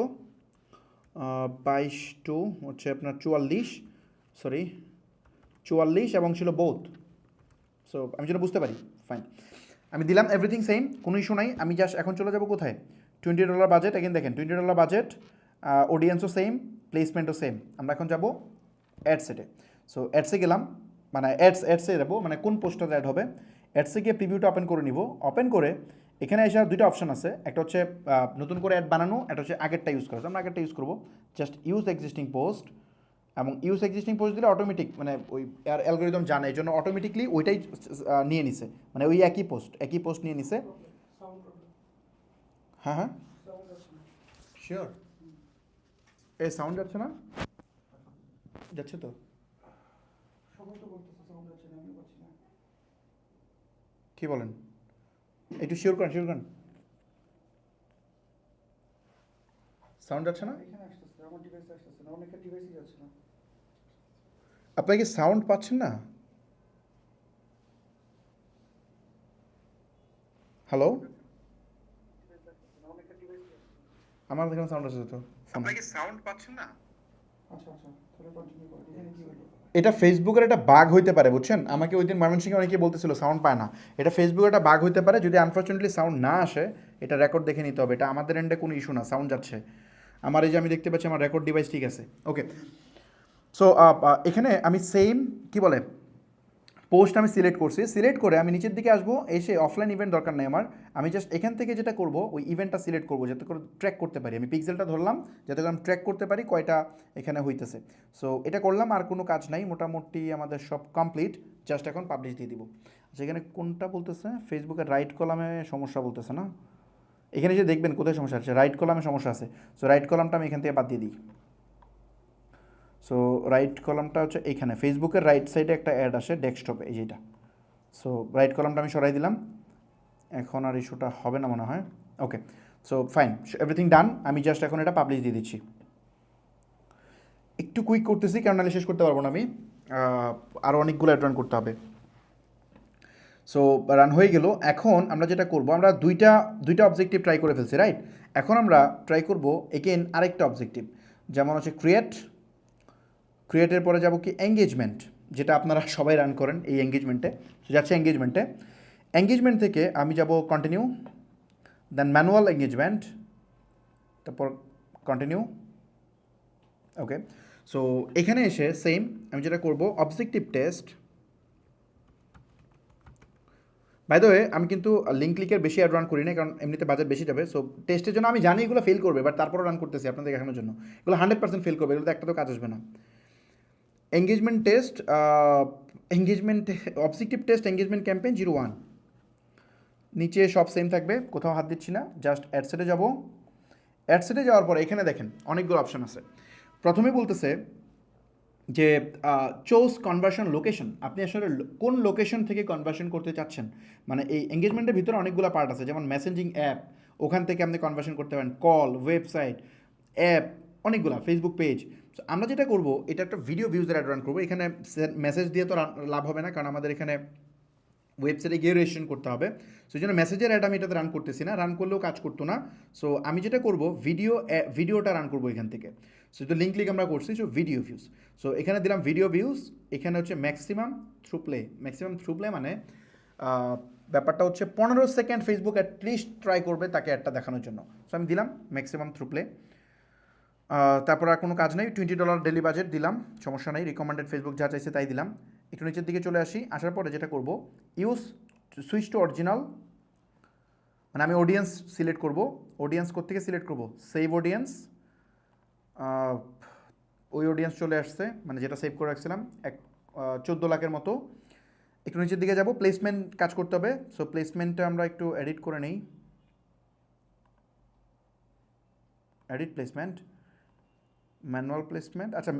22 টু হচ্ছে আপনার 44 এবং ছিল বোথ। সো আমি যেন বুঝতে পারি, ফাইন। আমি দিলাম এভরিথিং সেম, কোনো ইস্যু নাই। আমি জাস্ট এখন চলে যাব কোথায়? $20 বাজেট। এগেন দেখেন $20 বাজেট, অডিয়েন্সও সেম, প্লেসমেন্টও সেম। আমরা এখন যাব অ্যাডসেটে। সো অ্যাডসে গেলাম, মানে অ্যাডসে যাবো, মানে কোন পোস্টটা অ্যাড হবে। অ্যাডসে গিয়ে প্রিভিউটা ওপেন করে নিব। ওপেন করে এখানে এসে দুইটা অপশন আছে, একটা হচ্ছে নতুন করে অ্যাড বানানো, একটা হচ্ছে আগেরটা ইউজ করা। আমরা আগেরটা ইউজ করবো, জাস্ট ইউজ এক্সিস্টিং পোস্ট। এবং ইউজ এক্সিস্টিং পোস্ট দিলে অটোমেটিক, মানে ওই অ্যালগোরিদম জানে, এই জন্য অটোমেটিকলি ওইটাই নিয়ে নিছে, মানে ওই একই পোস্ট নিয়ে নিছে। হ্যাঁ হ্যাঁ শিওর। এই সাউন্ড যাচ্ছে না? যাচ্ছে তো? কি বলেন? একটু শিওর করেন। সাউন্ড যাচ্ছে না? আপনারা কি সাউন্ড পাচ্ছেন না? হ্যালো, আমার এখানে সাউন্ড আছে তো। আপনারা কি সাউন্ড পাচ্ছেন না? এটা ফেসবুকের একটা বাগ হইতে পারে, বুঝছেন? আমাকে ওই দিন ময়মনসিংহে অনেকে বলতেছিল সাউন্ড পায় না। এটা ফেসবুকের একটা বাগ হইতে পারে, যদি আনফর্চুনেটলি সাউন্ড না আসে এটা রেকর্ড দেখে নিতে হবে। এটা আমাদের এন্ডে কোনো ইস্যু না, সাউন্ড যাচ্ছে। আমার এই যে আমি দেখতে পাচ্ছি আমার রেকর্ড ডিভাইস ঠিক আছে। ওকে, সো এখানে আমি সেম কি বলে পোস্ট আমি সিলেক্ট করছি। সিলেক্ট করে আমি নিচের দিকে আসবো, এসে অফলাইন ইভেন্ট দরকার নেই আমার। আমি জাস্ট এখান থেকে যেটা করব, ওই ইভেন্টটা সিলেক্ট করবো যাতে করে ট্র্যাক করতে পারি। আমি পিক্সেলটা ধরলাম যাতে করে আমি ট্র্যাক করতে পারি কয়টা এখানে হইতেছে। সো এটা করলাম, আর কোনো কাজ নাই, মোটামুটি আমাদের সব কমপ্লিট। জাস্ট এখন পাবলিশ দিয়ে দিব। আচ্ছা, এখানে কোনটা বলতেছে? ফেসবুকের রাইট কলামে সমস্যা বলতেছে না? এখানে যে দেখবেন কোথায় সমস্যা আছে, রাইট কলামে সমস্যা আছে। সো রাইট কলামটা আমি এখান থেকে বাদ দিয়ে দিই। সো রাইট কলামটা হচ্ছে এইখানে, ফেসবুকের রাইট সাইডে একটা অ্যাড আসে ডেস্কটপে, এই যেটা। সো রাইট কলামটা আমি সরাই দিলাম, এখন আর ইস্যুটা হবে না মনে হয়। ওকে, সো ফাইন, এভরিথিং ডান। আমি জাস্ট এখন এটা পাবলিশ দিয়ে দিচ্ছি। একটু কুইক করতেছি কারণ নাহলে শেষ করতে পারবো না আমি, আরও অনেকগুলো অ্যাড রান করতে হবে। সো রান হয়ে গেল। এখন আমরা যেটা করব, আমরা দুইটা অবজেক্টিভ ট্রাই করে ফেলছি, রাইট? এখন আমরা ট্রাই করব এগেন আরেকটা অবজেক্টিভ, যেমন হচ্ছে ক্রিয়েটের পরে যাব কি এঙ্গেজমেন্ট, যেটা আপনারা সবাই রান করেন এই এঙ্গেজমেন্টে। যাচ্ছে এঙ্গেজমেন্ট থেকে আমি যাব কন্টিনিউ, দেন ম্যানুয়াল এঙ্গেজমেন্ট, তারপর কন্টিনিউ। ওকে, সো এখানে এসে সেম আমি যেটা করব objective test. By the way, আমি কিন্তু লিঙ্ক ক্লিকের বেশি অ্যাড রান করি না, কারণ এমনিতে বাজেট বেশি যাবে। সো টেস্টের জন্য আমি জানি এগুলো ফেল করবে, বাট তারপরও রান করতেছি আপনাদের দেখানোর জন্য। এগুলো 100% ফেল করবে, এগুলো একটা তো কাজ আসবে না। Engagement test, objective test engagement campaign 01, নিচে সব সেম থাকবে, কোথাও হাত দিচ্ছি না। জাস্ট অ্যাডসেটে যাব। অ্যাডসেটে যাওয়ার পরে এখানে দেখেন অনেকগুলো অপশন আছে। প্রথমে বলতেছে যে চোজ কনভার্সন লোকেশন, আপনি আসলে কোন লোকেশন থেকে কনভার্সন করতে চাচ্ছেন। মানে এই এঙ্গেজমেন্টের ভিতরে অনেকগুলো পার্ট আছে, যেমন মেসেঞ্জিং অ্যাপ, ওখান থেকে আপনি কনভার্সন করতে পারেন, কল, ওয়েবসাইট, অ্যাপ, অনেকগুলো, ফেসবুক পেজ। সো আমরা যেটা করব, এটা একটা ভিডিও ভিউজের অ্যাড রান করবো। এখানে মেসেজ দিয়ে তো লাভ হবে না, কারণ আমাদের এখানে ওয়েবসাইটে গিয়ে রেজিস্ট্রেশন করতে হবে। সো এই জন্য মেসেজের অ্যাড আমি এটাতে রান করতেছি না, রান করলেও কাজ করতো না। সো আমি যেটা করবো ভিডিওটা রান করবো এখান থেকে। সো তো লিঙ্ক আমরা করছি, সো ভিডিও ভিউজ। সো এখানে দিলাম ভিডিও ভিউজ, এখানে হচ্ছে ম্যাক্সিমাম থ্রু প্লে মানে ব্যাপারটা হচ্ছে 15 সেকেন্ড ফেসবুক অ্যাটলিস্ট ট্রাই করবে তাকে অ্যাডটা দেখানোর জন্য। সো আমি দিলাম ম্যাক্সিমাম থ্রু প্লে। তারপর আর কোনো কাজ নেই, $20 ডেলি বাজেট দিলাম, সমস্যা নেই, রিকমেন্ডেড ফেসবুক যা চাইছে তাই দিলাম। একটু নিচের দিকে চলে আসি, আসার পরে যেটা করব সুইচ টু অরিজিনাল, মানে আমি অডিয়েন্স সিলেক্ট করব। অডিয়েন্স কোত্থেকে সিলেক্ট করব, সেভ অডিয়েন্স, ওই অডিয়েন্স চলে আসছে, মানে যেটা সেভ করে রাখছিলাম 14 লাখের মতো। একটু নিচের দিকে যাব, প্লেসমেন্ট কাজ করতে হবে। সো প্লেসমেন্টটা আমরা একটু এডিট করে নেই, এডিট প্লেসমেন্ট, ম্যানুয়াল প্লেসমেন্ট। আচ্ছা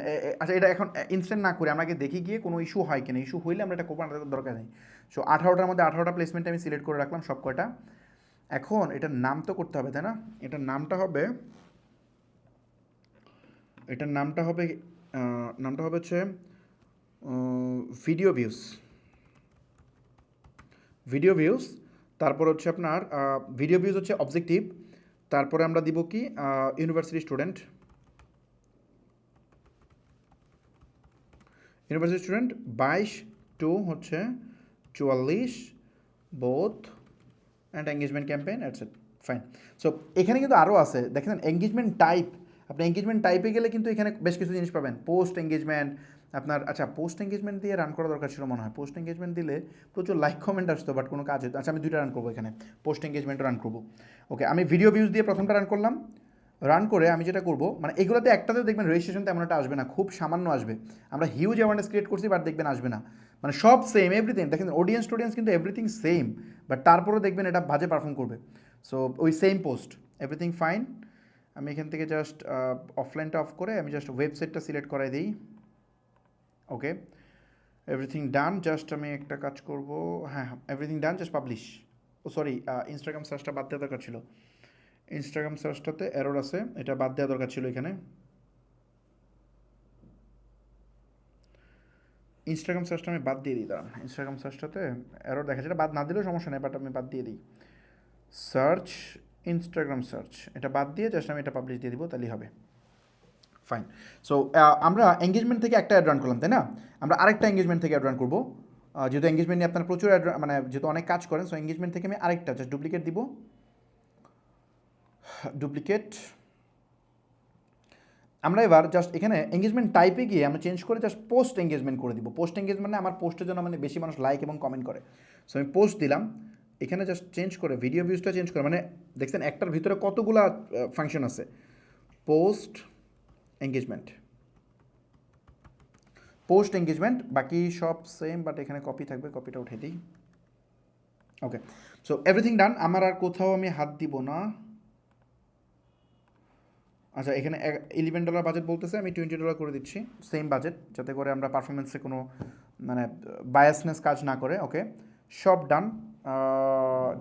আচ্ছা, এটা এখন ইনস্ট্যান্ট না করে আমাকে দেখি গিয়ে কোনো ইস্যু হয় কিনা, ইস্যু হইলে আমরা এটা করবো, আমাদের দরকার নেই। সো 18টার মধ্যে 18টা প্লেসমেন্ট আমি সিলেক্ট করে রাখলাম সব কয়টা। এখন এটার নাম তো করতে হবে, তাই না? এটার নামটা হবে হচ্ছে ভিডিও ভিউজ। তারপর হচ্ছে আপনার ভিডিও ভিউজ হচ্ছে অবজেক্টিভ। তারপরে আমরা দিব কি ইউনিভার্সিটি স্টুডেন্ট 22 টু হচ্ছে 44 both and engagement campaign adset, fine. So এখানে কিন্তু আরও আছে, দেখেন এঙ্গেজমেন্ট টাইপ। আপনি এঙ্গেজমেন্ট টাইপে গেলে কিন্তু এখানে বেশ কিছু জিনিস পাবেন, পোস্ট এঙ্গেজমেন্ট আপনার। আচ্ছা, পোস্ট এঙ্গেজমেন্ট দিয়ে রান করা দরকার ছিল মনে হয়। পোস্ট এঙ্গেজমেন্ট দিলে প্রচুর লাইক কমেন্ট আসতো, বাট কোনো কাজ হতো। আচ্ছা, আমি 2টা রান করবো এখানে, পোস্ট এঙ্গেজমেন্টও রান করবো। ওকে, আমি ভিডিও ভিউজ দিয়ে প্রথমটা রান করলাম। রান করে আমি যেটা করবো, মানে এগুলোতে একটাতেও দেখবেন রেজিস্ট্রেশন তেমন একটা আসবে না, খুব সামান্য আসবে। আমরা হিউজ অ্যাওয়ারনেস ক্রিয়েট করছি, বাট দেখবেন আসবে না, মানে সব সেম এভরিথিং। দেখেন অডিয়েন্স কিন্তু এভরিথিং সেম, বাট তারপরেও দেখবেন এটা বাজে পারফর্ম করবে। সো ওই সেম পোস্ট, এভরিথিং ফাইন। আমি এখান থেকে জাস্ট অফলাইনটা অফ করে আমি জাস্ট ওয়েবসাইটটা সিলেক্ট করাই দিই। ওকে, এভরিথিং ডান। জাস্ট আমি একটা কাজ করবো, হ্যাঁ এভরিথিং ডান, জাস্ট পাবলিশ। ও সরি, ইনস্টাগ্রাম সার্চটা বাদ দেওয়া দরকার ছিল। ইনস্টাগ্রাম সার্চটাতে এরর আছে, এটা বাদ দেওয়া দরকার ছিল এখানে। ইনস্টাগ্রাম সার্চটা আমি বাদ দিয়ে দিই, দাঁড়ান। ইনস্টাগ্রাম সার্চটাতে এরর দেখা যায়, বাদ না দিলেও সমস্যা নেই, বাট আমি বাদ দিয়ে দিই। সার্চ, ইনস্টাগ্রাম সার্চ, এটা বাদ দিয়ে জাস্ট আমি এটা পাবলিশ দিয়ে দিব, তাহলেই হবে, ফাইন। সো আমরা এঙ্গেজমেন্ট থেকে একটা অ্যাড রান করলাম, তাই না? আমরা আরেকটা এঙ্গেজমেন্ট থেকে অ্যাড রান করবো, যেহেতু এঙ্গেজমেন্ট নিয়ে আপনার প্রচুর অ্যাড, মানে যেহেতু অনেক কাজ করেন। সো এঙ্গেজমেন্ট থেকে আমি আরেকটা জাস্ট ডুপ্লিকেট দিব, ডুপ্লিকেট। আমরা এবার জাস্ট এখানে এঙ্গেজমেন্ট টাইপে গিয়ে আমরা চেঞ্জ করে জাস্ট পোস্ট এঙ্গেজমেন্ট করে দিব। পোস্ট এঙ্গেজমেন্টে আমার পোস্টের জন্য মানে বেশি মানুষ লাইক এবং কমেন্ট করে। সো আমি পোস্ট দিলাম, এখানে জাস্ট চেঞ্জ করে ভিডিও ভিউজটা চেঞ্জ করে, মানে দেখছেন একটার ভিতরে কতগুলা ফাংশন আছে। পোস্ট এঙ্গেজমেন্ট, বাকি সব সেম, বাট এখানে কপি থাকবে, কপিটা উঠে দিই। ওকে, সো এভরিথিং ডান, আমার আর কোথাও আমি হাত দিব না। আচ্ছা, এখানে $11 বাজেট বলতেছে, আমি $20 করে দিচ্ছি, সেম বাজেট, যাতে করে আমরা পারফরমেন্সে কোনো মানে বায়াসনেস কাজ না করে। ওকে, সব ডান।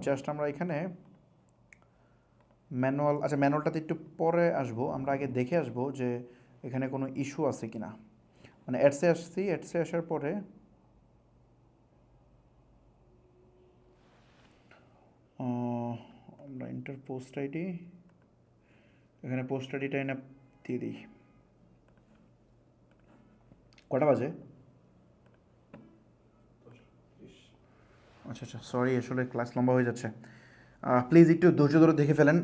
জাস্ট আমরা এখানে ম্যানুয়াল, আচ্ছা ম্যানুয়ালটাতে একটু পরে আসবো, আমরা আগে দেখে আসবো যে এখানে কোনো ইস্যু আছে কি না। মানে অ্যাডসে আসার পরে আমরা ইন্টার পোস্ট আইডি, এখানে পোস্ট আইডিটা এনে দিয়ে দিই। কটা বাজে? আচ্ছা আচ্ছা, সরি, আসলে ক্লাস লম্বা হয়ে যাচ্ছে। প্লিজ একটু ধৈর্য ধরে দেখে ফেলেন।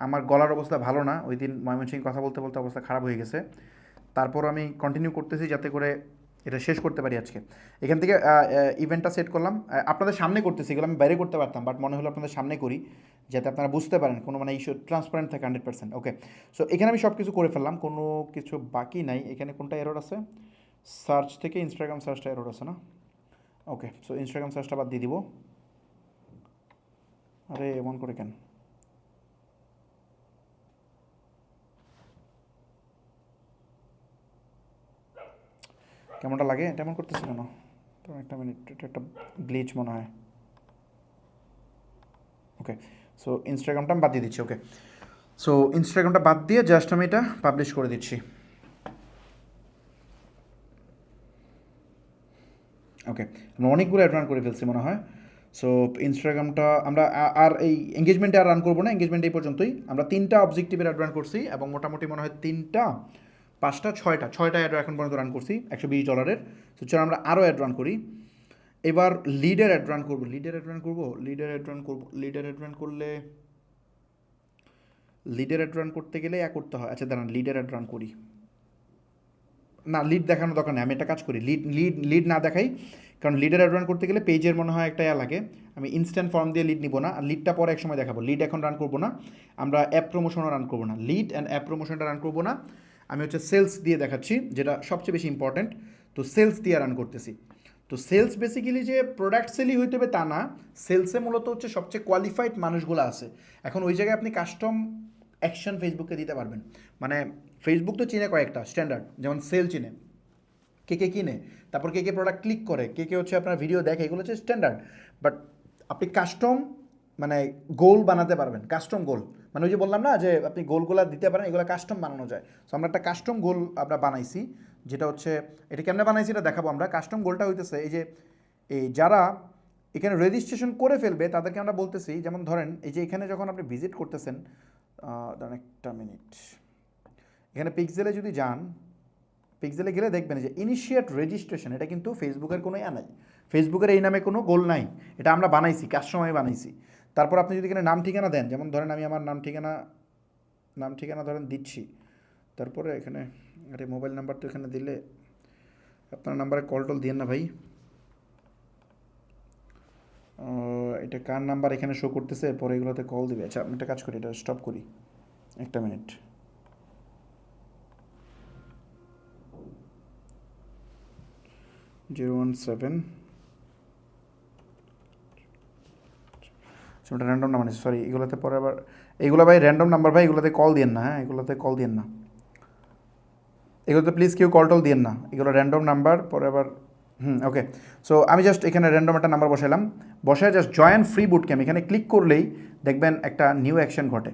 আমার গলার অবস্থা ভালো না, ওই দিন ময়মনসিংহে কথা বলতে বলতে অবস্থা খারাপ হয়ে গেছে। তারপর আমি কন্টিনিউ করতেছি যাতে করে এটা শেষ করতে পারি আজকে। এখান থেকে ইভেন্টটা সেট করলাম, আপনাদের সামনে করতেছি, এগুলো আমি বাইরে করতে পারতাম, বাট মনে হলো আপনাদের সামনে করি, যাতে আপনারা বুঝতে পারেন, কোনো মানে ইস্যু ট্রান্সপারেন্ট থাকে 100%। ওকে, সো এখানে আমি সব কিছু করে ফেললাম, কোনো কিছু বাকি নাই। এখানে কোনটা এরর আছে? সার্চ থেকে ইনস্টাগ্রাম সার্চটা এরর আছে না? ওকে, সো ইনস্টাগ্রাম সার্চটা বাদ দিয়ে দিব। আরে এমন করে কেন? কেমনটা লাগে? এটা এমন করতেছি কেন? তো একটা মিনিট, এটা একটা গ্লিচ মনে হয়। ওকে, সো ইনস্টাগ্রামটা আমি বাদ দিয়ে দিচ্ছি। ওকে, সো ইনস্টাগ্রামটা বাদ দিয়ে জাস্ট আমি এটা পাবলিশ করে দিচ্ছি। ওকে, আমরা অনেকগুলো অ্যাড রান করে ফেলছি মনে হয়। সো ইনস্টাগ্রামটা আমরা আর এই এঙ্গেজমেন্টে আর রান করবো না, এঙ্গেজমেন্ট এই পর্যন্তই। আমরা 3টা অবজেক্টিভের অ্যাড রান করছি এবং মোটামুটি মনে হয় 3টা 5টা 6টা অ্যাড এখন পর্যন্ত রান করছি $120। সো চলো আমরা আরও অ্যাড রান করি। এবার লিডের অ্যাড রান করবো, লিডের অ্যাড করতে গেলে করতে হয়। আচ্ছা দাঁড়ান, লিডের অ্যাড রান করি না, লিড দেখানোর দরকার নেই, আমি একটা কাজ করি, লিড না দেখাই, কারণ লিডের অ্যাড রান করতে গেলে পেজের মনে হয় একটা লাগে। আমি ইনস্ট্যান্ট ফর্ম দিয়ে লিড নিব না, আর লিডটা পরে এক সময় দেখাবো। লিড এখন রান করবো না, আমরা অ্যাপ প্রমোশনও রান করবো না, লিড অ্যান্ড অ্যাপ প্রমোশনটা রান করবো না। আমি হচ্ছে সেলস দিয়ে দেখাচ্ছি, যেটা সবচেয়ে বেশি ইম্পর্ট্যান্ট। তো সেলস দিয়ে রান করতেছি। তো সেলস বেসিক্যালি যে প্রোডাক্ট সেলই হইতে হবে তা না, সেলসে মূলত হচ্ছে সবচেয়ে কোয়ালিফাইড মানুষগুলো আছে। এখন ওই জায়গায় আপনি কাস্টম অ্যাকশন ফেসবুককে দিতে পারবেন। মানে ফেসবুক তো চিনে কয়েকটা স্ট্যান্ডার্ড, যেমন সেল চিনে, কে কিনে, তারপর কে প্রোডাক্ট ক্লিক করে, কে হচ্ছে আপনার ভিডিও দেখে, এগুলো হচ্ছে স্ট্যান্ডার্ড। বাট আপনি কাস্টম মানে গোল বানাতে পারবেন, কাস্টম গোল, মানে ওই যে বললাম না যে আপনি গোলগুলো দিতে পারেন, এগুলো কাস্টম বানানো যায়। সো আমরা একটা কাস্টম গোল আমরা বানাইছি, যেটা হচ্ছে, এটা কেমনে বানাইছি এটা দেখাবো আমরা। কাস্টম গোলটা হইতেছে এই যারা এখানে রেজিস্ট্রেশন করে ফেলবে তাদেরকে আমরা বলতেছি, যেমন ধরেন এই যে এখানে যখন আপনি ভিজিট করতেছেন, ধরেন একটা মিনিট, এখানে পিক্সেলে যদি যান, পিক্সেলে গেলে দেখবেন যে ইনিশিয়েট রেজিস্ট্রেশন, এটা কিন্তু ফেসবুকের কোনো নাই, ফেসবুকের এই নামে কোনো গোল নাই, এটা আমরা বানাইছি, কাস্টমাই বানাইছি। তারপর আপনি যদি এখানে নাম ঠিকানা দেন, যেমন ধরেন আমি আমার নাম ঠিকানা ধরেন দিচ্ছি, তারপরে এখানে আরে মোবাইল নাম্বার তো এখানে দিলে আপনার নাম্বারে কল টল দিয়েন না ভাই। এটা কার নাম্বার এখানে শো করতেছে, পরে এগুলোতে কল দিবে। আচ্ছা আমি একটা কাজ করি, এটা স্টপ করি, একটা মিনিট। ওটা র্যান্ডম নাম্বার, সরি এগুলোতে পরে আবার, এগুলো ভাই র্যান্ডম নাম্বার ভাই, এগুলোতে কল দিয়েন না, হ্যাঁ এগুলোতে কল দিয়েন না, এগুলোতে প্লিজ কেউ কল টল দিয়েন না, এগুলো র্যান্ডম নাম্বার, পরে আবার ওকে। সো আমি জাস্ট এখানে র্যান্ডম একটা নাম্বার বসাইলাম, বসায় just join free boot camp, এখানে ক্লিক করলেই দেখবেন একটা নিউ অ্যাকশন ঘটে।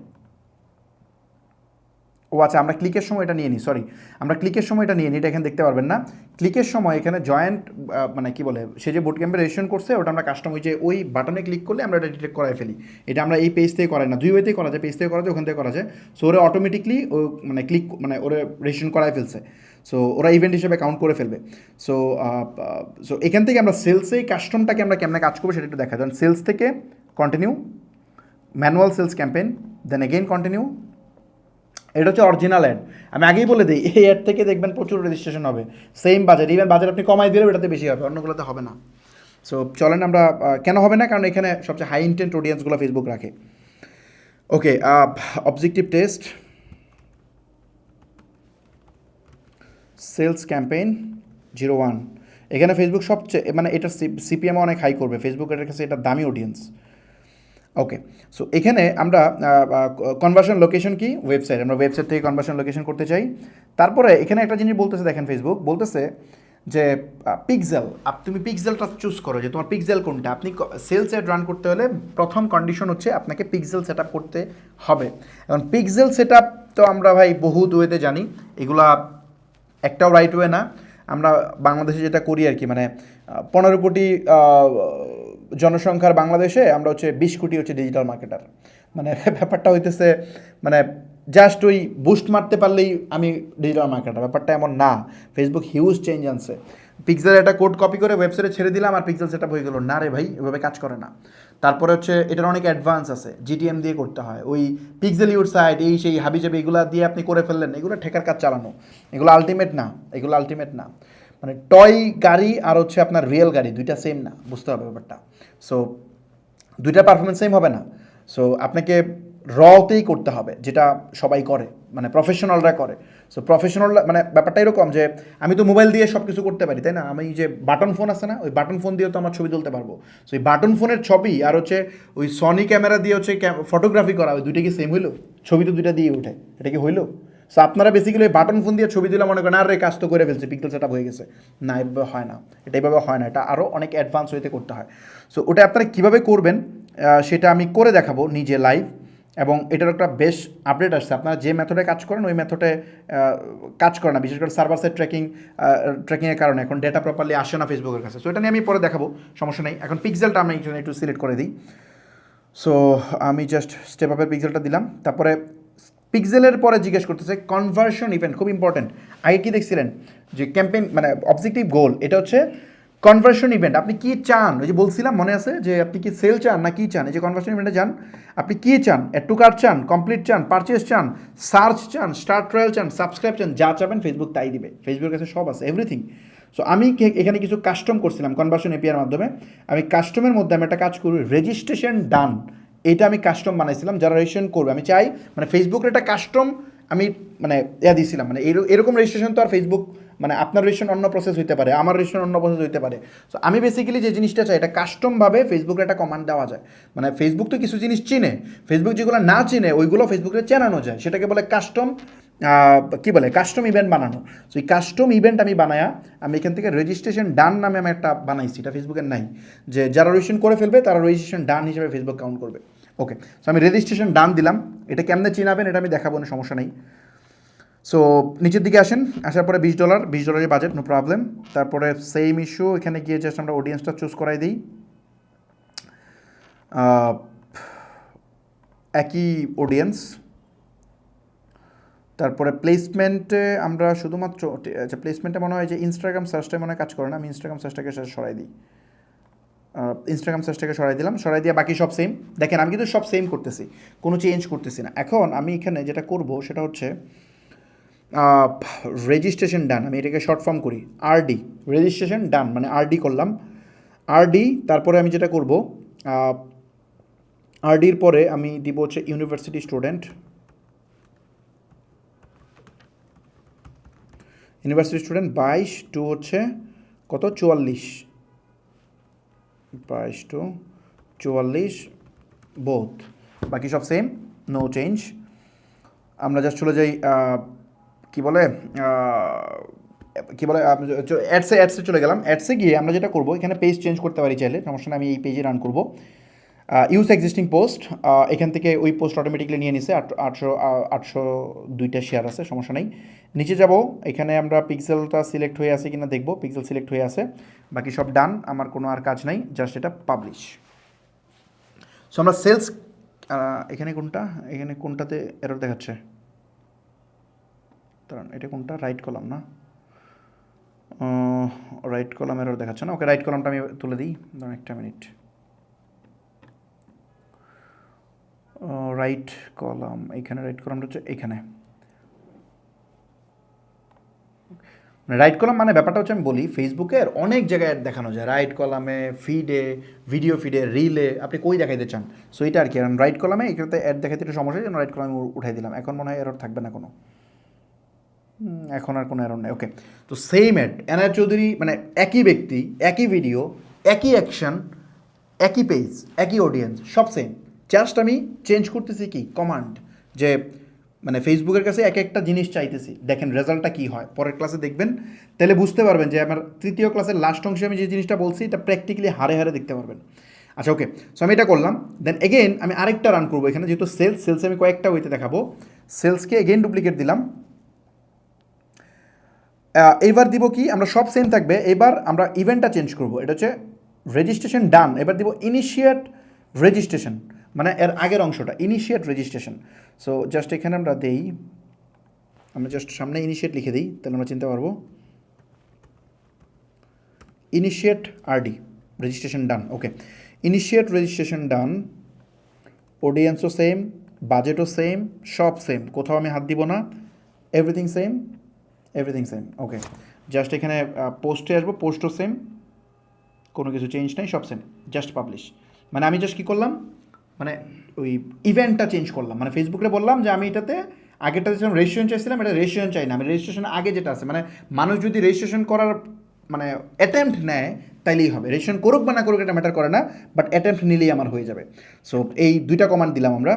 ও আচ্ছা, আমরা ক্লিকের সময় এটা নিয়ে নিই, সরি আমরা ক্লিকের সময় এটা নিয়ে নিই, এটা এখানে দেখতে পারবেন না। ক্লিকের সময় এখানে জয়েন্ট মানে কি বলে, সে যে বুট ক্যাম্পে রেজিস্ট্রেশন করছে ওটা আমরা কাস্টম ওই যে ওই বাটনে ক্লিক করলে আমরা এটা ডিটেক্ট করাই ফেলি। এটা আমরা এই পেজ থেকে করাই না, দুই ওয়েতেই করা যায়, পেজ থেকে করা যায়, ওখান থেকে করা যায়। সো ওরা অটোমেটিকলি ও মানে ক্লিক মানে ওরা রেজিস্ট্রেশন করাই ফেলছে, সো ওরা ইভেন্ট হিসেবে কাউন্ট করে ফেলবে। সো সো এখান থেকে আমরা সেলসেই কাস্টমটাকে আমরা কেমন কাজ করবো সেটা একটু দেখা যায়। সেলস থেকে continue, manual sales campaign, then again continue. এটা হচ্ছে অরিজিনাল অ্যাড, আমি আগেই বলে দিই, এই অ্যাড থেকে দেখবেন প্রচুর রেজিস্ট্রেশন হবে, সেম বাজেট, ইভেন বাজেট আপনি কমাই দিলেও এটাতে বেশি হবে, অন্যগুলোতে হবে না। সো চলেন আমরা, কেন হবে না, কারণ এখানে সবচেয়ে হাই ইন্টেন্ট অডিয়েন্সগুলো ফেসবুক রাখে। ওকে, অবজেক্টিভ টেস্ট, সেলস ক্যাম্পেইন 01, এখানে ফেসবুক সবচেয়ে মানে এটা সিপিএমও অনেক হাই করবে, ফেসবুক এটার কাছে এটা দামি অডিয়েন্স। ওকে, সো এখানে আমরা কনভার্সন লোকেশন কি, ওয়েবসাইট, আমরা ওয়েবসাইট থেকে কনভার্সন লোকেশন করতে চাই। তারপরে এখানে একটা জিনিস বলতেছে, দেখেন ফেসবুক বলতেছে যে পিক্সেল, তুমি পিক্সেলটা চুজ করো যে তোমার পিক্সেল কোনটা। আপনি সেলস অ্যাড রান করতে হলে প্রথম কন্ডিশন হচ্ছে আপনাকে পিক্সেল সেট আপ করতে হবে। এখন পিক্সেল সেট আপ তো আমরা ভাই বহুত ওয়েতে জানি, এগুলা একটাও রাইট ওয়ে না। আমরা বাংলাদেশে যেটা করি আর কি, মানে 15 কোটি জনসংখ্যার বাংলাদেশে আমরা হচ্ছে 20 কোটি হচ্ছে ডিজিটাল মার্কেটার, মানে ব্যাপারটা হইতেছে মানে জাস্ট ওই বুস্ট মারতে পারলেই আমি ডিজিটাল মার্কেটার, ব্যাপারটা এমন না। ফেসবুক হিউজ চেঞ্জ আনছে, পিক্সেলের একটা কোড কপি করে ওয়েবসাইটে ছেড়ে দিলাম আর পিক্সেল সেট আপ হয়ে গেল, না রে ভাই এভাবে কাজ করে না। তারপরে হচ্ছে এটার অনেক অ্যাডভান্স আছে, জিটিএম দিয়ে করতে হয়, ওই পিক্সেল ইউর সাইট এই সেই হাবিজাবি এগুলো দিয়ে আপনি করে ফেললেন, এগুলো ঠেকার কাজ চালানো, এগুলো আলটিমেট না, এগুলো আলটিমেট না। মানে টয় গাড়ি আর হচ্ছে আপনার রিয়েল গাড়ি দুইটা সেম না, বুঝতে হবে ব্যাপারটা। সো দুইটা পারফরমেন্স সেম হবে না। সো আপনাকে রতেই করতে হবে, যেটা সবাই করে, মানে প্রফেশনালরা করে। সো প্রফেশনাল মানে ব্যাপারটা এরকম যে আমি তো মোবাইল দিয়ে সব কিছু করতে পারি, তাই না? আমি যে বাটন ফোন আছে না, ওই বাটন ফোন দিয়েও তো আমার ছবি তুলতে পারবো। সো এই বাটন ফোনের ছবি আর হচ্ছে ওই সনি ক্যামেরা দিয়ে হচ্ছে ফটোগ্রাফি করা, ওই দুইটা কি সেম হইলো? ছবি তো দুইটা দিয়ে উঠে, এটা কি হইলো? সো আপনারা বেসিক্যালি বাটন ফোন দিয়ে ছবি দিলে মনে করেন আর কাজ তো করে ফেলছে, পিক্সেল সেট আপ হয়ে গেছে, না এভাবে হয় না, এটা এভাবে হয় না, এটা আরও অনেক অ্যাডভান্স হইতে করতে হয়। সো ওটা আপনারা কীভাবে করবেন সেটা আমি করে দেখাবো নিজে লাইভ। এবং এটার একটা বেশ আপডেট আসছে। আপনারা যে মেথডে কাজ করেন ওই মেথডে কাজ করে না, বিশেষ করে সার্ভার সাইড ট্র্যাকিংয়ের কারণে এখন ডেটা প্রপারলি আসে না ফেসবুকের কাছে। সো এটা নিয়ে আমি পরে দেখাবো, সমস্যা নেই। এখন পিক্সেলটা আমি একটু সিলেক্ট করে দিই। সো আমি জাস্ট স্টেপ আপের পিক্সেলটা দিলাম, তারপরে পিক্সেলের পরে জিজ্ঞেস করতেছে কনভার্সন ইভেন্ট, খুব ইম্পর্টেন্ট। আগে কি দেখছিলেন যে ক্যাম্পেইন মানে অবজেক্টিভ গোল, এটা হচ্ছে কনভার্সন ইভেন্ট। আপনি কি চান, ওই যে বলছিলাম মনে আছে যে আপনি কি সেল চান না কি চান, এই যে কনভার্সন ইভেন্টে যান, আপনি কি চান, অ্যাড টু কার্ট চান, কমপ্লিট চান, পারচেস চান, সার্চ চান, স্টার্ট ট্রায়াল চান, সাবস্ক্রাইব চান, যা চাবেন ফেসবুক তাই দিবে। ফেসবুকের কাছে সব আছে, এভরিথিং। সো আমি এখানে কিছু কাস্টম করছিলাম কনভার্সন এপিআর মাধ্যমে। আমি কাস্টমের মধ্যে আমি একটা কাজ করি, রেজিস্ট্রেশন ডান, এটা আমি কাস্টম বানাইছিলাম যারা রেজিস্ট্রেশন করবে। আমি চাই মানে ফেসবুকের একটা কাস্টম আমি মানে দিয়েছিলাম, মানে এরকম রেজিস্ট্রেশন তো আর ফেসবুক মানে আপনার রেজিস্ট্রেশন অন্য প্রসেস হইতে পারে, আমার রেজিস্ট্রেশন অন্য প্রসেস হইতে পারে। সো আমি বেসিক্যালি যে জিনিসটা চাই এটা কাস্টমভাবে ফেসবুকের একটা কমান্ড দেওয়া যায়। মানে ফেসবুক তো কিছু জিনিস চিনে, ফেসবুক যেগুলো না চিনে ওইগুলো ফেসবুকে চেনানো যায়, সেটাকে বলে কাস্টম কী বলে কাস্টম ইভেন্ট বানানো। সো এই কাস্টম ইভেন্ট আমি বানায়া আমি এখান থেকে রেজিস্ট্রেশন ডান নামে আমি একটা বানাইছি, এটা ফেসবুকের নাই, যে যারা রেজিস্ট্রেশন করে ফেলবে তারা রেজিস্ট্রেশন ডান হিসেবে ফেসবুক কাউন্ট করবে। ওকে, সো আমি রেজিস্ট্রেশন ডান দিলাম। এটা কেমনে চিনাবেন এটা আমি দেখাবো না, সমস্যা নেই। সো নিচের দিকে আসেন, আসার পরে $20 বাজেট, নো প্রবলেম। তারপরে সেম ইস্যু, এখানে গিয়ে জাস্ট আমরা অডিয়েন্সটা চুজ করাই দিই, একই অডিয়েন্স। তারপরে প্লেসমেন্টে আমরা শুধুমাত্র আচ্ছা প্লেসমেন্টে মনে হয় যে ইনস্টাগ্রাম সার্চটাই মনে হয় কাজ করে না, আমি ইনস্টাগ্রাম সার্চটাকে সরাই দিই। ইনস্টাগ্রাম সার্চটাকে সরাই দিলাম, সরাই দিয়ে বাকি সব সেম। দেখেন আমি কিন্তু সব সেম করতেছি, কোনো চেঞ্জ করতেছি না। এখন আমি এখানে যেটা করব সেটা হচ্ছে রেজিস্ট্রেশন ডান, আমি এটাকে শর্ট ফর্ম করি আরডি, রেজিস্ট্রেশন ডান মানে আরডি করলাম, আরডি। তারপরে আমি যেটা করব আরডির পরে আমি দিব হচ্ছে university student, university student 22 to হচ্ছে কত 44, 22 টু 44 বোথ, বাকি সব সেম, নো চেঞ্জ। আমরা জাস্ট চলে যাই কী বলে অ্যাডসে চলে গেলাম। অ্যাডসে গিয়ে আমরা যেটা করবো এখানে পেজ চেঞ্জ করতে পারি চাইলে, সমস্যা নেই। আমি এই পেজে রান করবো, ইউজ এক্সিস্টিং পোস্ট, এখান থেকে ওই পোস্ট অটোমেটিকলি নিয়ে নিছে, 802টা শেয়ার আছে, সমস্যা নেই। নিচে যাব, এখানে আমরা পিক্সেলটা সিলেক্ট হয়ে আছে কিনা দেখবো, পিক্সেল সিলেক্ট হয়ে আছে, বাকি সব ডান, আমার কোনো আর কাজ নাই, জাস্ট এটা পাবলিশ। সো আমরা সেলস, এখানে কোনটাতে এরর দেখাচ্ছে, কারণ এটা কোনটা রাইট কলাম না, রাইট কলাম এরর দেখাচ্ছে না। ওকে, রাইট কলামটা আমি তুলে দিই, ধরুন একটা মিনিট। রাইট কলাম এইখানে, রাইট কলামটা হচ্ছে এইখানে, রাইট কলাম মানে ব্যাপারটা হচ্ছে আমি বলি ফেসবুকের অনেক জায়গায় অ্যাড দেখানো যায়, রাইট কলামে, ফিডে, ভিডিও ফিডে, রিলে, আপনি কই দেখাইতে চান। সো এটা আর কি, কারণ রাইট কলামে এখানে অ্যাড দেখাইতে একটু সমস্যা, যেন রাইট কলামে উঠাই দিলাম। এখন মনে হয় এরর থাকবে না কোনো, এখন আর কোনো এরর নেই। ওকে, তো সেম অ্যাড, এনআর চৌধুরী মানে একই ব্যক্তি, একই ভিডিও, একই অ্যাকশন, একই পেজ, একই অডিয়েন্স, সব সেম, জাস্ট আমি চেঞ্জ করতেছি কি কমান্ড, যে মানে ফেসবুকের কাছে এক একটা জিনিস চাইতেছি। দেখেন রেজাল্টটা কী হয় পরের ক্লাসে দেখবেন, তাহলে বুঝতে পারবেন যে আমার তৃতীয় ক্লাসের লাস্ট অংশে আমি যে জিনিসটা বলছি এটা প্র্যাকটিক্যালি হারে হারে দেখতে পারবেন। আচ্ছা ওকে, সো আমি এটা করলাম। দেন এগেন আমি আরেকটা রান করবো এখানে, যেহেতু সেলসে আমি কয়েকটা ওইতে দেখাবো, সেলসকে এগেন ডুপ্লিকেট দিলাম। এইবার দিব কি, আমরা সব সেম থাকবে, এবার আমরা ইভেন্টটা চেঞ্জ করব, এটা হচ্ছে রেজিস্ট্রেশন ডান, এবার দিব ইনিশিয়েট রেজিস্ট্রেশন, মানে এর আগের অংশটা ইনিশিয়েট রেজিস্ট্রেশন। সো জাস্ট এখানে আমরা দেই, আমরা জাস্ট সামনে ইনিশিয়েট লিখে দিই, তাহলে আমরা চিনতে পারবো। ইনিশিয়েট আরডি, রেজিস্ট্রেশন ডান। ওকে, ইনিশিয়েট রেজিস্ট্রেশন ডান, অডিয়েন্সও সেম, বাজেটও সেম, সব সেম, কোথাও আমি হাত দিব না, এভরিথিং সেম, এভরিথিং সেম। ওকে, জাস্ট এখানে পোস্টে আসবো, পোস্টও সেম, কোনো কিছু চেঞ্জ নেই, সব সেম, জাস্ট পাবলিশ। মানে আমি জাস্ট কী করলাম, মানে ওই ইভেন্টটা চেঞ্জ করলাম, মানে ফেসবুকে বললাম যে আমি এটাতে আগেরটা যেরকম রেজিস্ট্রেশন চাইছিলাম, এটা রেজিস্ট্রেশন চাই না, আমি রেজিস্ট্রেশন আগে যেটা আছে, মানে মানুষ যদি রেজিস্ট্রেশন করার মানে অ্যাটেম্প্ট নেয় তাইলেই হবে, রেজিস্ট্রেশন করুক বা না করুক এটা ম্যাটার করে না, বাট অ্যাটেম্প্ট নিলেই আমার হয়ে যাবে। সো এই দুইটা কমান্ড দিলাম আমরা।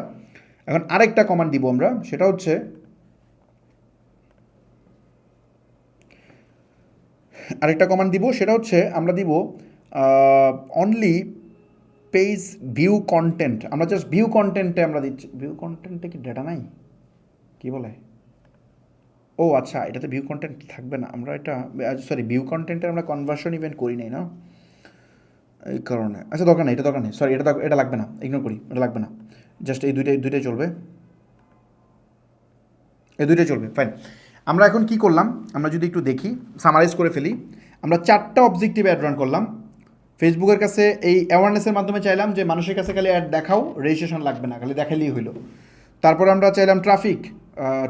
এখন আরেকটা কমান্ড দিব আমরা, সেটা হচ্ছে আমরা দিব অনলি পেজ ভিউ কন্টেন্ট, আমরা জাস্ট ভিউ কন্টেন্টে আমরা দিচ্ছি। ভিউ কন্টেন্টে কি ডেটা নাই, কি বলে? ও আচ্ছা, এটাতে ভিউ কন্টেন্ট থাকবে না, আমরা এটা সরি ভিউ কন্টেন্টে আমরা কনভার্সন ইভেন্ট করি নাই না, এই কারণে। আচ্ছা দরকার নেই, এটা দরকার নেই, সরি এটা লাগবে না, ইগনোর করি, এটা লাগবে না। জাস্ট এই দুইটাই চলবে, এই দুইটাই চলবে, ফাইন। আমরা এখন কি করলাম, আমরা যদি একটু দেখি, সামারাইজ করে ফেলি। আমরা 4টা অবজেক্টিভ অ্যাড রান করলাম। ফেসবুকের কাছে এই অ্যাওয়ারনেসের মাধ্যমে চাইলাম যে মানুষের কাছে খালি অ্যাড দেখাও, রেজিস্ট্রেশন লাগবে না, খালি দেখালেই হইলো। তারপর আমরা চাইলাম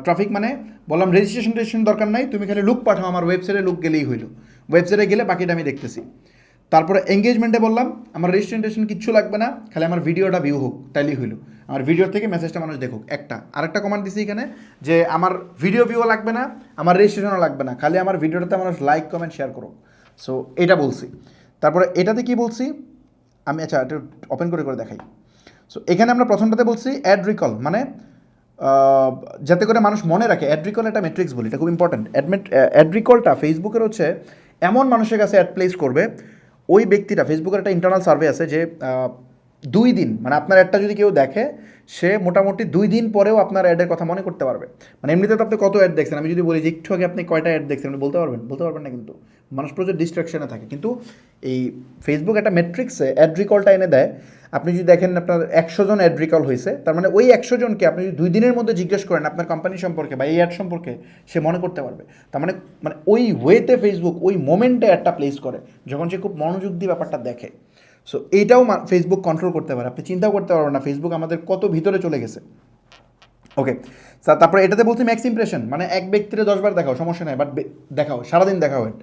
ট্রাফিক মানে বললাম রেজিস্ট্রেশন দরকার নাই, তুমি খালি লুক পাঠাও, আমার ওয়েবসাইটে লুক গেলেই হইলো, ওয়েবসাইটে গেলে বাকিটা আমি দেখতেছি। তারপরে এঙ্গেজমেন্টে বললাম আমার রেজিস্ট্রেশন কিচ্ছু লাগবে না, খালি আমার ভিডিওটা ভিউ হোক, তাইলেই হইলো, আমার ভিডিওর থেকে মেসেজটা মানুষ দেখুক। আরেকটা কমান্ড দিছি এখানে যে আমার ভিডিও ভিউও লাগবে না, আমার রেজিস্ট্রেশনও লাগবে না, খালি আমার ভিডিওটাতে মানুষ লাইক কমেন্ট শেয়ার করুক। সো এটা বলছি। তারপরে এটাতে কি বলছি আমি, আচ্ছা এটা ওপেন করে দেখাই। সো এখানে আমরা প্রথমটাতে বলছি অ্যাড রিকল, মানে যাতে করে মানুষ মনে রাখে। অ্যাড রিকল একটা ম্যাট্রিক্স বলি, এটা খুব ইম্পর্ট্যান্ট। অ্যাড রিকলটা ফেসবুকের হচ্ছে এমন মানুষের কাছে অ্যাড প্লেস করবে, ওই ব্যক্তিটা, ফেসবুকের একটা ইন্টারনাল সার্ভে আছে যে 2 দিন, মানে আপনার অ্যাডটা যদি কেউ দেখে, সে মোটামুটি 2 দিন পরেও আপনার অ্যাডের কথা মনে করতে পারবে। মানে এমনিতে তো আপনি কত অ্যাড দেখছেন, আমি যদি বলি যে একটু আগে আপনি কয়টা অ্যাড দেখছেন, আপনি বলতে পারবেন না, কিন্তু মানুষ প্রচুর ডিস্ট্রাকশনে থাকে। কিন্তু এই ফেসবুক একটা ম্যাট্রিক্সে অ্যাড রিকলটা এনে দেয়। আপনি যদি দেখেন আপনার 100 জন অ্যাড রিকল হয়েছে, তার মানে ওই 100 জনকে আপনি যদি 2 দিনের মধ্যে জিজ্ঞেস করেন আপনার কোম্পানি সম্পর্কে বা এই অ্যাড সম্পর্কে, সে মনে করতে পারবে। তার মানে ওই ওয়েতে ফেসবুক ওই মোমেন্টে অ্যাডটা প্লেস করে, যখন সে খুব মনোযোগ দিয়ে ব্যাপারটা দেখে। সো এইটাও ফেসবুক কন্ট্রোল করতে পারে, আপনি চিন্তাও করতে পারবেন না ফেসবুক আমাদের কত ভিতরে চলে গেছে। ওকে, তারপরে এটাতে বলছি ম্যাক্স ইমপ্রেশন, মানে এক ব্যক্তিরে 10 বার দেখাও, সমস্যা নাই, বাট দেখাও, সারাদিন দেখাও অ্যাড।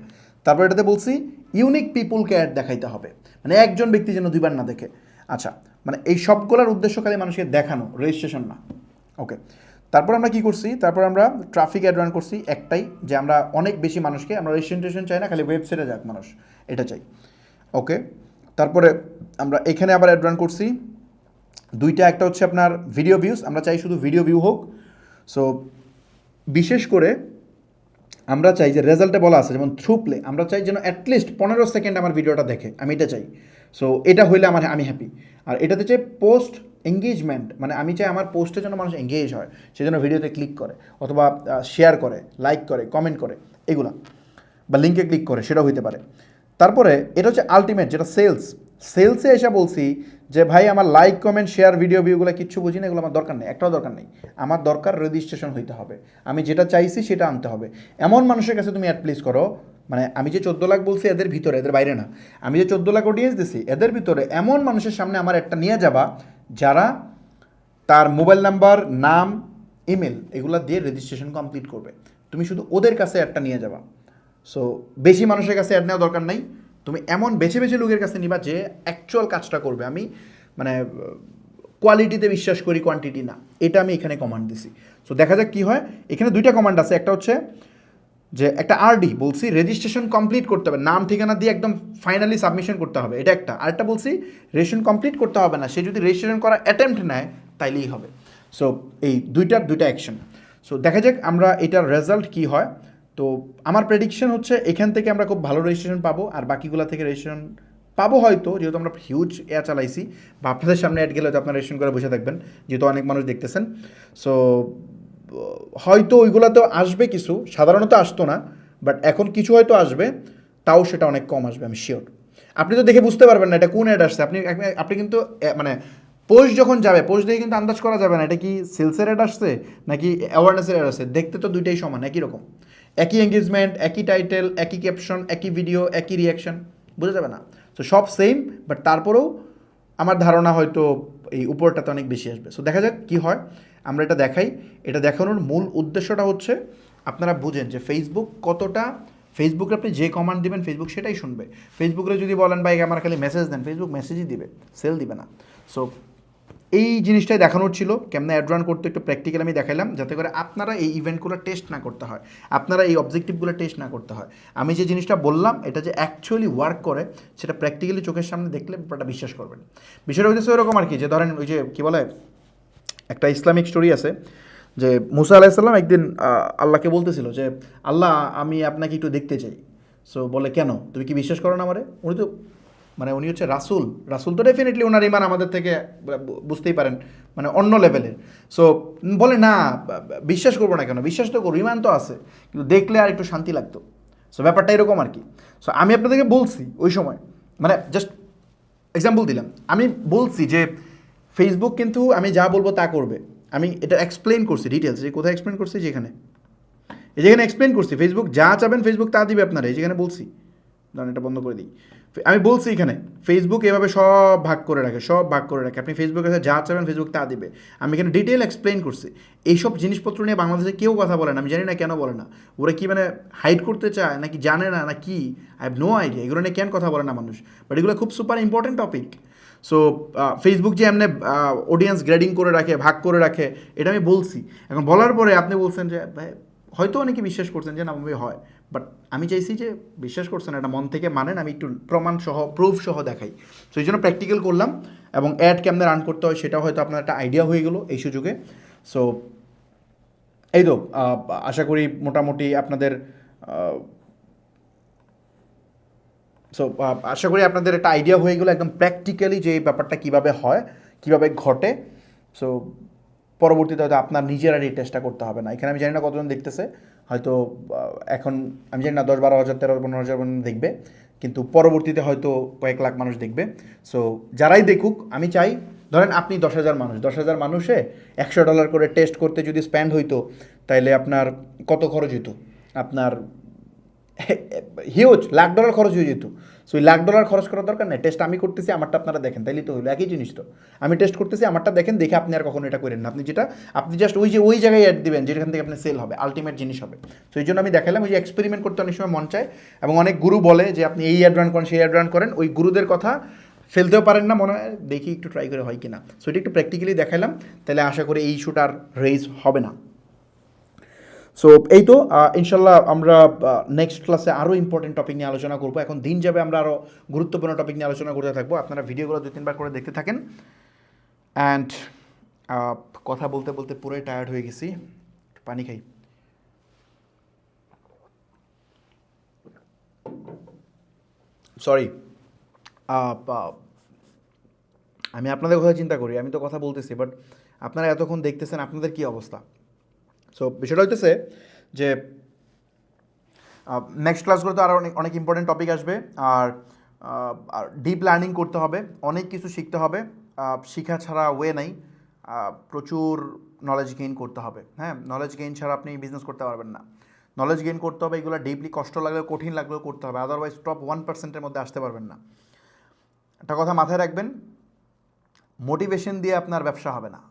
তারপর এটাতে বলছি ইউনিক পিপুলকে অ্যাড দেখাইতে হবে, মানে একজন ব্যক্তি যেন 2 বার না দেখে। আচ্ছা, মানে এই সবগুলোর উদ্দেশ্য খালি মানুষকে দেখানো, রেজিস্ট্রেশন না। ওকে, তারপর আমরা কি করছি, তারপর আমরা ট্রাফিক অ্যাড রান করছি একটাই, যে আমরা অনেক বেশি মানুষকে, আমরা রেজিস্ট্রেশন চাই না, খালি ওয়েবসাইটে যাক মানুষ, এটা চাই। ওকে, তারপরে আমরা এখানে আবার অ্যাড রান করছি 2টা, একটা হচ্ছে আপনার ভিডিও ভিউজ, আমরা চাই শুধু ভিডিও ভিউ হোক। সো বিশেষ করে আমরা চাই যে রেজাল্টে বলা আছে যেমন থ্রু প্লে, আমরা চাই যেন অ্যাটলিস্ট 15 সেকেন্ড আমার ভিডিওটা দেখে, আমি এটা চাই। সো এটা হইলে আমি হ্যাপি। আর এটাতে চাই পোস্ট এঙ্গেজমেন্ট, মানে আমি চাই আমার পোস্টে যেন মানুষ এঙ্গেজ হয়, সে যেন ভিডিওতে ক্লিক করে অথবা শেয়ার করে, লাইক করে, কমেন্ট করে, এগুলা, বা লিঙ্কে ক্লিক করে, সেটাও হইতে পারে। তারপরে এটা হচ্ছে আলটিমেট, যেটা সেলসে এসে বলছি যে ভাই আমার লাইক কমেন্ট শেয়ার ভিডিও ভিউগুলো কিচ্ছু বুঝি না, এগুলো আমার দরকার নেই, একটাও দরকার নেই। আমার দরকার রেজিস্ট্রেশন হইতে হবে, আমি যেটা চাইছি সেটা আনতে হবে। এমন মানুষের কাছে তুমি অ্যাড প্লেস করো, মানে আমি যে 14 লাখ বলছি এদের ভিতরে, এদের বাইরে না, আমি যে 14 লাখ অডিয়েন্স দিছি এদের ভিতরে এমন মানুষের সামনে আমার একটা নিয়ে যাবা যারা তার মোবাইল নাম্বার, নাম, ইমেল এগুলো দিয়ে রেজিস্ট্রেশন কমপ্লিট করবে। তুমি শুধু ওদের কাছে একটা নিয়ে যাবা। সো বেশি মানুষের কাছে অ্যাড নেওয়া দরকার নাই, তুমি এমন বেছে বেছে লোকের কাছে নিবা যে অ্যাকচুয়াল কাজটা করবে। আমি মানে কোয়ালিটিতে বিশ্বাস করি, কোয়ান্টিটি না, এটা আমি এখানে কমান্ড দিছি। সো দেখা যাক কী হয়। এখানে 2টা কমান্ড আছে, একটা হচ্ছে যে একটা আরডি বলছি রেজিস্ট্রেশন কমপ্লিট করতে হবে, নাম ঠিকানা দিয়ে একদম ফাইনালি সাবমিশন করতে হবে, এটা একটা। আরেকটা বলছি রেজিস্ট্রেশন কমপ্লিট করতে হবে না, সে যদি রেজিস্ট্রেশন করার অ্যাটেম্প্ট নেয় তাইলেই হবে। সো এই দুইটা অ্যাকশন। সো দেখা যাক আমরা এটার রেজাল্ট কী হয়। তো আমার প্রেডিকশন হচ্ছে এখান থেকে আমরা খুব ভালো রেজিস্ট্রেশন পাবো, আর বাকিগুলো থেকে রেজিস্ট্রেশন পাবো হয়তো, যেহেতু আমরা হিউজ চালাইছি, বা আপনাদের সামনে অ্যাড গেলে হয়তো আপনারা রেজিস্ট্রেশন করে বসে থাকবেন, যেহেতু অনেক মানুষ দেখতেছেন। সো হয়তো ওইগুলোতেও আসবে কিছু, সাধারণত আসতো না, বাট এখন কিছু হয়তো আসবে, তাও সেটা অনেক কম আসবে, আমি শিওর। আপনি তো দেখে বুঝতে পারবেন না এটা কোন অ্যাড আসছে, আপনি কিন্তু মানে পোস্ট যখন যাবে, পোস্ট দেখে কিন্তু আন্দাজ করা যাবে না এটা কি সেলসের অ্যাড আসছে নাকি অ্যাওয়ারনেসের অ্যাড আসছে। দেখতে তো দুইটাই সমান, একই রকম, একই এঙ্গেজমেন্ট, একই টাইটেল, একই ক্যাপশন, একই ভিডিও, একই রিয়াকশন, বোঝা যাবে না। তো সব সেম, বাট তারপরেও আমার ধারণা হয়তো এই উপরটাতে অনেক বেশি আসবে। সো দেখা যাক কী হয়, আমরা এটা দেখাই। এটা দেখানোর মূল উদ্দেশ্যটা হচ্ছে আপনারা বুঝেন যে ফেসবুক কতটা, ফেসবুকে আপনি যে কমান্ড দিবেন ফেসবুক সেটাই শুনবে। ফেসবুকে যদি বলেন ভাই আমার খালি মেসেজ দেন, ফেসবুক মেসেজই দিবে, সেল দিবে না। সো এই জিনিসটাই দেখানোর ছিল, কেমন অ্যাড রান করতে একটু প্র্যাকটিক্যাল আমি দেখাইলাম, যাতে করে আপনারা এই ইভেন্টগুলো টেস্ট না করতে হয়, আপনারা এই অবজেক্টিভগুলো টেস্ট না করতে হয়। আমি যে জিনিসটা বললাম এটা যে অ্যাকচুয়ালি ওয়ার্ক করে সেটা প্র্যাকটিক্যালি চোখের সামনে দেখলে ব্যাপারটা বিশ্বাস করবেন। বিষয়টা হচ্ছে ওইরকম আর কি, যে ধরেন ওই যে কী বলে একটা ইসলামিক স্টোরি আছে যে মুসা আলাইসাল্লাম একদিন আল্লাহকে বলতেছিল যে আল্লাহ আমি আপনাকে একটু দেখতে চাই। সো বলে কেন, তুমি কি বিশ্বাস করো না আমারে? উনি তো মানে উনি হচ্ছে রাসূল। রাসূল তো ডেফিনেটলি ওনার ইমান আমাদের থেকে বুঝতেই পারেন মানে অন্য লেভেলের। সো বলে না বিশ্বাস করবো না কেন, বিশ্বাস তো করবো, ইমান তো আছে, কিন্তু দেখলে আর একটু শান্তি লাগতো। সো ব্যাপারটা এরকম আর কি। সো আমি আপনাদেরকে বলছি ওই সময়, মানে জাস্ট এক্সাম্পল দিলাম, আমি বলছি যে ফেসবুক কিন্তু আমি যা বলবো তা করবে। আমি এটা এক্সপ্লেন করছি ডিটেলস, যে কোথায় এক্সপ্লেন করছি, যেখানে যেখানে এক্সপ্লেন করছি ফেসবুক যা চাবেন ফেসবুক তা দিবে আপনারা, এই যেখানে বলছি, ধরেন এটা বন্ধ করে দিই। আমি বলছি এখানে ফেসবুক এভাবে সব ভাগ করে রাখে, সব ভাগ করে রাখে, আপনি ফেসবুকের কাছে যা চাবেন ফেসবুক তা দিবে। আমি এখানে ডিটেল এক্সপ্লেন করছি। এইসব জিনিসপত্র নিয়ে বাংলাদেশে কেউ কথা বলে না, আমি জানি না কেন বলে না। ওরা কি মানে হাইড করতে চায় নাকি জানে না, না কি, আই হ্যাভ নো আইডিয়া এগুলো নিয়ে কেন কথা বলে না মানুষ। বাট এগুলো খুব super important topic. So Facebook যে এমনি অডিয়েন্স গ্রেডিং করে রাখে, ভাগ করে রাখে, এটা আমি বলছি। এখন বলার পরে আপনি বলছেন যে ভাই, হয়তো অনেকে বিশ্বাস করছেন যে না হয়, বাট আমি চাইছি যে বিশ্বাস করছেন এটা মন থেকে মানেন, আমি একটু প্রমাণ সহ প্রুফ সহ দেখাই। সো এই জন্য প্র্যাকটিক্যাল করলাম, এবং অ্যাড কেমনে রান করতে হয় সেটাও হয়তো আপনার একটা আইডিয়া হয়ে গেলো এই সুযোগে। সো এই তো আশা করি মোটামুটি আপনাদের সো আশা করি আপনাদের একটা আইডিয়া হয়ে গেলো একদম প্র্যাকটিক্যালি যে এই ব্যাপারটা কীভাবে হয়, কীভাবে ঘটে। সো পরবর্তীতে হয়তো আপনার নিজের আর এই টেস্টটা করতে হবে না। এখানে আমি জানি না কতজন দেখতেছে, হয়তো এখন আমি জানি না 10-12 হাজার 13-15 হাজার দেখবে, কিন্তু পরবর্তীতে হয়তো কয়েক লাখ মানুষ দেখবে। সো যারাই দেখুক, আমি চাই ধরেন আপনি 10,000 মানুষ, 10,000 মানুষে $100 করে টেস্ট করতে যদি স্পেন্ড হইতো, তাইলে আপনার কত খরচ হইতো? আপনার হিউজ $1,00,000 খরচ হয়ে যেত। সো ওই $1,00,000 খরচ করার দরকার নেই। টেস্ট আমি করতেছি, আমারটা আপনারা দেখেন, তাইলেই তো হলো, একই জিনিস তো। আমি টেস্ট করতেছি, আমারটা দেখেন, দেখে আপনি আর কখনো এটা করেন না। আপনি জাস্ট ওই জায়গায় অ্যাড দিবেন যেখান থেকে আপনার সেল হবে, আলটিমেট জিনিস হবে। সো এই জন্য আমি দেখালাম, ওই যে এক্সপেরিমেন্ট করতে অনেক সময় মন চায়, এবং অনেক গুরু বলে যে আপনি এই অ্যাড রান করেন, সেই অ্যাড রান করেন, ওই গুরুদের কথা ফেলতেও পারেন না, মনে হয় দেখি একটু ট্রাই করে হয় কিনা। সো এটা একটু প্র্যাকটিক্যালি দেখালাম, তাহলে আশা করি এই ইস্যুটা আর রেইজ হবে না। সো এই তো ইনশাল্লাহ আমরা নেক্সট ক্লাসে আরও ইম্পর্টেন্ট টপিক নিয়ে আলোচনা করবো। এখন দিন যাবে, আমরা আরও গুরুত্বপূর্ণ টপিক নিয়ে আলোচনা করতে থাকবো। আপনারা ভিডিওগুলো 2-3 বার করে দেখতে থাকেন। অ্যান্ড কথা বলতে বলতে পুরোই টায়ার্ড হয়ে গেছি, পানি খাই। সরি, আমি আপনাদের কথা চিন্তা করি, আমি তো কথা বলতেছি, বাট আপনারা এতক্ষণ দেখতেছেন, আপনাদের কী অবস্থা? সো বিষয়টা হইতেছে যে নেক্সট ক্লাসগুলোতে আরও অনেক অনেক ইম্পর্টেন্ট টপিক আসবে, আর ডিপ লার্নিং করতে হবে, অনেক কিছু শিখতে হবে। শিখা ছাড়া ওয়ে নাই, প্রচুর নলেজ গেইন করতে হবে। হ্যাঁ, নলেজ গেইন ছাড়া আপনি বিজনেস করতে পারবেন না। নলেজ গেইন করতে হবে, এগুলো ডিপলি কষ্ট লাগলেও কঠিন লাগলেও করতে হবে, আদারওয়াইজ টপ 1%-এর মধ্যে আসতে পারবেন না। একটা কথা মাথায় রাখবেন, মোটিভেশন দিয়ে আপনার ব্যবসা হবে না।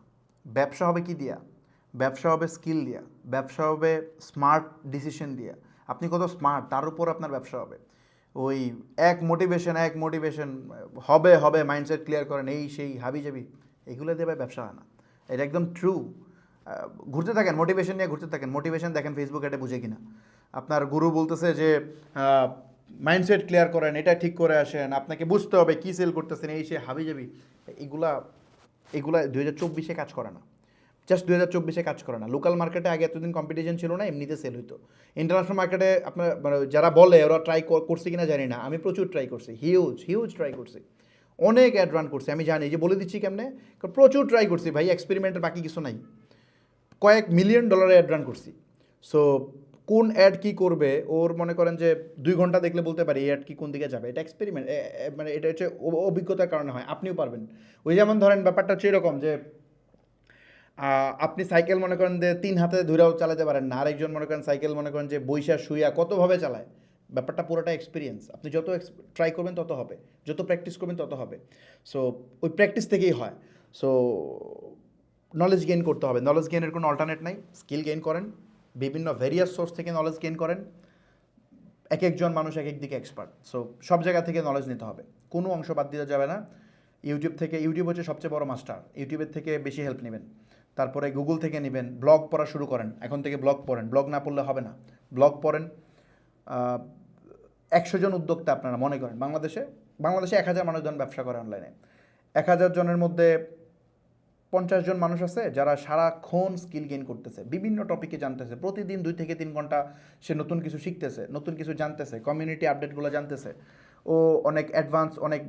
ব্যবসা হবে কি দিয়া? ব্যবসা হবে স্কিল দিয়া, ব্যবসা হবে স্মার্ট ডিসিশন দিয়া। আপনি কত স্মার্ট তার উপর আপনার ব্যবসা হবে। ওই এক মোটিভেশন হবে হবে মাইন্ডসেট ক্লিয়ার করেন, এই সেই হাবি যাবি, এগুলো দিয়ে ভাই ব্যবসা হয় না। এটা একদম ট্রু। ঘুরতে থাকেন, মোটিভেশন নিয়ে ঘুরতে থাকেন, মোটিভেশন দেখেন ফেসবুক এটা বুঝে কিনা। আপনার গুরু বলতেছে যে মাইন্ডসেট ক্লিয়ার করেন, এটা ঠিক করে আসেন, আপনাকে বুঝতে হবে কী সেল করতেছেন, এই সে হাবি যাবি, এগুলা 2024-এ কাজ করে না। জাস্ট 2024-এ কাজ করে না। লোকাল মার্কেটে আগে এতদিন কম্পিটিশন ছিল না, এমনিতে সেল হইতো। ইন্টারন্যাশনাল মার্কেটে আপনার মানে যারা বলে ওরা ট্রাই করছে কিনা জানি না, আমি প্রচুর ট্রাই করছি, হিউজ ট্রাই করছি, অনেক অ্যাড রান করছি। আমি জানি যে বলে দিচ্ছি কেমনে, প্রচুর ট্রাই করছি ভাই, এক্সপেরিমেন্টের বাকি কিছু নাই। কয়েক $1 মিলিয়ন অ্যাড রান করছি। সো কোন অ্যাড কী করবে, ওর মনে করেন যে 2 ঘন্টা দেখলে বলতে পারি এই অ্যাড কি কোন দিকে যাবে। এটা এক্সপেরিমেন্ট, মানে এটা হচ্ছে অভিজ্ঞতার কারণে হয়, আপনিও পারবেন। ওই যেমন ধরেন ব্যাপারটা হচ্ছে এরকম যে আপনি সাইকেল মনে করেন যে 3 হাতে ধরেও চালাতে পারেন না, আরেকজন মনে করেন সাইকেল মনে করেন যে বইসা শুইয়া কতভাবে চালায়। ব্যাপারটা পুরোটা এক্সপিরিয়েন্স, আপনি যত ট্রাই করবেন তত হবে, যত প্র্যাকটিস করবেন তত হবে। সো ওই প্র্যাকটিস থেকেই হয়। সো নলেজ গেইন করতে হবে, নলেজ গেইনের কোনো অল্টারনেট নাই। স্কিল গেইন করেন, বিভিন্ন ভেরিয়াস সোর্স থেকে নলেজ গেইন করেন। এক একজন মানুষ এক এক দিকে এক্সপার্ট। সো সব জায়গা থেকে নলেজ নিতে হবে, কোনো অংশ বাদ দিতে যাবে না। ইউটিউব হচ্ছে সবচেয়ে বড় মাস্টার, ইউটিউবের থেকে বেশি হেল্প নেবেন। তারপরে গুগল থেকে নেবেন, ব্লগ পড়া শুরু করেন, এখন থেকে ব্লগ পড়েন, ব্লগ না পড়লে হবে না, ব্লগ পড়েন। 100 জন উদ্যোক্তা আপনারা মনে করেন বাংলাদেশে 1000 মানুষ জন ব্যবসা করে অনলাইনে, 1000 জনের মধ্যে 50 জন মানুষ আছে যারা সারাক্ষণ স্কিল গেইন করতেছে, বিভিন্ন টপিকে জানতেছে, প্রতিদিন 2 থেকে 3 ঘন্টা সে নতুন কিছু শিখতেছে, নতুন কিছু জানতেছে, কমিউনিটি আপডেটগুলো জানতেছে। ও অনেক অ্যাডভান্স, অনেক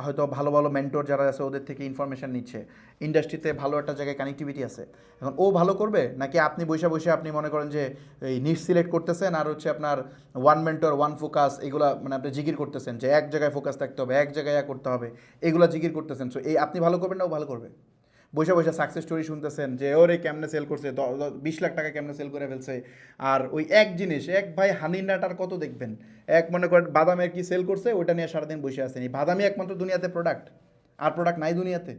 হয়তো ভালো ভালো মেন্টর যারা আছে ওদের থেকে ইনফরমেশান নিচ্ছে, ইন্ডাস্ট্রিতে ভালো একটা জায়গায় কানেক্টিভিটি আছে। এখন ও ভালো করবে নাকি আপনি বসে বসে আপনি মনে করেন যে এই নিট সিলেক্ট করতেছেন আর হচ্ছে আপনার ওয়ান মেন্টর ওয়ান ফোকাস এগুলা মানে আপনি জিকির করতেছেন যে এক জায়গায় ফোকাস থাকতে হবে, এক জায়গায় করতে হবে, এগুলা জিকির করতেছেন। সো এই আপনি ভালো করবেন না ও ভালো করবে? বসে বসে সাকসেস স্টোরি শুনতেছেন যে ওরে কেমনে সেল করছে, 20 লাখ টাকা কেমনে সেল করে ফেলছে। আর ওই এক জিনিস, এক ভাই হানি নাটার কত দেখবেন, এক মনে করেন বাদামের কি সেল করছে ওইটা নিয়ে সারাদিন বসে আছেন। এই বাদামই একমাত্র দুনিয়াতে প্রোডাক্ট, আর প্রোডাক্ট নাই দুনিয়াতে।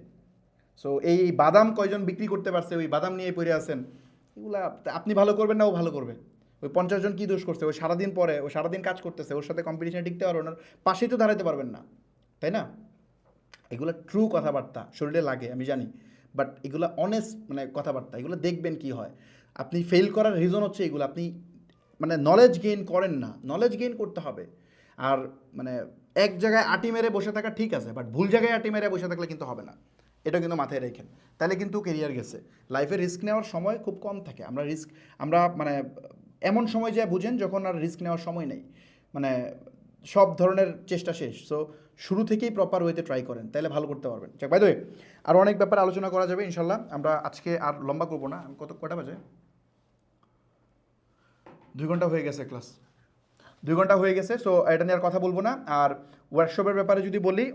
সো এই বাদাম কয়জন বিক্রি করতে পারছে ওই বাদাম নিয়ে পড়ে আছেন। এগুলা আপনি ভালো করবেন না ও ভালো করবে? ওই 50 জন কী দোষ করছে, ওই সারাদিন পরে ও সারাদিন কাজ করতেছে, ওর সাথে কম্পিটিশনে টিকতে পারবেন না, পাশেই তো দাঁড়াতে পারবেন না, তাই না? এগুলো ট্রু কথাবার্তা, শরীরে লাগে আমি জানি, বাট এগুলো অনেস্ট মানে কথাবার্তা, এগুলো দেখবেন কি হয়। আপনি ফেল করার রিজন হচ্ছে এগুলো, আপনি মানে নলেজ গেইন করেন না, নলেজ গেইন করতে হবে। আর মানে এক জায়গায় আটি মেরে বসে থাকা ঠিক আছে, বাট ভুল জায়গায় আটি মেরে বসে থাকলে কিন্তু হবে না, এটা কিন্তু মাথায় রেখেন। তাহলে কিন্তু কেরিয়ার গেছে। লাইফে রিস্ক নেওয়ার সময় খুব কম থাকে। আমরা মানে এমন সময় যায় বুঝেন যখন আর রিস্ক নেওয়ার সময় নেই, মানে সব ধরনের চেষ্টা শেষ। সো শুরু থেকেই প্রপার ওয়েতে ট্রাই করেন, তাহলে ভালো করতে পারবেন। যাক, বাই দ্য ওয়ে আরও অনেক ব্যাপারে আলোচনা করা যাবে ইনশাল্লাহ। আমরা আজকে আর লম্বা করবো না। কটা বাজে? 2 ঘন্টা হয়ে গেছে ক্লাস, 2 ঘন্টা হয়ে গেছে। সো এটা নিয়ে আর কথা বলবো না। আর ওয়ার্কশপের ব্যাপারে যদি বলি,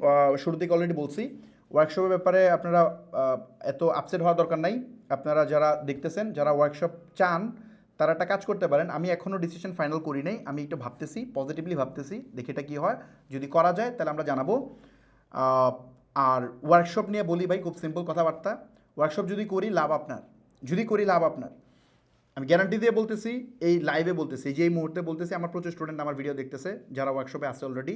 শুরু থেকে অলরেডি বলছি, ওয়ার্কশপের ব্যাপারে আপনারা এত আপসেট হওয়ার দরকার নাই। আপনারা যারা দেখতেছেন, যারা ওয়ার্কশপ চান, তারা একটা কাজ করতে পারেন। আমি এখনও ডিসিশন ফাইনাল করি নাই, আমি একটু ভাবতেছি, পজিটিভলি ভাবতেছি, দেখি এটা কী হয়। যদি করা যায় তাহলে আমরা জানাবো। আর ওয়ার্কশপ নিয়ে বলি ভাই, খুব সিম্পল কথাবার্তা। ওয়ার্কশপ যদি করি লাভ আপনার, যদি করি লাভ আপনার। আমি গ্যারান্টি দিয়ে বলতেছি, এই লাইভে বলতেছি, যে এই মুহূর্তে বলতেছি, আমার প্রচুর স্টুডেন্ট আমার ভিডিও দেখতেছে, যারা ওয়ার্কশপে আছে অলরেডি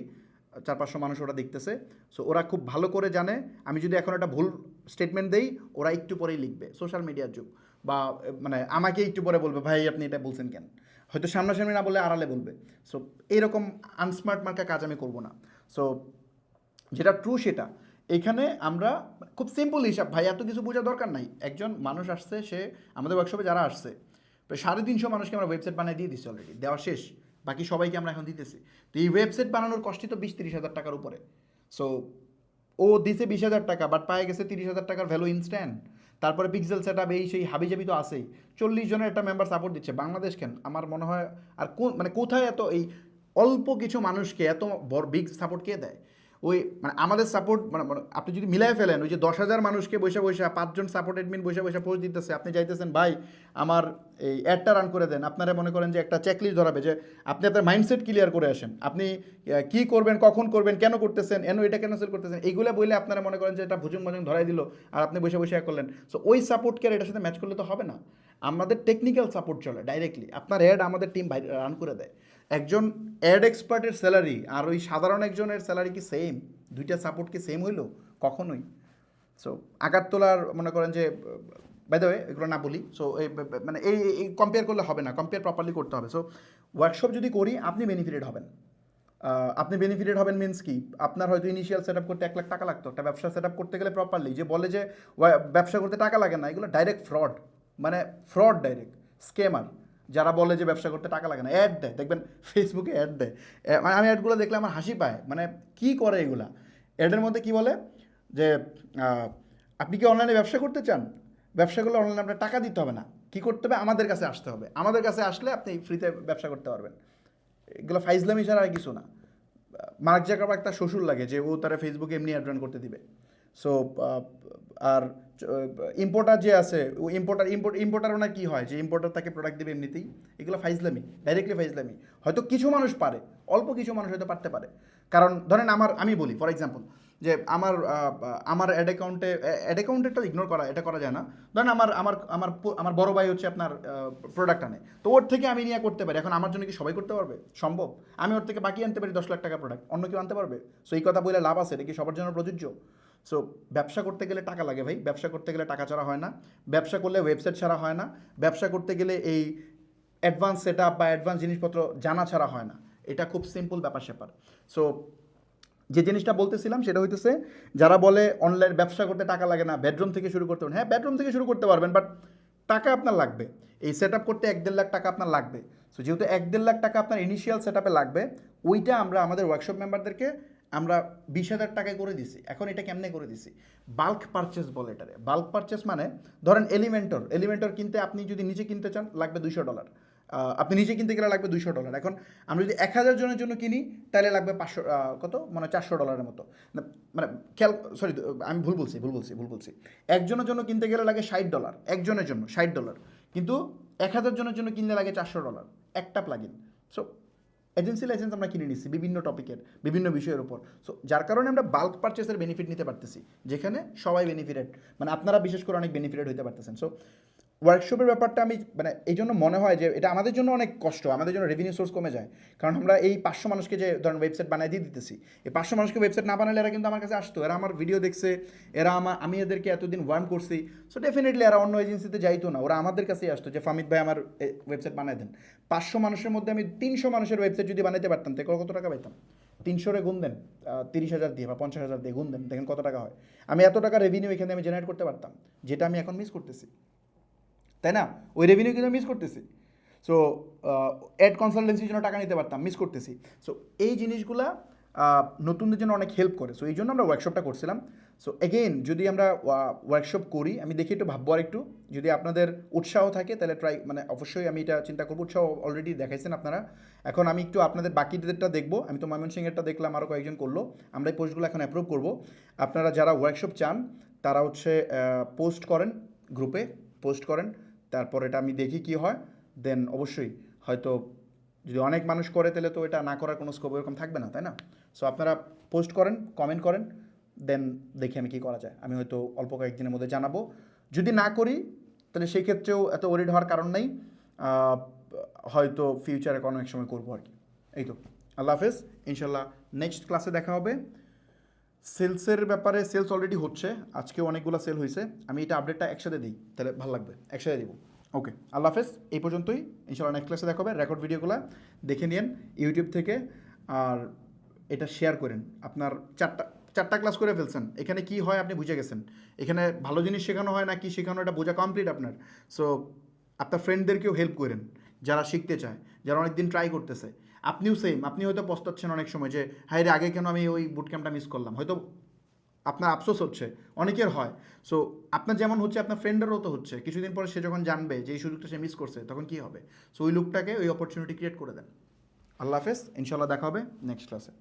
400-500 মানুষ ওরা দেখতেছে। সো ওরা খুব ভালো করে জানে আমি যদি এখন একটা ভুল স্টেটমেন্ট দেই, ওরা একটু পরেই লিখবে, সোশ্যাল মিডিয়ার যুগ, বা মানে আমাকে একটু পরে বলবে ভাই আপনি এটা বলছেন কেন, হয়তো সামনাসামনি না বলে আড়ালে বলবে। সো এইরকম আনস্মার্ট মার্কা কাজ আমি করব না। সো যেটা ট্রু সেটা। এখানে আমরা খুব সিম্পল হিসাব ভাই, এত কিছু বোঝার দরকার নাই। একজন মানুষ আসছে, সে আমাদের ওয়ার্কশপে যারা আসছে প্রায় 350 মানুষকে আমরা ওয়েবসাইট বানিয়ে দিয়ে দিচ্ছি, অলরেডি দেওয়া শেষ, বাকি সবাইকে আমরা এখন দিতেছি। তো এই ওয়েবসাইট বানানোর কষ্টই তো 20-30 হাজার টাকার উপরে। সো ও দিছে 20,000 টাকা, বাট পায়ে গেছে 30,000 টাকার ভ্যালু ইনস্ট্যান্ট। তারপরে পিক্সেল সেট আপ, এই সেই হাবিজাবি তো আছেই। 40 জনের একটা মেম্বার সাপোর্ট দিচ্ছে। বাংলাদেশ কেন আমার মনে হয় আর মানে কোথায় এত এই অল্প কিছু মানুষকে এত বড় বিগ সাপোর্ট কে দেয়? ওই মানে আমাদের সাপোর্ট মানে আপনি যদি মিলাই ফেলেন, ওই যে 10,000 মানুষকে বসে বসে 5 জন সাপোর্ট অ্যাডমিন বসে বসে পোস্ট দিতেছে, আপনি চাইতেছেন ভাই আমার এই অ্যাডটা রান করে দেন। আপনারা মনে করেন যে একটা চেকলিস্ট ধরাবে যে আপনি আপনার মাইন্ডসেট ক্লিয়ার করে আসেন, আপনি কী করবেন, কখন করবেন, কেন করতেছেন, এটা কেন সেল করতেছেন, এইগুলো বললে আপনারা মনে করেন যে এটা ভুজুং ভুজুং ধরাই দিল, আর আপনি বসে বসে করলেন। সো ওই সাপোর্টকে আর এটার সাথে ম্যাচ করলে তো হবে না। আমাদের টেকনিক্যাল সাপোর্ট চলে ডাইরেক্টলি, আপনার অ্যাড আমাদের টিম রান করে দেয়। একজন অ্যাড এক্সপার্টের স্যালারি আর ওই সাধারণ একজনের স্যালারি কি সেম? দুইটা সাপোর্ট কি সেম হইলো? কখনোই। সো আঘাত তোলার মনে করেন যে বাই দ্য ওয়ে এগুলো না বলি। সো মানে এই কম্পেয়ার করলে হবে না, কম্পেয়ার প্রপারলি করতে হবে। সো ওয়ার্কশপ যদি করি আপনি বেনিফিটেড হবেন। আপনি বেনিফিটেড হবেন মিনস কি, আপনার হয়তো ইনিশিয়াল সেট আপ করতে 1 লাখ টাকা লাগতো। একটা ব্যবসা সেট আপ করতে গেলে প্রপারলি, যে বলে যে ব্যবসা করতে টাকা লাগে না, এগুলো ডাইরেক্ট ফ্রড, মানে ফ্রড, ডাইরেক্ট স্কেমার। যারা বলে যে ব্যবসা করতে টাকা লাগে না, অ্যাড দেয়, দেখবেন ফেসবুকে অ্যাড দেয়। মানে আমি অ্যাডগুলো দেখলে আমার হাসি পায়, মানে কি করে এগুলা। অ্যাডের মধ্যে কি বলে যে আপনি কি অনলাইনে ব্যবসা করতে চান, ব্যবসা করলে অনলাইনে আপনার টাকা দিতে হবে না, কী করতে হবে, আমাদের কাছে আসতে হবে, আমাদের কাছে আসলে আপনি ফ্রিতে ব্যবসা করতে পারবেন। এগুলো ফাইজলামি ছাড়া আর কিছু না। মার্ক জাকারবার্গ তার শ্বশুর লাগে যে ও তারা ফেসবুকে এমনি অ্যাড রান করতে দিবে। সো আর ইম্পোর্টার যে আছে, ও ইম্পোর্টার ওনার কী হয় যে ইম্পোর্টার তাকে প্রোডাক্ট দেবে এমনিতেই। এগুলো ফাইজলামি, ডাইরেক্টলি ফাইজলামি। হয়তো কিছু মানুষ পারে, অল্প কিছু মানুষ হয়তো পারতে পারে। কারণ ধরেন আমি বলি ফর এক্সাম্পল যে আমার অ্যাড অ্যাকাউন্টেরটা ইগনোর করা, এটা করা যায় না। ধরেন আমার বড় ভাই হচ্ছে আপনার প্রোডাক্ট আনে, তো ওর থেকে আমি নিয়ে করতে পারি। এখন আমার জন্য কি সবাই করতে পারবে? সম্ভব? আমি ওর থেকে বাকি আনতে পারি 10 লাখ টাকা প্রোডাক্ট, অন্য কেউ আনতে পারবে? সো এই কথা বলে লাভ আছে? এটা কি সবার জন্য প্রযোজ্য? সো ব্যবসা করতে গেলে টাকা লাগে ভাই, ব্যবসা করতে গেলে টাকা ছাড়া হয় না, ব্যবসা করলে ওয়েবসাইট ছাড়া হয় না, ব্যবসা করতে গেলে এই অ্যাডভান্স সেট আপ বা অ্যাডভান্স জিনিসপত্র জানা ছাড়া হয় না। এটা খুব সিম্পল ব্যাপার স্যাপার। সো যে জিনিসটা বলতেছিলাম সেটা হইতেছে, যারা বলে অনলাইন ব্যবসা করতে টাকা লাগে না, বেডরুম থেকে শুরু করতে পারেন, হ্যাঁ বেডরুম থেকে শুরু করতে পারবেন, বাট টাকা আপনার লাগবে। এই সেট আপ করতে 1-1.5 লাখ টাকা আপনার লাগবে। সো যেহেতু 1-1.5 লাখ টাকা আপনার ইনিশিয়াল সেট আপে লাগবে, ওইটা আমরা আমাদের ওয়ার্কশপ মেম্বারদেরকে আমরা 20,000 টাকায় করে দিছি। এখন এটা কেমনে করে দিছি? বাল্ক পারচেস বলে এটারে। বাল্ক পারচেস মানে ধরেন এলিমেন্টর কিনতে আপনি যদি নিজে কিনতে চান লাগবে $200, আপনি নিজে কিনতে গেলে লাগবে $200। এখন আমরা যদি 1,000 জনের জন্য কিনি তাহলে লাগবে 500, কত মানে $400 মতো। মানে খেয়াল, সরি আমি ভুল বলছি। একজনের জন্য কিনতে গেলে লাগে $60, একজনের জন্য $60, কিন্তু 1,000 জনের জন্য কিনলে লাগে $400 একটা প্লাগইন। সো এজেন্সি লাইসেন্স আমরা কিনে নিচ্ছি বিভিন্ন টপিকের, বিভিন্ন বিষয়ের উপর। সো যার কারণে আমরা বাল্ক পারচেসের বেনিফিট নিতে পারতেছি, যেখানে সবাই বেনিফিটেড, মানে আপনারা বিশেষ করে অনেক বেনিফিটেড হতে পারতেছেন। সো ওয়ার্কশপের ব্যাপারটা আমি মানে এই জন্য মনে হয় যে এটা আমাদের জন্য অনেক কষ্ট, আমাদের জন্য রেভিনিউ সোর্স কমে যায়। কারণ আমরা এই 500 মানুষকে যে ধরেন ওয়েবসাইট বানিয়ে দিয়ে দিতেছি, এই 500 মানুষকে ওয়েবসাইট না বানালে এরা কিন্তু আমার কাছে আসতো, এরা আমার ভিডিও দেখছে, আমি এদেরকে এতদিন ওয়ার্ন করছি। সো ডেফিনেটলি এরা অন্য এজেন্সিতে যাইতো না, ওরা আমাদের কাছেই আসতো যে ফামিদ ভাই আমার ওয়েবসাইট বানিয়ে দেন। 500 মানুষের মধ্যে আমি 300 মানুষের ওয়েবসাইট যদি বানাইতে পারতাম তাহলে কত টাকা পাইতাম? 300 গুণ দেন 30,000 দিয়ে বা 50,000 দিয়ে গুণ দেন, দেখেন কত টাকা হয়। আমি এত টাকা রেভিনিউ এখানে আমি জেনারেট করতে পারতাম, যেটা আমি এখন মিস করতেছি, তাই না? ওই রেভিনিউ কিন্তু মিস করতেছি। সো অ্যাড কনসালটেন্সির জন্য টাকা নিতে পারতাম, মিস করতেছি। সো এই জিনিসগুলা নতুনদের জন্য অনেক হেল্প করে। সো এই জন্য আমরা ওয়ার্কশপটা করছিলাম। সো এগেইন যদি আমরা ওয়ার্কশপ করি, আমি দেখি একটু ভাববো আর একটু, যদি আপনাদের উৎসাহ থাকে তাহলে মানে অবশ্যই আমি এটা চিন্তা করবো। উৎসাহ অলরেডি দেখাইছেন আপনারা, এখন আমি একটু আপনাদের বাকিদেরটা দেখবো। আমি তো ময়মনসিংহেরটা দেখলাম, আরও কয়েকজন করলো, আমরা এই পোস্টগুলো এখন অ্যাপ্রুভ করবো। আপনারা যারা ওয়ার্কশপ চান তারা হচ্ছে পোস্ট করেন, গ্রুপে পোস্ট করেন, তারপর এটা আমি দেখি কি হয়। দেন অবশ্যই হয়তো যদি অনেক মানুষ করে তাহলে তো এটা না করার কোনো স্কোপ এরকম থাকবে না, তাই না? সো আপনারা পোস্ট করেন, কমেন্ট করেন, দেন দেখি আমি কী করা যায়। আমি হয়তো অল্প কয়েকদিনের মধ্যে জানাবো। যদি না করি তাহলে সেই ক্ষেত্রেও এত ওরিড হওয়ার কারণ নেই, হয়তো ফিউচারে কোনো এক সময় করবো আর কি। এই তো, আল্লাহ হাফেজ, ইনশাল্লাহ নেক্সট ক্লাসে দেখা হবে। সেলসের ব্যাপারে সেলস অলরেডি হচ্ছে, আজকে অনেকগুলো সেল হয়েছে। আমি এটা আপডেটটা একসাথে দিই, তাহলে ভালো লাগবে, একসাথে দিব। ওকে, আল্লাহ হাফেজ, এই পর্যন্তই। ইনশাআল্লাহ নেক্সট ক্লাসে দেখা হবে। রেকর্ড ভিডিওগুলো দেখে নিন ইউটিউব থেকে, আর এটা শেয়ার করেন। আপনার চারটা ক্লাস করে ফেলছেন, এখানে কি হয় আপনি বুঝে গেছেন। এখানে ভালো জিনিস শেখানো হয় না কি শেখানো, এটা বোঝা কমপ্লিট আপনার। সো আপনার ফ্রেন্ডদেরকেও হেল্প করেন যারা শিখতে চায়, যারা অনেকদিন ট্রাই করতেছে। আপনিও সেম, আপনি হয়তো পস্তাচ্ছেন অনেক সময় যে হায় রে আগে কেন আমি ওই বুট ক্যাম্পটা মিস করলাম, হয়তো আপনার আফসোস হচ্ছে, অনেকের হয়। সো আপনার যেমন হচ্ছে আপনার ফ্রেন্ডেরও তো হচ্ছে, কিছুদিন পরে সে যখন জানবে যে এই সুযোগটা সে মিস করছে তখন কী হবে। সো ওই লোকটাকে ওই অপরচুনিটি ক্রিয়েট করে দেন। আল্লাহ হাফেজ, ইনশাল্লাহ দেখা হবে নেক্সট ক্লাসে।